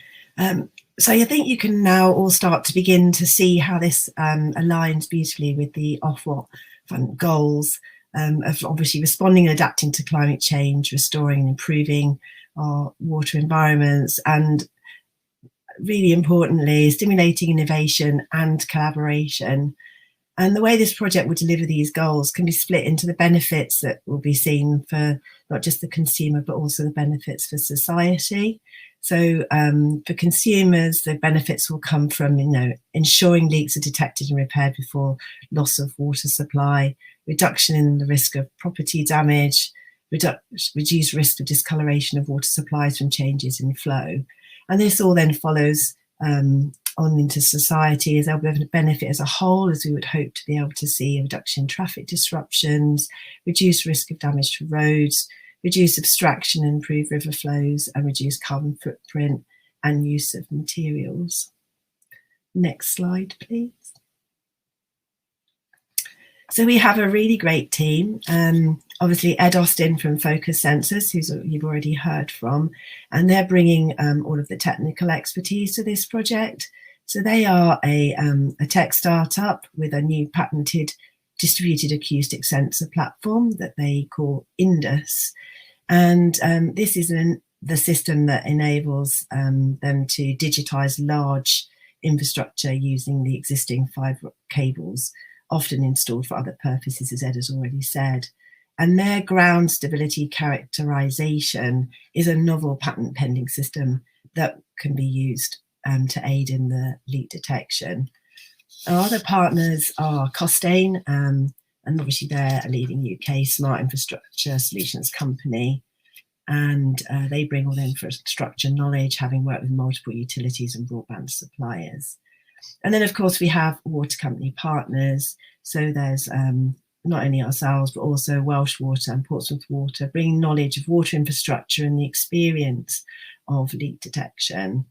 So I think you can now all start to begin to see how this aligns beautifully with the Ofwat Fund goals of obviously responding and adapting to climate change, restoring and improving our water environments, and really importantly, stimulating innovation and collaboration. And the way this project will deliver these goals can be split into the benefits that will be seen for not just the consumer, but also the benefits for society. So for consumers, the benefits will come from, ensuring leaks are detected and repaired before loss of water supply, reduction in the risk of property damage, reduced risk of discoloration of water supplies from changes in flow. And this all then follows on into society as a benefit as a whole, as we would hope to be able to see a reduction in traffic disruptions, reduced risk of damage to roads, reduce abstraction and improve river flows, and reduce carbon footprint and use of materials. Next slide, please. So we have a really great team. Obviously, Ed Austin from Focus Sensors, who you've already heard from, and they're bringing all of the technical expertise to this project. So they are a tech startup with a new patented distributed acoustic sensor platform that they call Indus. And this is the system that enables them to digitize large infrastructure using the existing fiber cables, often installed for other purposes, as Ed has already said. And their ground stability characterization is a novel patent pending system that can be used to aid in the leak detection. Our other partners are Costain, and obviously they're a leading UK smart infrastructure solutions company. And they bring all the infrastructure knowledge, having worked with multiple utilities and broadband suppliers. And then, of course, we have water company partners. So there's not only ourselves, but also Welsh Water and Portsmouth Water, bringing knowledge of water infrastructure and the experience of leak detection.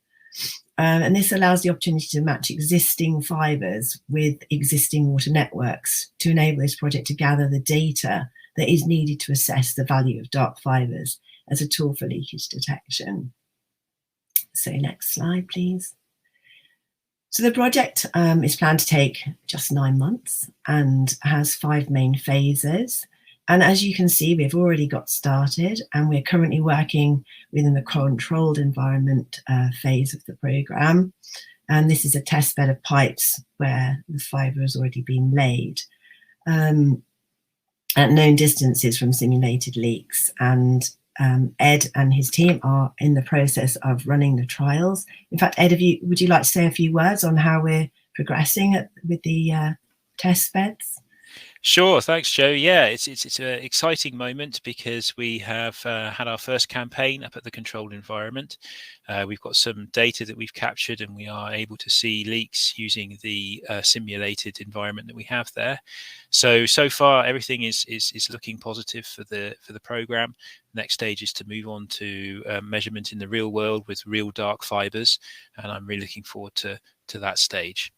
And this allows the opportunity to match existing fibres with existing water networks to enable this project to gather the data that is needed to assess the value of dark fibres as a tool for leakage detection. So next slide, please. So the project is planned to take just 9 months and has 5 main phases. And as you can see, we've already got started, and we're currently working within the controlled environment phase of the programme. And this is a test bed of pipes where the fibre has already been laid at known distances from simulated leaks. And Ed and his team are in the process of running the trials. In fact, Ed, would you like to say a few words on how we're progressing with the test beds? Sure, thanks, Joe. Yeah, it's an exciting moment because we have had our first campaign up at the controlled environment. We've got some data that we've captured, and we are able to see leaks using the simulated environment that we have there. So far, everything is looking positive for the program. Next stage is to move on to measurement in the real world with real dark fibers, and I'm really looking forward to that stage.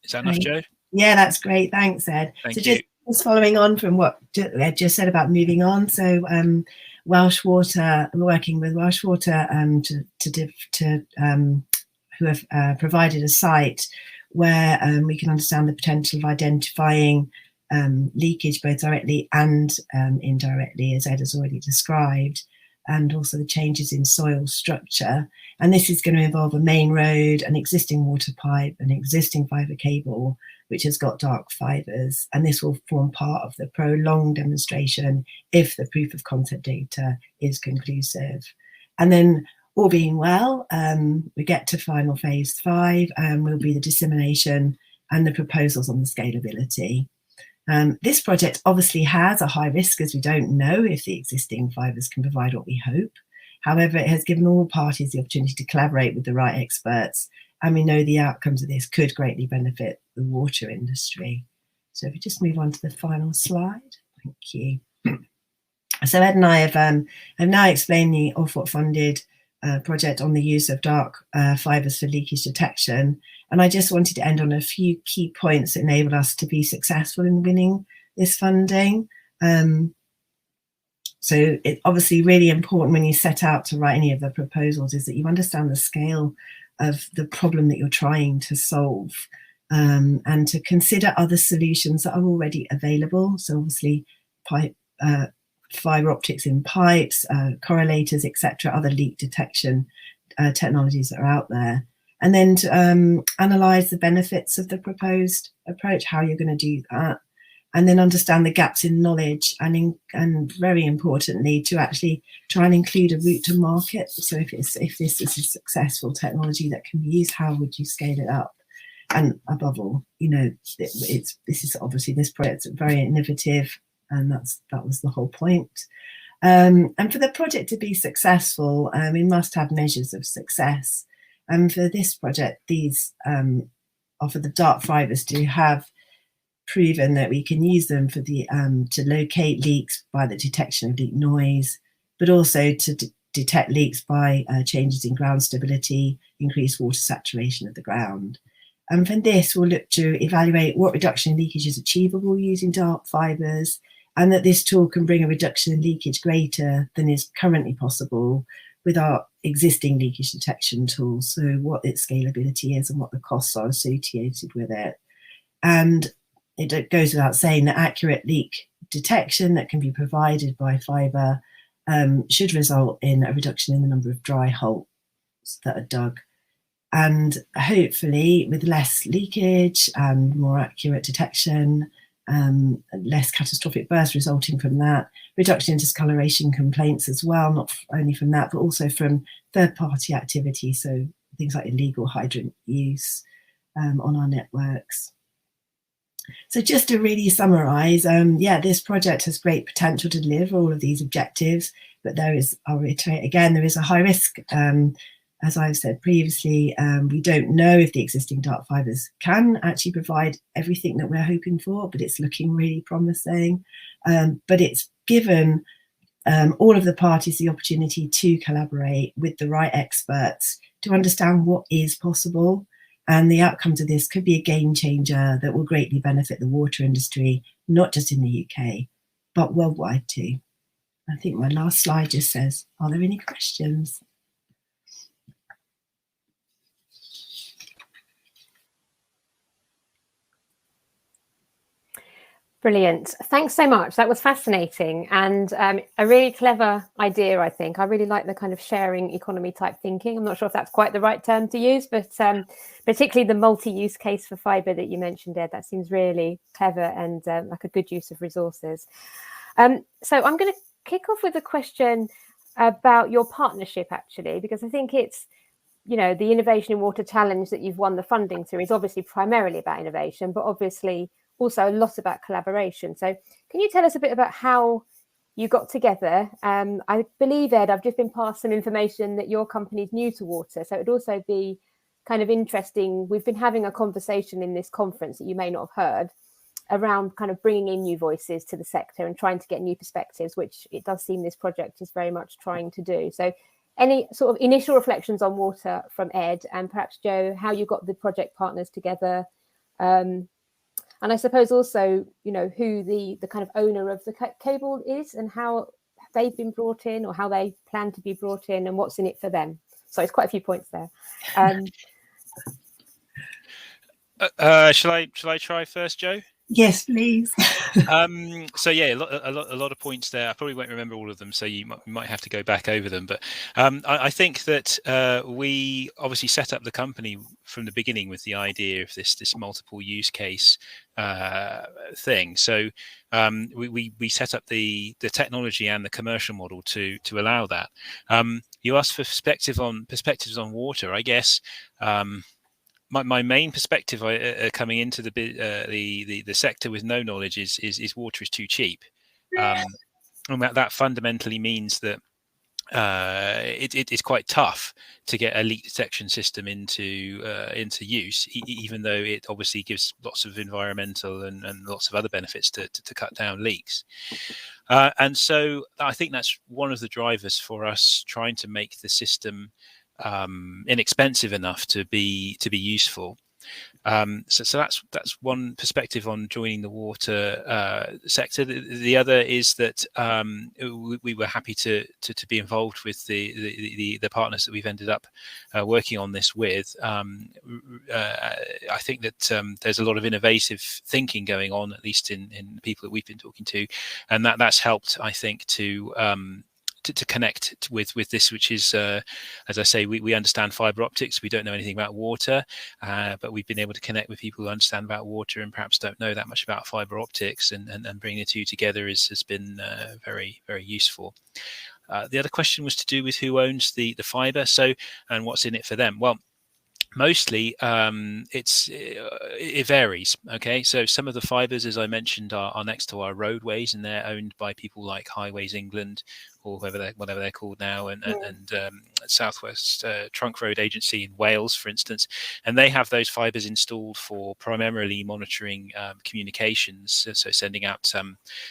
Is that enough, Joe? Yeah, that's great. Thanks, Ed. Thank you. Just following on from what Ed just said about moving on. So Welsh Water, we're working with Welsh Water who have provided a site where we can understand the potential of identifying leakage both directly and indirectly, as Ed has already described, and also the changes in soil structure. And this is going to involve a main road, an existing water pipe, an existing fibre cable, which has got dark fibres. And this will form part of the prolonged demonstration if the proof of concept data is conclusive. And then, all being well, we get to final phase 5, will be the dissemination and the proposals on the scalability. This project obviously has a high risk, as we don't know if the existing fibres can provide what we hope. However, it has given all parties the opportunity to collaborate with the right experts, and we know the outcomes of this could greatly benefit the water industry. So if we just move on to the final slide. Thank you. So Ed and I have now explained the Ofwat funded project on the use of dark fibres for leakage detection. And I just wanted to end on a few key points that enable us to be successful in winning this funding. So it's obviously really important when you set out to write any of the proposals is that you understand the scale of the problem that you're trying to solve, and to consider other solutions that are already available. So obviously fibre optics in pipes, correlators, etc., other leak detection technologies that are out there. And then to analyse the benefits of the proposed approach, how you're going to do that, and then understand the gaps in knowledge, and very importantly, to actually try and include a route to market. So if this is a successful technology that can be used, how would you scale it up? And above all, this project's very innovative, and that was the whole point. And for the project to be successful, we must have measures of success. And for this project, these are for the dark fibres to have proven that we can use them for the to locate leaks by the detection of leak noise, but also to detect leaks by changes in ground stability, increased water saturation of the ground. And from this, we'll look to evaluate what reduction in leakage is achievable using dark fibres, and that this tool can bring a reduction in leakage greater than is currently possible with our existing leakage detection tools. So what its scalability is and what the costs are associated with it. And it goes without saying that accurate leak detection that can be provided by fibre should result in a reduction in the number of dry holes that are dug. And hopefully with less leakage and more accurate detection, less catastrophic bursts resulting from that, reduction in discoloration complaints as well, not only from that, but also from third-party activity, so things like illegal hydrant use on our networks. So just to really summarise, this project has great potential to deliver all of these objectives, but I'll reiterate again, there is a high risk. As I've said previously, we don't know if the existing dark fibres can actually provide everything that we're hoping for, but it's looking really promising. But it's given all of the parties the opportunity to collaborate with the right experts to understand what is possible. And the outcomes of this could be a game changer that will greatly benefit the water industry, not just in the UK, but worldwide too. I think my last slide just says, are there any questions? Brilliant. Thanks so much. That was fascinating and a really clever idea, I think. I really like the kind of sharing economy type thinking. I'm not sure if that's quite the right term to use, but particularly the multi-use case for fibre that you mentioned, Ed, that seems really clever and like a good use of resources. So I'm going to kick off with a question about your partnership, actually, because I think it's, you know, the Innovation in Water Challenge that you've won the funding through is obviously primarily about innovation, but obviously also a lot about collaboration. So can you tell us a bit about how you got together? I believe, Ed, I've just been passed some information that your company's new to water. So it'd also be kind of interesting. We've been having a conversation in this conference that you may not have heard around kind of bringing in new voices to the sector and trying to get new perspectives, which it does seem this project is very much trying to do. So any sort of initial reflections on water from Ed, and perhaps Jo, how you got the project partners together, and I suppose also, you know, who the kind of owner of the cable is and how they've been brought in or how they plan to be brought in and what's in it for them. So it's quite a few points there. Shall I try first, Jo? Yes, please. So yeah, a lot of points there. I probably won't remember all of them, so you might have to go back over them. But I think that we obviously set up the company from the beginning with the idea of this multiple use case thing. So we set up the technology and the commercial model to allow that. You asked for perspectives on water, I guess. My main perspective coming into the sector with no knowledge is water is too cheap, and that fundamentally means that it's quite tough to get a leak detection system into use, even though it obviously gives lots of environmental and lots of other benefits to cut down leaks. And so I think that's one of the drivers for us trying to make the system inexpensive enough to be useful. So that's one perspective on joining the water sector. The other is that we were happy to be involved with the partners that we've ended up working on this with. I think that there's a lot of innovative thinking going on, at least in people that we've been talking to, and that's helped, I think, to connect with this, which is, as I say, we understand fiber optics. We don't know anything about water, but we've been able to connect with people who understand about water and perhaps don't know that much about fiber optics, and bringing the two together has been very, very useful. The other question was to do with who owns the fiber, and what's in it for them. Well, mostly it varies. Okay, so some of the fibers, as I mentioned, are next to our roadways, and they're owned by people like Highways England, or whatever they're called now, and Southwest Trunk Road Agency in Wales, for instance, and they have those fibers installed for primarily monitoring communications, so sending out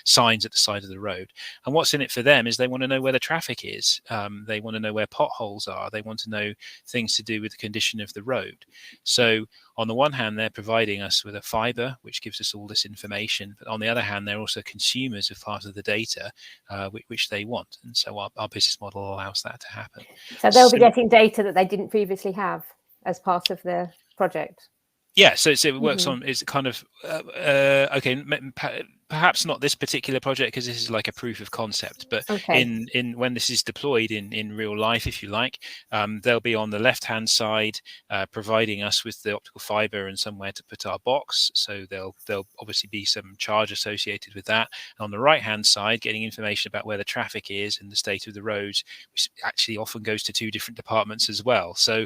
signs at the side of the road. And what's in it for them is they want to know where the traffic is, they want to know where potholes are, they want to know things to do with the condition of the road. So on the one hand, they're providing us with a fiber, which gives us all this information, but on the other hand, they're also consumers of part of the data which they want. And so our business model allows that to happen. So they'll be getting data that they didn't previously have as part of the project. Yeah, so it works on, it's kind of, okay, perhaps not this particular project because this is like a proof of concept, but in when this is deployed in real life, if you like, they'll be on the left-hand side providing us with the optical fiber and somewhere to put our box. So there'll obviously be some charge associated with that. And on the right-hand side, getting information about where the traffic is and the state of the roads, which actually often goes to two different departments as well. So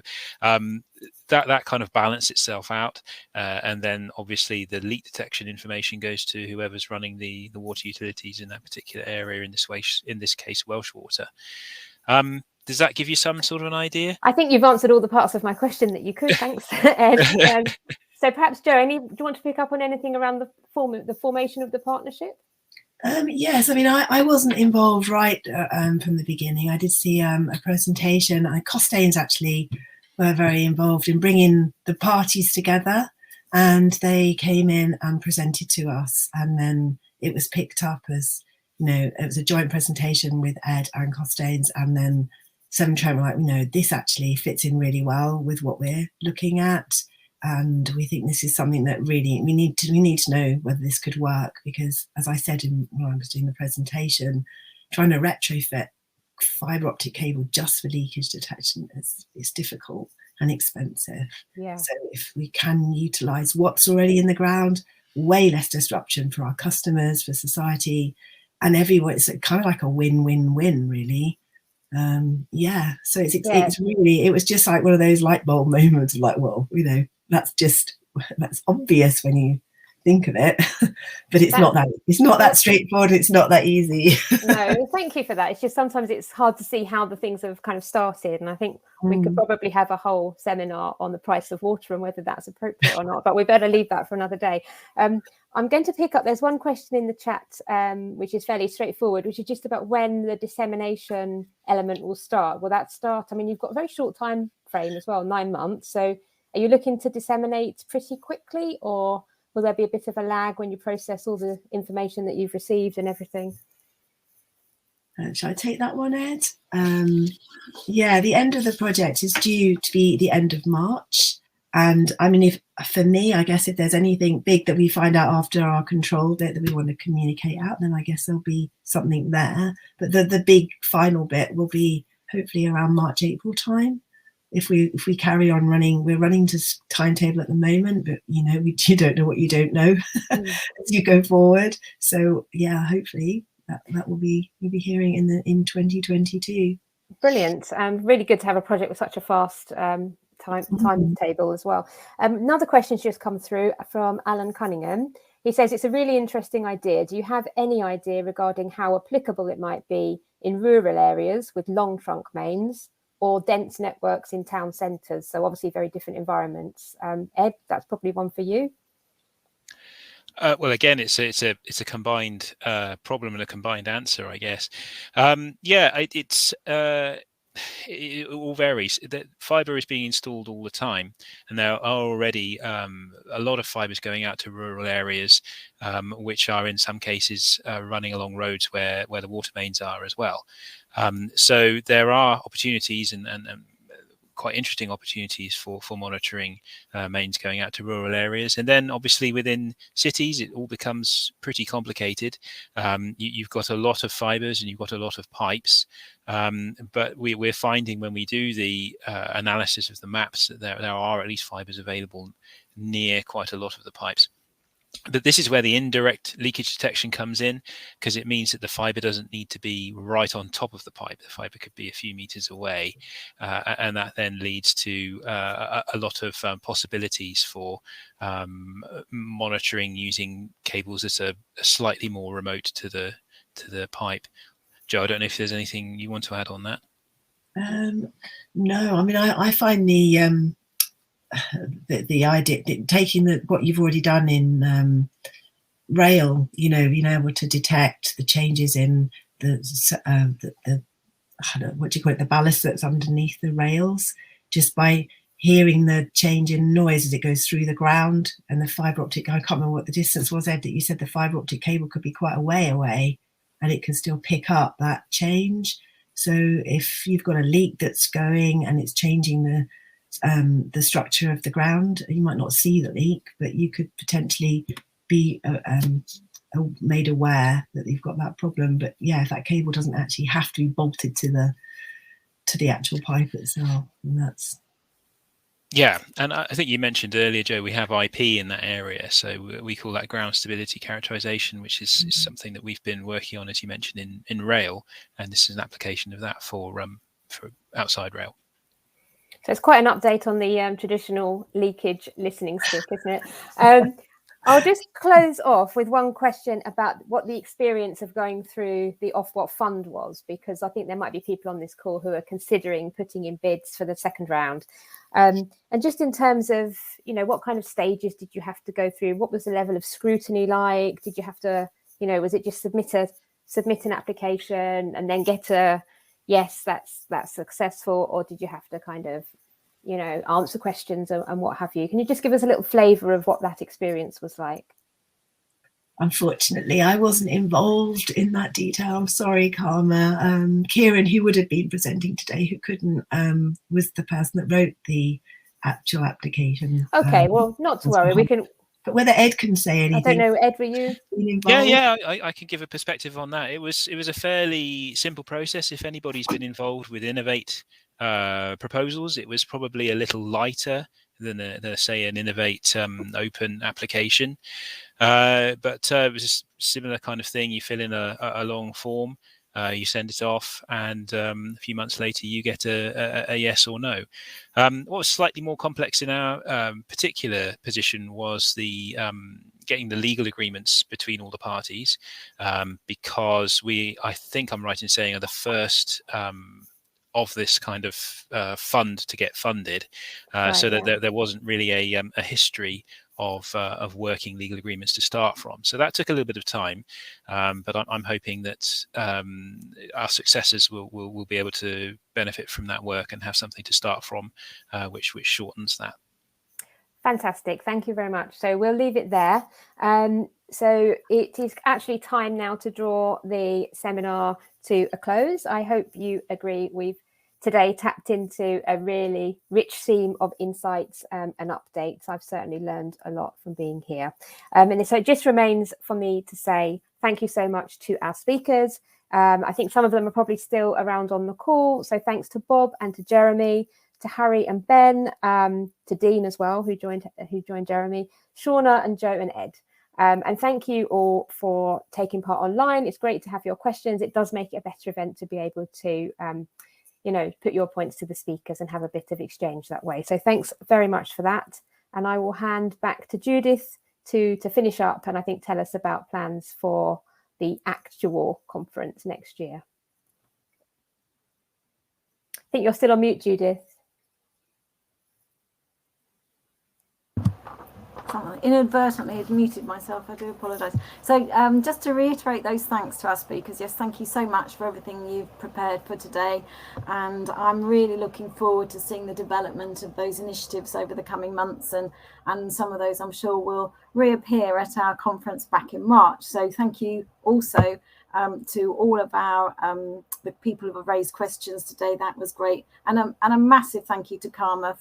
that kind of balance itself out, and then obviously the leak detection information goes to whoever's running the water utilities in that particular area, in this case Welsh Water. Does that give you some sort of an idea? I think you've answered all the parts of my question that you could. Thanks, Ed. So perhaps Jo, do you want to pick up on anything around the formation of the partnership? Yes, I mean, I wasn't involved right from the beginning. I did see a presentation. Costains actually were very involved in bringing the parties together, and they came in and presented to us, and then it was picked up as, you know, it was a joint presentation with Ed and Costains, and then Severn Trent were like, you know, this actually fits in really well with what we're looking at, and we think this is something that really we need to know whether this could work, because as I said when I was doing the presentation, trying to retrofit fibre optic cable just for leakage detection is difficult and expensive. Yeah. So if we can utilise what's already in the ground, way less disruption for our customers, for society, and everyone, it's kind of like a win-win-win, really. So it's really, it was just like one of those light bulb moments of like, well, that's obvious when you think of it, but it's not that straightforward. It's not that easy. No, thank you for that. It's just sometimes it's hard to see how the things have kind of started, and I think we could probably have a whole seminar on the price of water and whether that's appropriate or not, but we better leave that for another day. I'm going to pick up, there's one question in the chat which is fairly straightforward, which is just about when the dissemination element will start. Will that start, I mean, you've got a very short time frame as well, 9 months, so are you looking to disseminate pretty quickly, or will there be a bit of a lag when you process all the information that you've received and everything? Shall I take that one, Ed? The end of the project is due to be the end of March. And I mean, for me, I guess if there's anything big that we find out after our control bit that we want to communicate out, then I guess there'll be something there. But the big final bit will be hopefully around March, April time. If we carry on running, we're running to timetable at the moment, but you don't know what you don't know as you go forward. So yeah, hopefully that will be, you'll be hearing in 2022. Brilliant. Really good to have a project with such a fast timetable as well. Another question's just come through from Alan Cunningham. He says it's a really interesting idea. Do you have any idea regarding how applicable it might be in rural areas with long trunk mains, or dense networks in town centres? So obviously very different environments. Ed, that's probably one for you. Well, again, it's a combined problem and a combined answer, I guess. It all varies. The fibre is being installed all the time, and there are already a lot of fibres going out to rural areas, which are in some cases running along roads where the water mains are as well. So there are opportunities and quite interesting opportunities for monitoring mains going out to rural areas. And then obviously within cities, it all becomes pretty complicated. You've got a lot of fibres and you've got a lot of pipes. But we're finding when we do the analysis of the maps that there are at least fibres available near quite a lot of the pipes. But this is where the indirect leakage detection comes in, because it means that the fibre doesn't need to be right on top of the pipe. The fibre could be a few meters away, and that then leads to a lot of possibilities for monitoring using cables that are slightly more remote to the pipe. Joe, I don't know if there's anything you want to add on that. No, I mean, I find the idea, taking what you've already done in rail, being able to detect the changes in the ballast that's underneath the rails, just by hearing the change in noise as it goes through the ground. And the fibre optic, I can't remember what the distance was, Ed, that you said the fibre optic cable could be quite a way away, and it can still pick up that change. So if you've got a leak that's going and it's changing the structure of the ground, you might not see the leak, but you could potentially be made aware that you've got that problem. But yeah, if that cable doesn't actually have to be bolted to the actual pipe itself, and that's. Yeah, and I think you mentioned earlier, Joe, we have IP in that area, so we call that ground stability characterization, which is something that we've been working on, as you mentioned, in rail, and this is an application of that for outside rail. So it's quite an update on the traditional leakage listening stick, isn't it? I'll just close off with one question about what the experience of going through the Ofwat fund was, because I think there might be people on this call who are considering putting in bids for the second round. And just in terms of, what kind of stages did you have to go through? What was the level of scrutiny like? Did you have to, was it just submit an application and then get a yes, that's successful, or did you have to kind of answer questions and what have you? Can you just give us a little flavour of what that experience was like? Unfortunately, I wasn't involved in that detail. I'm sorry, Karma. Kieran, who would have been presenting today, who couldn't, was the person that wrote the actual application. Okay, well, not to worry. We can. But whether Ed can say anything. I don't know, Ed, were you? Yeah, I can give a perspective on that. It was a fairly simple process. If anybody's been involved with Innovate proposals, it was probably a little lighter than say an Innovate open application. But it was a similar kind of thing. You fill in a long form, you send it off, and a few months later you get a yes or no. What was slightly more complex in our particular position was the getting the legal agreements between all the parties, because I think I'm right in saying, are the first of this kind of fund to get funded, so that there wasn't really a history of working legal agreements to start from. So that took a little bit of time, but I'm hoping that our successors will be able to benefit from that work and have something to start from, which shortens that. Fantastic. Thank you very much. So we'll leave it there. So it is actually time now to draw the seminar to a close. I hope you agree we've today tapped into a really rich theme of insights and updates. I've certainly learned a lot from being here. And so it just remains for me to say thank you so much to our speakers. I think some of them are probably still around on the call. So thanks to Bob and to Jeremy, to Harry and Ben, to Dean as well, who joined Jeremy, Shauna and Joe and Ed. And thank you all for taking part online. It's great to have your questions. It does make it a better event to be able to put your points to the speakers and have a bit of exchange that way. So thanks very much for that. And I will hand back to Judith to finish up and I think tell us about plans for the actual conference next year. I think you're still on mute, Judith. Inadvertently had muted myself. I do apologise. So just to reiterate those thanks to our speakers, yes, thank you so much for everything you've prepared for today, and I'm really looking forward to seeing the development of those initiatives over the coming months, and some of those I'm sure will reappear at our conference back in March. So thank you also to all of our the people who have raised questions today. That was great, and a massive thank you to Karma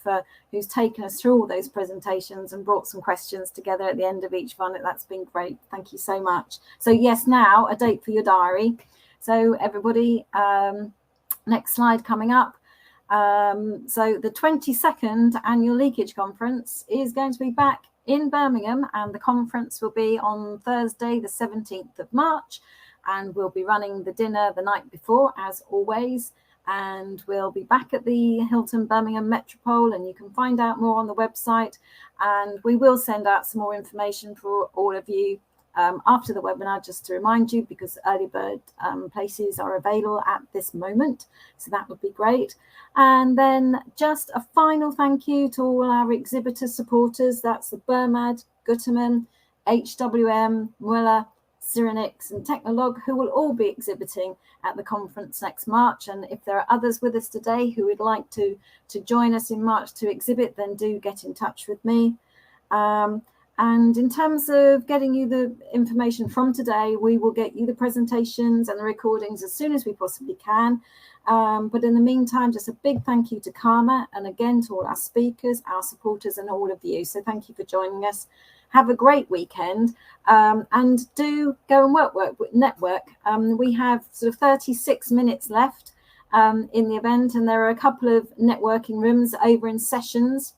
who's taken us through all those presentations and brought some questions together at the end of each one. That's been great. Thank you so much. So yes, now a date for your diary. So everybody, next slide coming up. So the 22nd annual Leakage conference is going to be back in Birmingham, and the conference will be on Thursday the 17th of March. And we'll be running the dinner the night before, as always. And we'll be back at the Hilton Birmingham Metropole, and you can find out more on the website. And we will send out some more information for all of you after the webinar, just to remind you, because early bird places are available at this moment. So that would be great. And then just a final thank you to all our exhibitor supporters. That's the BIRMAD, Guterman, HWM, Muller, Cyrenix and Technolog, who will all be exhibiting at the conference next March. And if there are others with us today who would like to join us in March to exhibit, then do get in touch with me. And in terms of getting you the information from today, we will get you the presentations and the recordings as soon as we possibly can. But in the meantime, just a big thank you to Karma, and again to all our speakers, our supporters, and all of you. So thank you for joining us. Have a great weekend, and do go and network. We have sort of 36 minutes left in the event, and there are a couple of networking rooms over in sessions.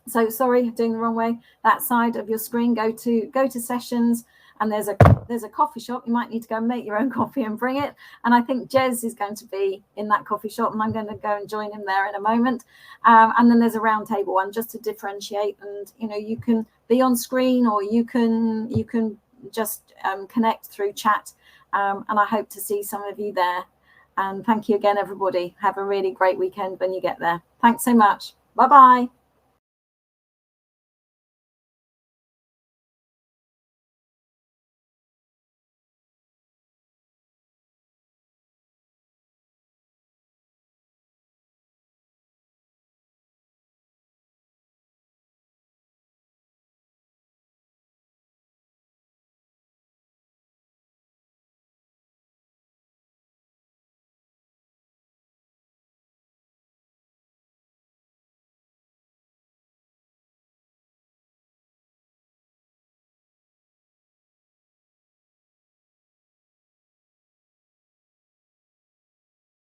So sorry, doing the wrong way. That side of your screen, go to sessions, and there's a coffee shop. You might need to go and make your own coffee and bring it. And I think Jez is going to be in that coffee shop, and I'm going to go and join him there in a moment. And then there's a round table one, just to differentiate. And you can be on screen, or you can just connect through chat. And I hope to see some of you there. And thank you again, everybody. Have a really great weekend when you get there. Thanks so much. Bye-bye.